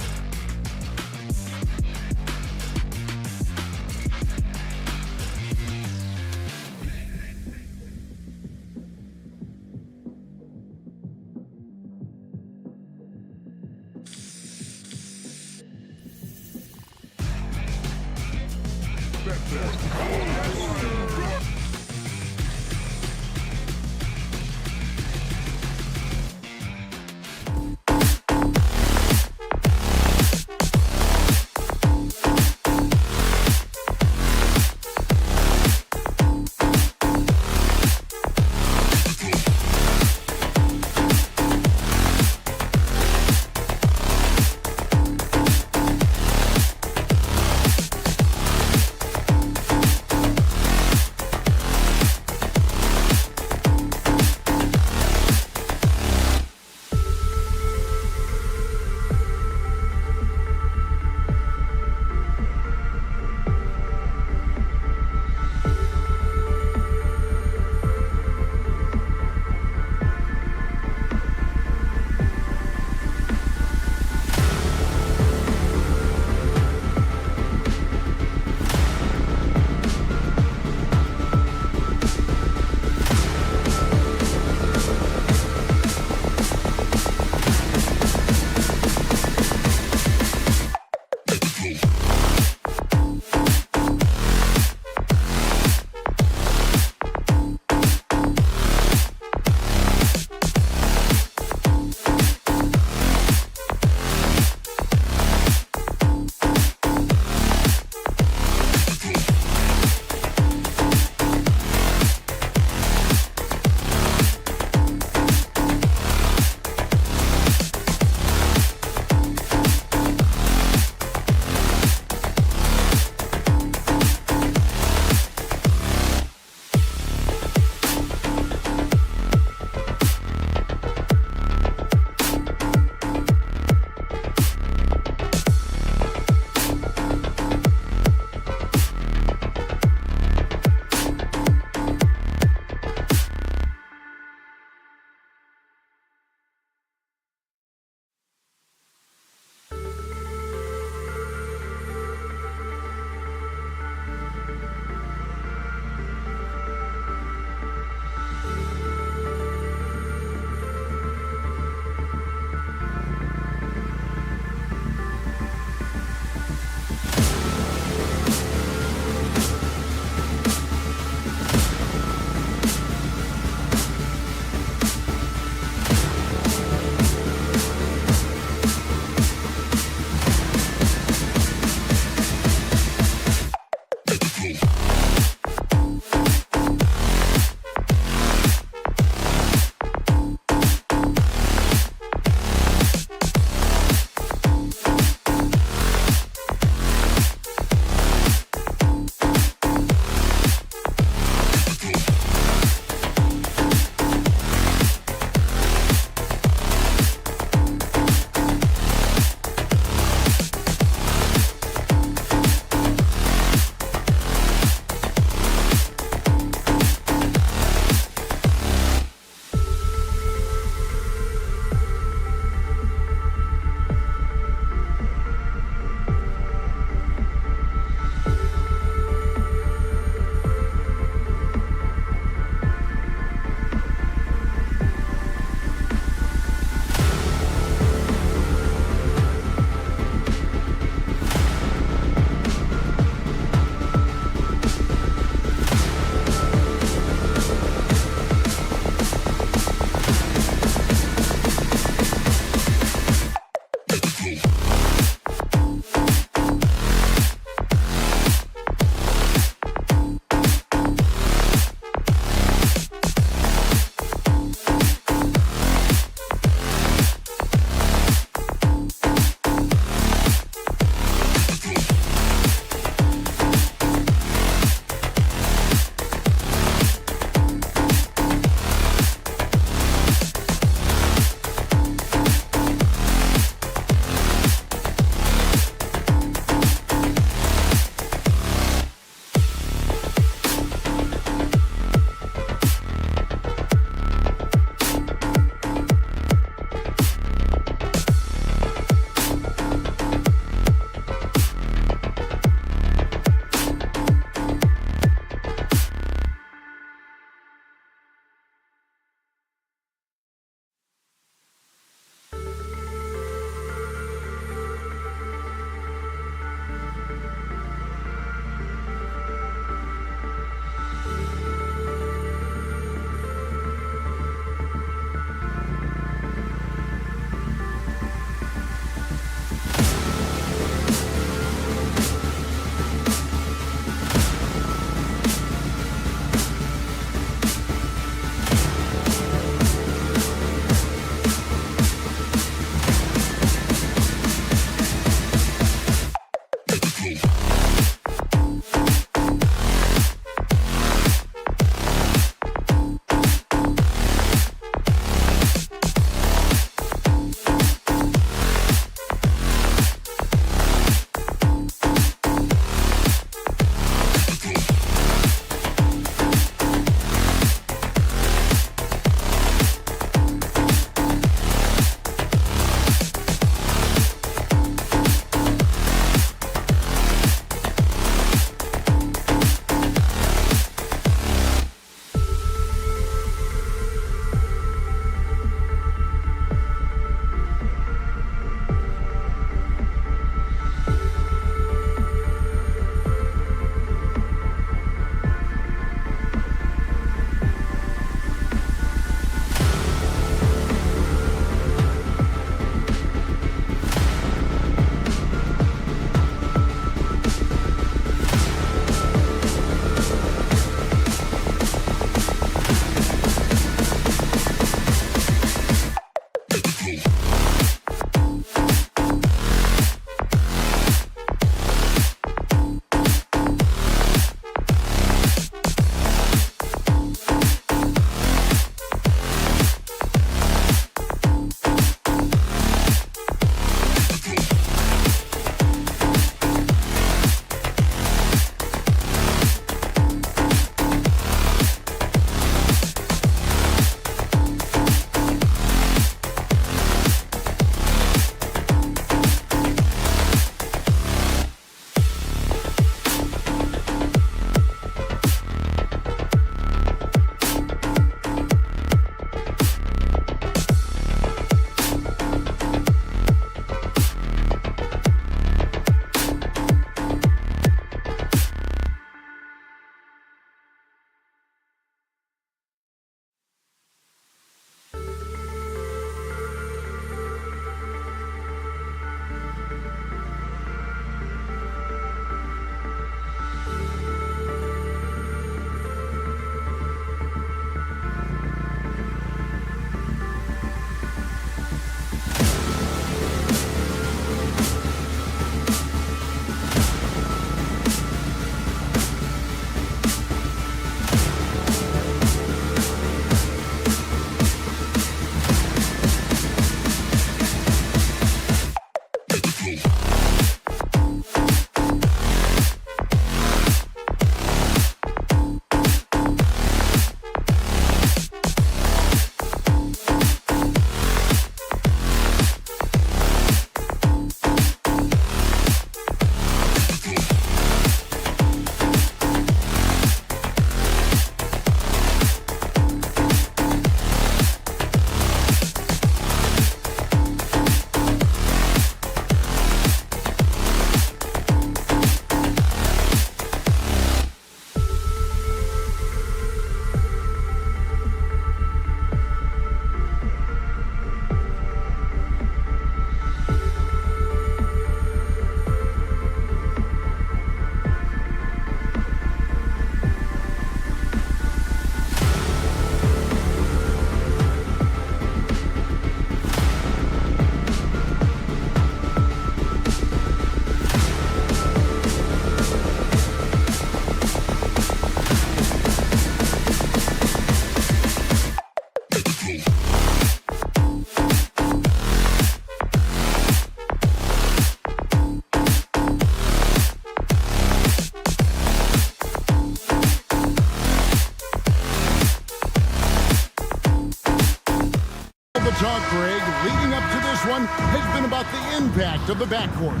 has been about the impact of the backcourt.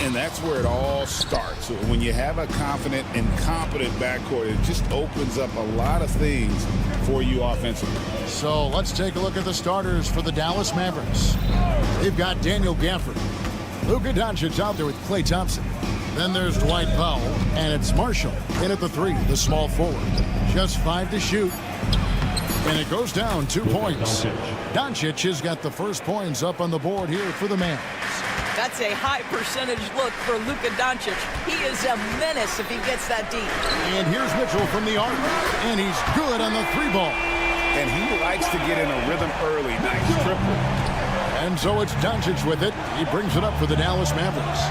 And that's where it all starts. When you have a confident and competent backcourt, it just opens up a lot of things for you offensively. So let's take a look at the starters for the Dallas Mavericks. They've got Daniel Gafford. Luka Doncic out there with Klay Thompson. Then there's Dwight Powell, and it's Marshall in at the 3, the small forward. Just 5 to shoot. And it goes down 2 points. Doncic has got the first points up on the board here for the Mavs. That's a high percentage look for Luka Doncic. He is a menace if he gets that deep. And here's Mitchell from the arc, and he's good on the 3 ball. And he likes to get in a rhythm early. Nice triple. And so it's Doncic with it. He brings it up for the Dallas Mavericks.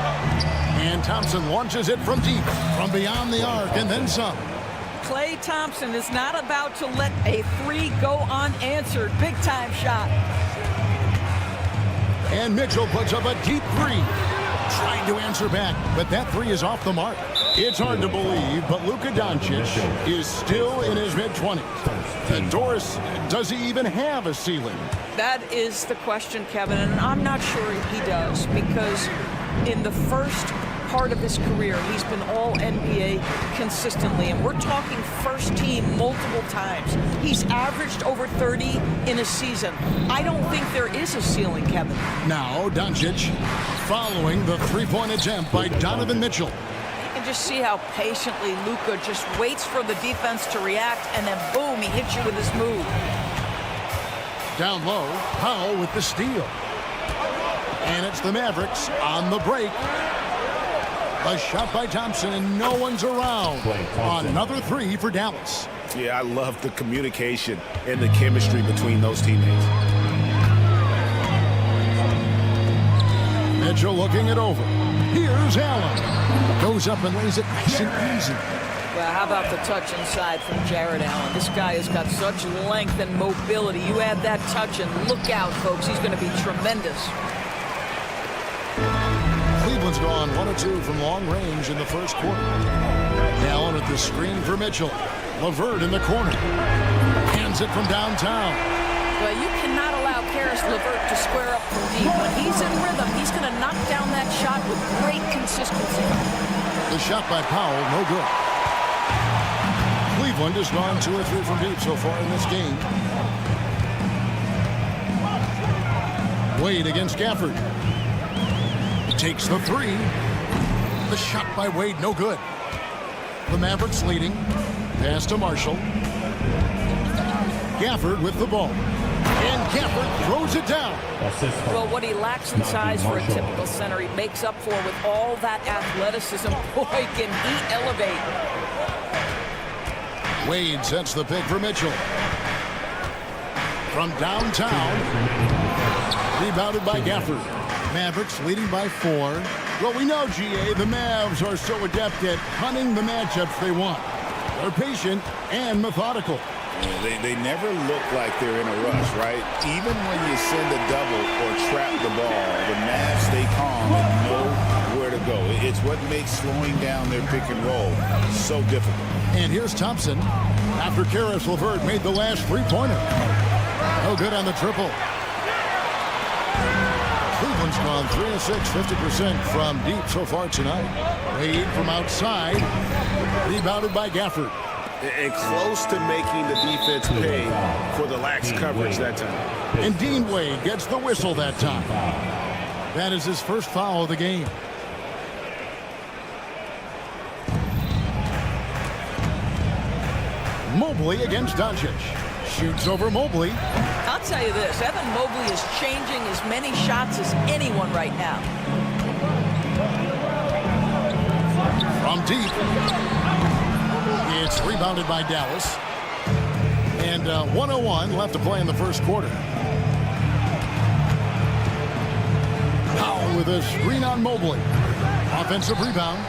And Thompson launches it from deep, from beyond the arc, and then some. Klay Thompson is not about to let a 3 go unanswered. Big time shot. And Mitchell puts up a deep 3. Trying to answer back, but that 3 is off the mark. It's hard to believe, but Luka Doncic is still in his mid-20s. And Doris, does he even have a ceiling? That is the question, Kevin, and I'm not sure he does, because in the first part of his career, he's been all NBA consistently, and we're talking first team multiple times. He's averaged over 30 in a season. I don't think there is a ceiling, Kevin. Now Doncic following the 3-point attempt by Donovan Mitchell. You can just see how patiently Luka just waits for the defense to react, and then boom, he hits you with his move. Down low, Powell with the steal. And it's the Mavericks on the break. A shot by Thompson, and no one's around. Another 3 for Dallas. Yeah, I love the communication and the chemistry between those teammates. Mitchell looking it over. Here's Allen. Goes up and lays it nice and easy. Well, how about the touch inside from Jared Allen? This guy has got such length and mobility. You add that touch, and look out, folks. He's going to be tremendous. Cleveland's gone 1 of 2 from long range in the first quarter. Allen at the screen for Mitchell. LeVert in the corner. Hands it from downtown. Well, you cannot allow Karis LeVert to square up from deep. When he's in rhythm, he's going to knock down that shot with great consistency. The shot by Powell, no good. Cleveland has gone 2 or 3 from deep so far in this game. Wade against Gafford. Takes the 3. The shot by Wade, no good. The Mavericks leading. Pass to Marshall. Gafford with the ball. And Gafford throws it down. Well, what he lacks in size for a typical center, he makes up for with all that athleticism. Boy, can he elevate. Wade sets the pick for Mitchell. From downtown. Rebounded by Gafford. Mavericks leading by 4. Well, we know, GA, the Mavs are so adept at hunting the matchups they want. They're patient and methodical. Yeah, they never look like they're in a rush, right? Even when you send a double or trap the ball, the Mavs stay calm and know where to go. It's what makes slowing down their pick and roll so difficult. And here's Thompson after Karis LeVert made the last 3-pointer. No good on the triple. Cleveland's gone 3 of 6, 50% from deep so far tonight. Wade from outside. Rebounded by Gafford. And close to making the defense pay for the lax coverage that time. And Dean Wade gets the whistle that time. That is his first foul of the game. Mobley against Doncic. Shoots over Mobley. I'll tell you this, Evan Mobley is changing as many shots as anyone right now. From deep. It's rebounded by Dallas. And 1:01 left to play in the first quarter. Powell with a screen on Mobley. Offensive rebound.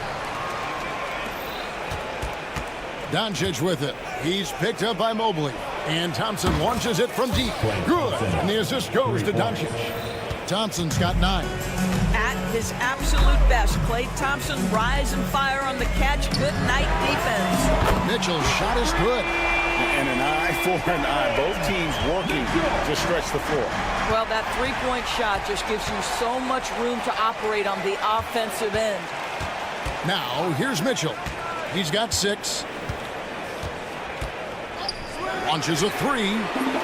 Doncic with it. He's picked up by Mobley. And Thompson launches it from deep. Good. And the assist goes to Doncic. Thompson's got 9. At his absolute best, Klay Thompson rise and fire on the catch. Good night defense. Mitchell's shot is good. And an eye 4 and 9. Both teams working to stretch the floor. Well, that three-point shot just gives you so much room to operate on the offensive end. Now, here's Mitchell. He's got 6. Launches a 3,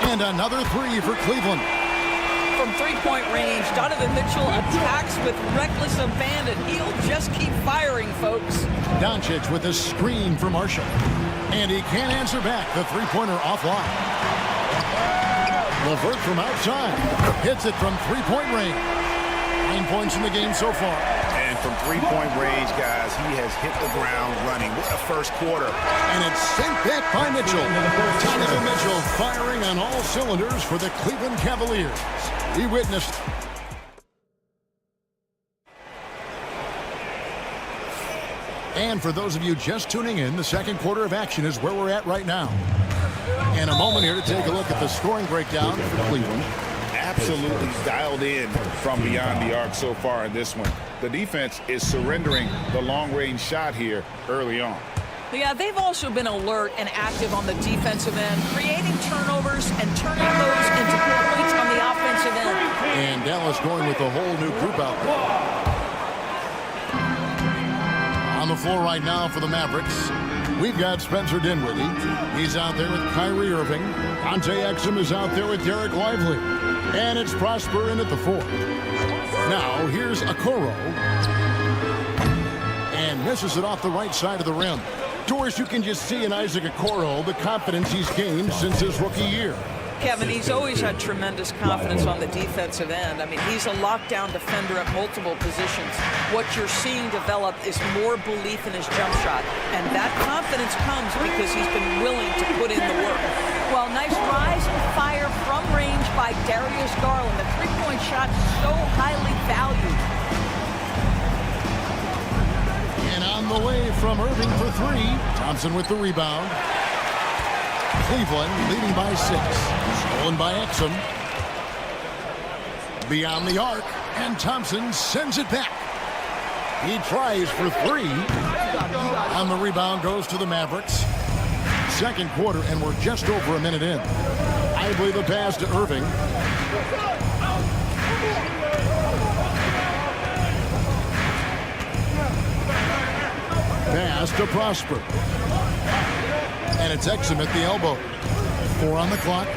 and another 3 for Cleveland. From three-point range, Donovan Mitchell attacks with reckless abandon. He'll just keep firing, folks. Doncic with a screen for Marshall. And he can't answer back. The three-pointer offline. LeVert from outside. Hits it from three-point range. 9 points in the game so far. And from three-point range, guys, he has hit the ground running. What a first quarter. And it's sent back by Mitchell. Donovan Mitchell firing on all cylinders for the Cleveland Cavaliers. We witnessed. And for those of you just tuning in, the second quarter of action is where we're at right now. And a moment here to take a look at the scoring breakdown for Cleveland. Absolutely dialed in from beyond the arc so far in this one. The defense is surrendering the long-range shot here early on. Yeah, they've also been alert and active on the defensive end, creating turnovers and turning those into points on the offensive end. And Dallas going with a whole new group out there. On the floor right now for the Mavericks, we've got Spencer Dinwiddie. He's out there with Kyrie Irving. Dante Exum is out there with Derek Lively. And it's Prosper in at the 4. Now, here's Okoro. And misses it off the right side of the rim. Doris, you can just see in Isaac Okoro the confidence he's gained since his rookie year. Kevin, he's always had tremendous confidence on the defensive end. I mean, he's a lockdown defender at multiple positions. What you're seeing develop is more belief in his jump shot. And that confidence comes because he's been willing to put in the work. Well, nice rise and fire from range by Darius Garland. The three-point shot so highly valued. And on the way from Irving for 3. Thompson with the rebound. Cleveland leading by 6. Stolen by Exum. Beyond the arc. And Thompson sends it back. He tries for 3. On the rebound goes to the Mavericks. Second quarter, and we're just over a minute in. Lively the pass to Irving. Pass to Prosper. And it's Exum at the elbow. 4 on the clock.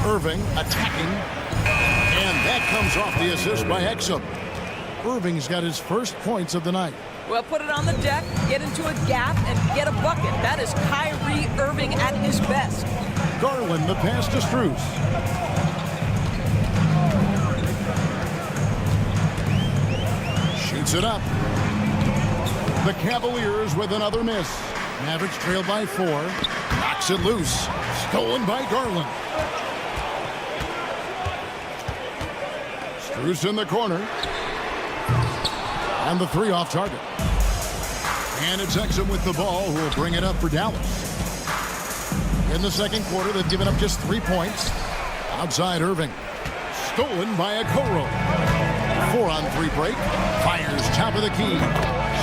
Irving attacking. And that comes off the assist by Exum. Irving's got his first points of the night. Well, put it on the deck, get into a gap, and get a bucket. That is Kyrie Irving at his best. Garland the pass to Strus. Shoots it up. The Cavaliers with another miss. Mavericks trail by 4. Knocks it loose. Stolen by Garland. Strus in the corner. And the 3 off target. And it's Exum with the ball, who will bring it up for Dallas. In the second quarter, they've given up just 3 points. Outside Irving. Stolen by Okoro. 4-on-3 break. Fires top of the key.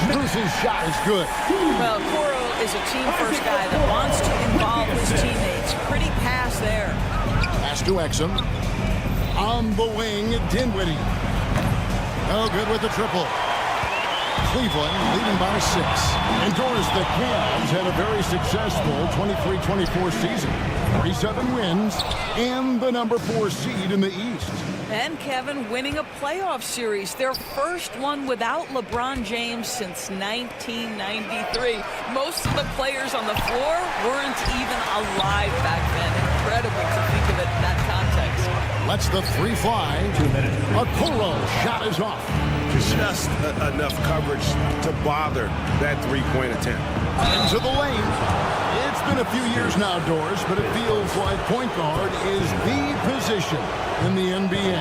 Strus's shot is good. Well, Okoro is a team-first guy that wants to involve his teammates. Pretty pass there. Pass to Exum. On the wing, Dinwiddie. No good with the triple. Cleveland leading by 6. And Doris, the Cavs had a very successful 23-24 season. 37 wins and the number 4 seed in the East. And Kevin winning a playoff series, their first one without LeBron James since 1993. Most of the players on the floor weren't even alive back then. Incredible to think of it in that context. Lets the 3 fly. 2 minutes. Okoro shot is off. Just enough coverage to bother that three-point attempt. Into the lane. It's been a few years now, Doris, but it feels like point guard is the position in the NBA.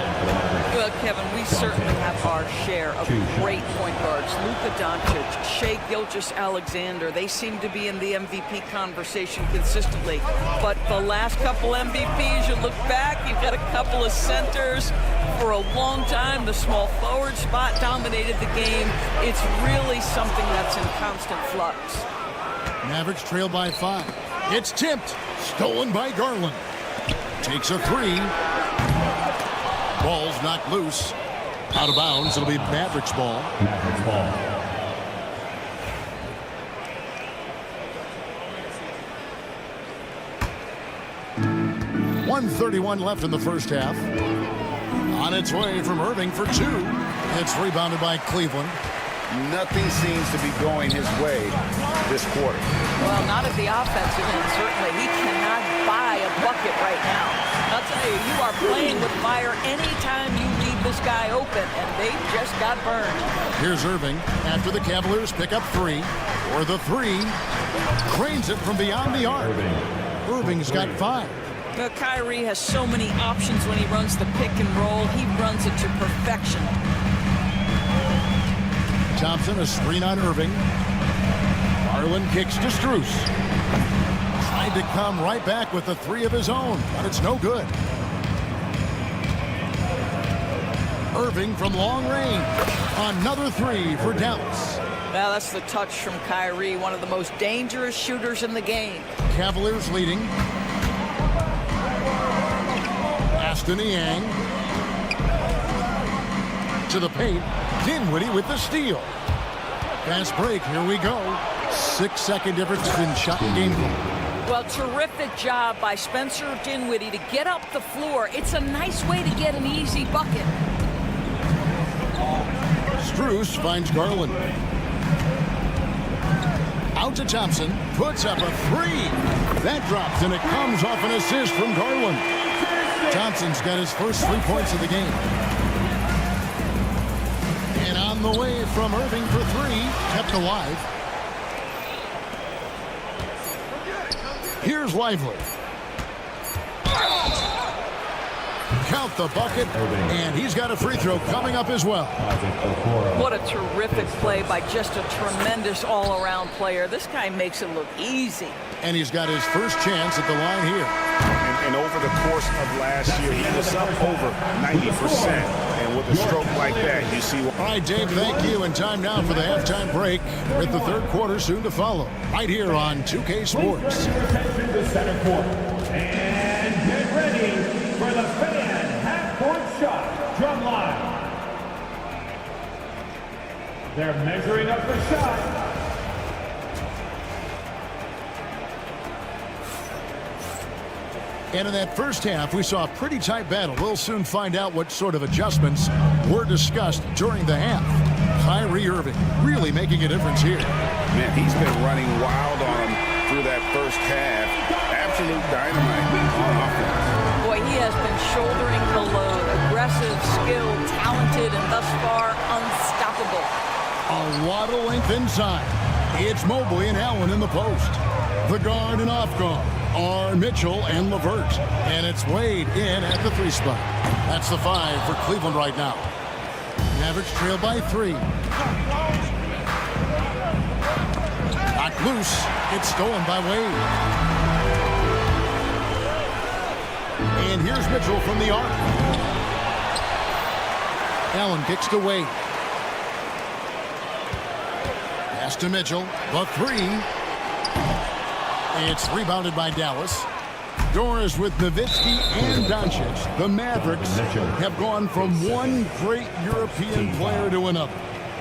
Well, Kevin, we certainly have our share of great point guards. Luka Doncic, Shai Gilgeous-Alexander, they seem to be in the MVP conversation consistently. But the last couple MVPs, you look back, you've got a couple of centers. For a long time, the small forward spot dominated the game. It's really something that's in constant flux. Mavericks trail by 5. It's tipped. Stolen by Garland. Takes a three. Ball's knocked loose. Out of bounds. It'll be Mavericks ball. Mavericks ball. 1:31 left in the first half. On its way from Irving for two. It's rebounded by Cleveland. Nothing seems to be going his way this quarter. Well, not at the offensive end, certainly. He cannot buy a bucket right now. I'll tell you, you are playing with fire anytime you leave this guy open, and they just got burned. Here's Irving after the Cavaliers pick up three. Or the three. Cranes it from beyond the arc. Irving's got five. Well, Kyrie has so many options when he runs the pick and roll. He runs it to perfection. Thompson, a screen on Irving. Garland kicks to Strus. Tried to come right back with the three of his own, but it's no good. Irving from long range. Another three for Dallas. Now that's the touch from Kyrie, one of the most dangerous shooters in the game. Cavaliers leading. Aston Yang. To the paint. Dinwiddie with the steal. Fast break. Here we go. 6-second difference in shot and game. Well, terrific job by Spencer Dinwiddie to get up the floor. It's a nice way to get an easy bucket. Strus finds Garland. Out to Thompson. Puts up a three. That drops, and it comes off an assist from Garland. Thompson's got his first 3 points of the game. And on the way from Irving for three. Kept alive. Here's Lively. Count the bucket, and he's got a free throw coming up as well. What a terrific play by just a tremendous all-around player. This guy makes it look easy. And he's got his first chance at the line here. And over the course of last year, he was up over 90%. And with a stroke like that, you see. All right, Dave, thank you. And time now for the halftime break, with the third quarter soon to follow. Right here on 2K Sports. The center court. And get ready for the fan half-court shot drum line. They're measuring up the shot. And in that first half, we saw a pretty tight battle. We'll soon find out what sort of adjustments were discussed during the half. Kyrie Irving really making a difference here. Man, he's been running wild on him through that first half. Absolute dynamite on offense. Boy, he has been shouldering the load. Aggressive, skilled, talented, and thus far unstoppable. A lot of length inside. It's Mobley and Allen in the post. The guard and off guard are Mitchell and LeVert. And it's Wade in at the three spot. That's the 5 for Cleveland right now. Mavericks trail by 3. Knocked loose. It's stolen by Wade. And here's Mitchell from the arc. Allen kicks to Wade. Pass to Mitchell. The 3. It's rebounded by Dallas. Doris with Nowitzki and Doncic. The Mavericks have gone from one great European player to another.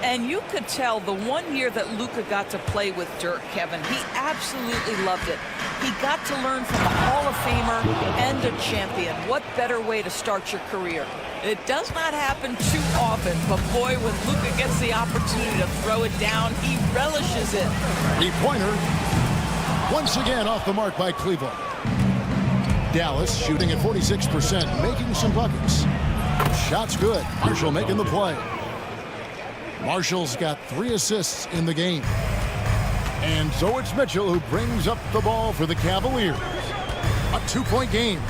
And you could tell the 1 year that Luka got to play with Dirk, Kevin, he absolutely loved it. He got to learn from a Hall of Famer and a champion. What better way to start your career? It does not happen too often, but boy, when Luka gets the opportunity to throw it down, he relishes it. Three-pointer. Once again off the mark by Cleveland. Dallas shooting at 46%, making some buckets. Shot's good. Marshall making the play. Marshall's got 3 assists in the game. And so it's Mitchell who brings up the ball for the Cavaliers. A 2-point game.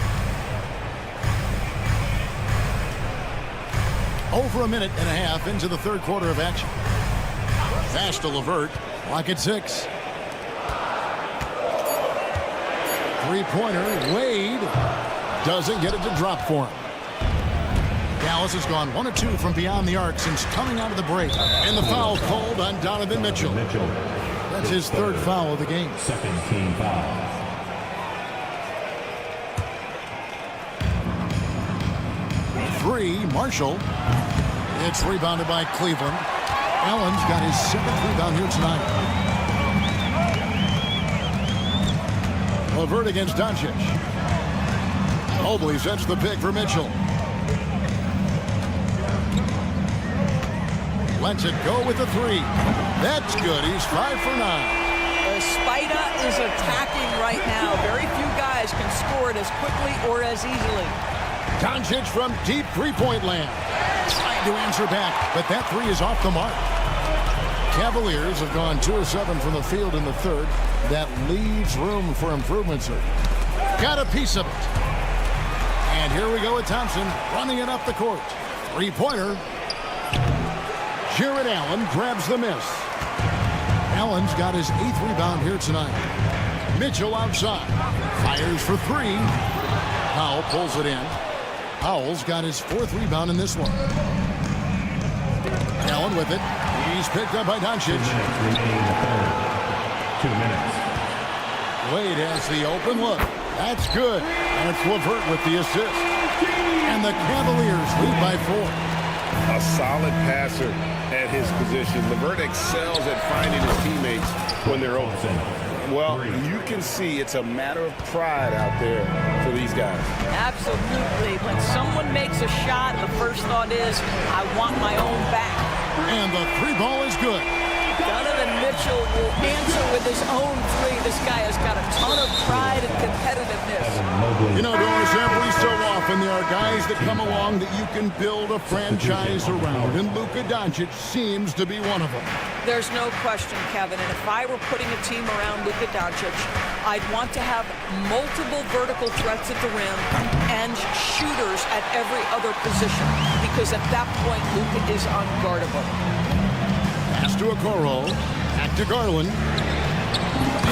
Over a minute and a half into the third quarter of action. Pass to LeVert. Clock at 6. Three-pointer. Wade doesn't get it to drop for him. Dallas has gone 1 of 2 from beyond the arc since coming out of the break. And the foul called on Donovan Mitchell. That's his third foul of the game. Second team foul. three, Marshall. It's rebounded by Cleveland. Allen's got his 7th rebound here tonight. LeVert against Doncic. Mobley sets the pick for Mitchell. Lets it go with the three. That's good. He's 5 for 9. Spida is attacking right now. Very few guys can score it as quickly or as easily. Doncic from deep three-point land. Trying to answer back, but that three is off the mark. Cavaliers have gone 2 of 7 from the field in the third. That leaves room for improvement, sir. Got a piece of it. And here we go with Thompson running it up the court. Three-pointer. Jared Allen grabs the miss. Allen's got his 8th rebound here tonight. Mitchell outside. Fires for three. Powell pulls it in. Powell's got his 4th rebound in this one. Allen with it. He's picked up by Doncic. 2 minutes. Wade has the open look. That's good. And it's LeVert with the assist. And the Cavaliers lead by 4. A solid passer at his position. LeVert excels at finding his teammates when they're open. Well, you can see it's a matter of pride out there for these guys. Absolutely. When someone makes a shot, the first thought is, I want my own back. And the three ball is good. Donovan Mitchell will answer with his own three. This guy has got a ton of pride and competitiveness. You know, Doris, every so often there are guys that come along that you can build a franchise around, and Luka Doncic seems to be one of them. There's no question, Kevin, and if I were putting a team around Luka Doncic, I'd want to have multiple vertical threats at the rim and shooters at every other position, because at that point, Luka is unguardable. Pass to Okoro, back to Garland,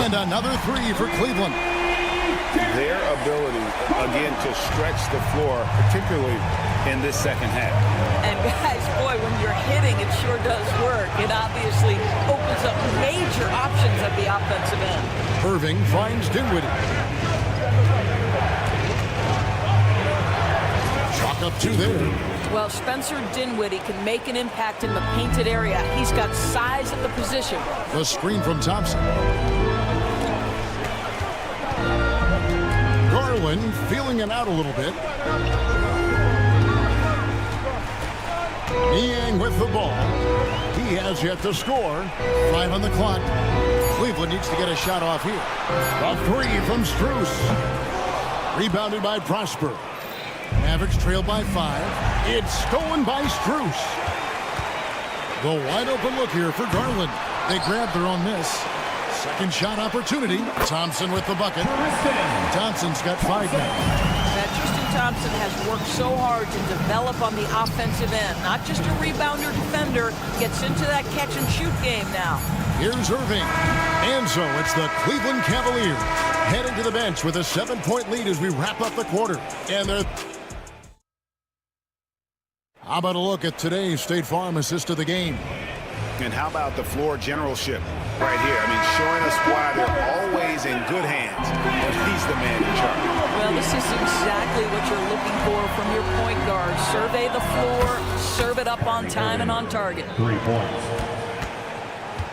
and another three for Cleveland. Their ability, again, to stretch the floor, particularly in this second half. And guys, boy, when you're hitting, it sure does work. It obviously opens up major options at the offensive end. Irving finds Dinwiddie. Chalk up 2 there. Well, Spencer Dinwiddie can make an impact in the painted area. He's got size at the position. The screen from Thompson. Garland feeling it out a little bit. Niang with the ball. He has yet to score. 5 on the clock. Cleveland needs to get a shot off here. A three from Strus. Rebounded by Prosper. Mavericks trail by 5. It's stolen by Strus. The wide open look here for Garland. They grabbed their own miss. Second shot opportunity. Thompson with the bucket. Thompson's got 5 now. Tristan Thompson has worked so hard to develop on the offensive end. Not just a rebounder defender. Gets into that catch and shoot game now. Here's Irving. And so it's the Cleveland Cavaliers heading to the bench with a 7-point lead as we wrap up the quarter. And they're... How about a look at today's State Farm assist of the game? And how about the floor generalship right here? I mean, showing us why they're always in good hands when he's the man in charge. Well, this is exactly what you're looking for from your point guard. Survey the floor, serve it up on time and on target. 3 points.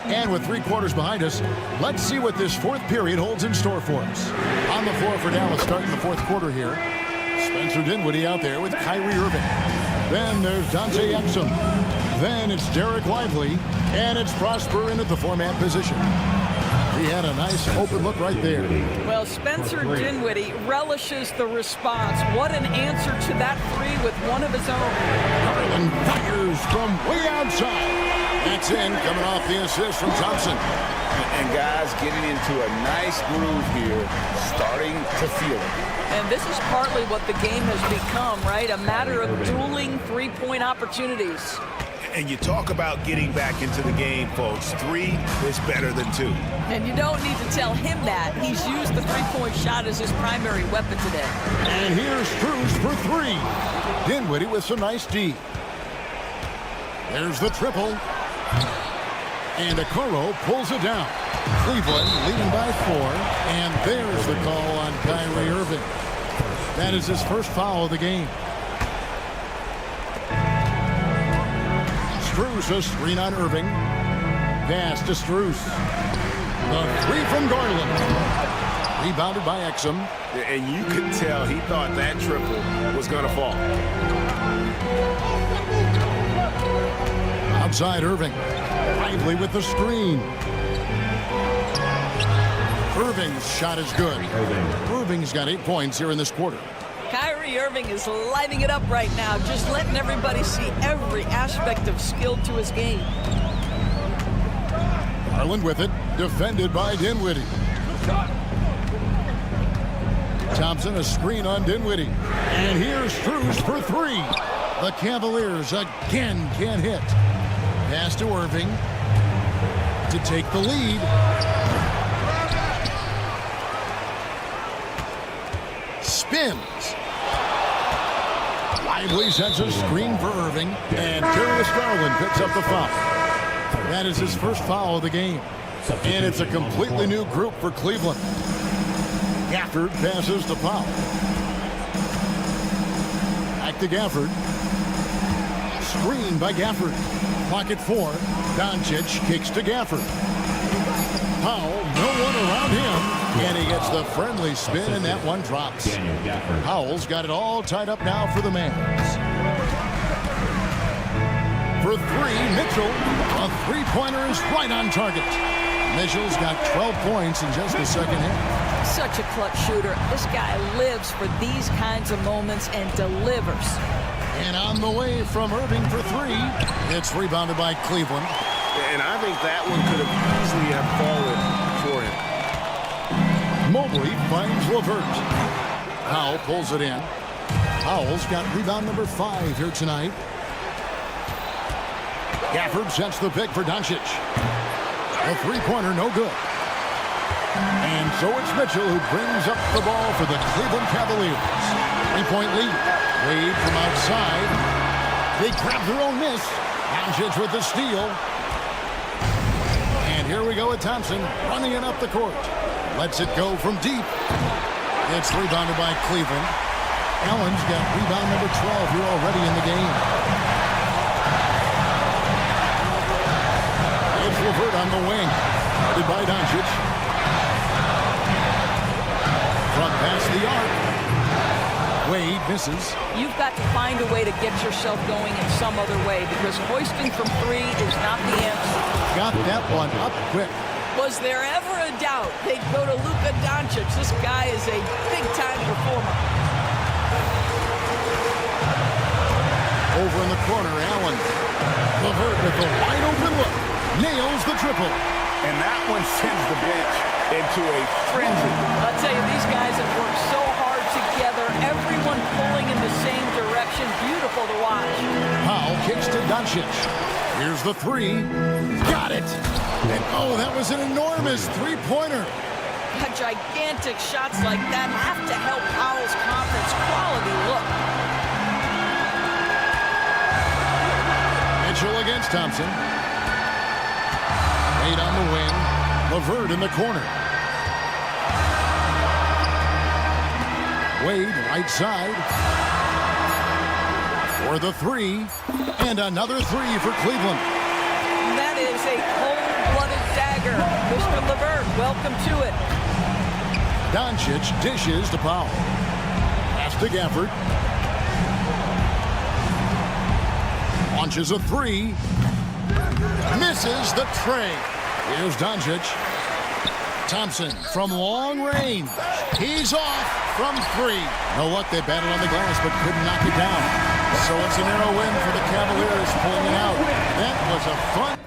And with 3 quarters behind us, let's see what this 4th period holds in store for us. On the floor for Dallas starting the 4th quarter here. Spencer Dinwiddie out there with Kyrie Irving. Then there's Dante Exum. Then it's Derek Lively. And it's Prosper in at the 4-man position. He had a nice open look right there. Well, Spencer Dinwiddie relishes the response. What an answer to that three with one of his own. Garland fires from way outside. That's in, coming off the assist from Thompson. And guys getting into a nice groove here, starting to feel it. And this is partly what the game has become, right? A matter of dueling three-point opportunities. And you talk about getting back into the game, folks. 3 is better than 2. And you don't need to tell him that. He's used the three-point shot as his primary weapon today. And here's Strus for 3. Dinwiddie with some nice D. There's the triple. And Okoro pulls it down. Cleveland leading by 4. And there's the call on Kyrie Irving. That is his first foul of the game. Strus, a screen on Irving. Pass to Strus. The three from Garland. Rebounded by Exum. And you could tell he thought that triple was going to fall. Outside Irving. Lively with the screen. Irving's shot is good. Irving's got 8 points here in this quarter. Kyrie Irving is lighting it up right now, just letting everybody see every aspect of skill to his game. Garland with it, defended by Dinwiddie. Thompson, a screen on Dinwiddie. And here's Strus for three. The Cavaliers again can't hit. Pass to Irving to take the lead. Spins. Lively sets a screen for Irving. And Darius Garland picks up the foul. That is his first foul of the game. And it's a completely new group for Cleveland. Gafford passes to Powell. Back to Gafford. Screen by Gafford. Clock at 4. Doncic kicks to Gafford. Powell, no one around him. And he gets the friendly spin, and that one drops. Powell's got it all tied up now for the Mavs. For three, Mitchell. A three-pointer is right on target. Mitchell's got 12 points in just the second half. Such a clutch shooter. This guy lives for these kinds of moments and delivers. And on the way from Irving for three. It's rebounded by Cleveland. And I think that one could have easily have fallen for him. Mobley finds LeVert. Powell pulls it in. Powell's got rebound number 5 here tonight. Gafford sets the pick for Doncic. A three-pointer, no good. And so it's Mitchell who brings up the ball for the Cleveland Cavaliers. 3-point lead. Wade from outside. They grab their own miss. Doncic with the steal. And here we go with Thompson running it up the court. Lets it go from deep. It's rebounded by Cleveland. Allen's got rebound number 12 here already in the game. It's LeVert on the wing. Guarded by Doncic. Front past the arc. Wade misses. You've got to find a way to get yourself going in some other way because hoisting from three is not the answer. Got that one up quick. Was there ever a doubt they'd go to Luka Doncic? This guy is a big-time performer. Over in the corner, Allen. LeVert with a wide-open look. Nails the triple. And that one sends the bench into a frenzy. I'll tell you, these guys have worked so hard together. Everyone pulling in the same direction. Beautiful to watch. Powell kicks to Doncic. Here's the three. Got it. And oh, that was an enormous three-pointer. Gigantic shots like that have to help Powell's confidence. Quality look. Mitchell against Thompson. Wade on the wing. LeVert in the corner. Wade right side. For the three. And another three for Cleveland. That is a cold-blooded dagger. Mr. LeVert, welcome to it. Doncic dishes to Powell. Pass to Gafford. Launches a three. Misses the tray. Here's Doncic. Thompson from long range. He's off from three. No luck, they battled on the glass but couldn't knock it down. So it's a narrow win for the Cavaliers pulling it out. That was a fun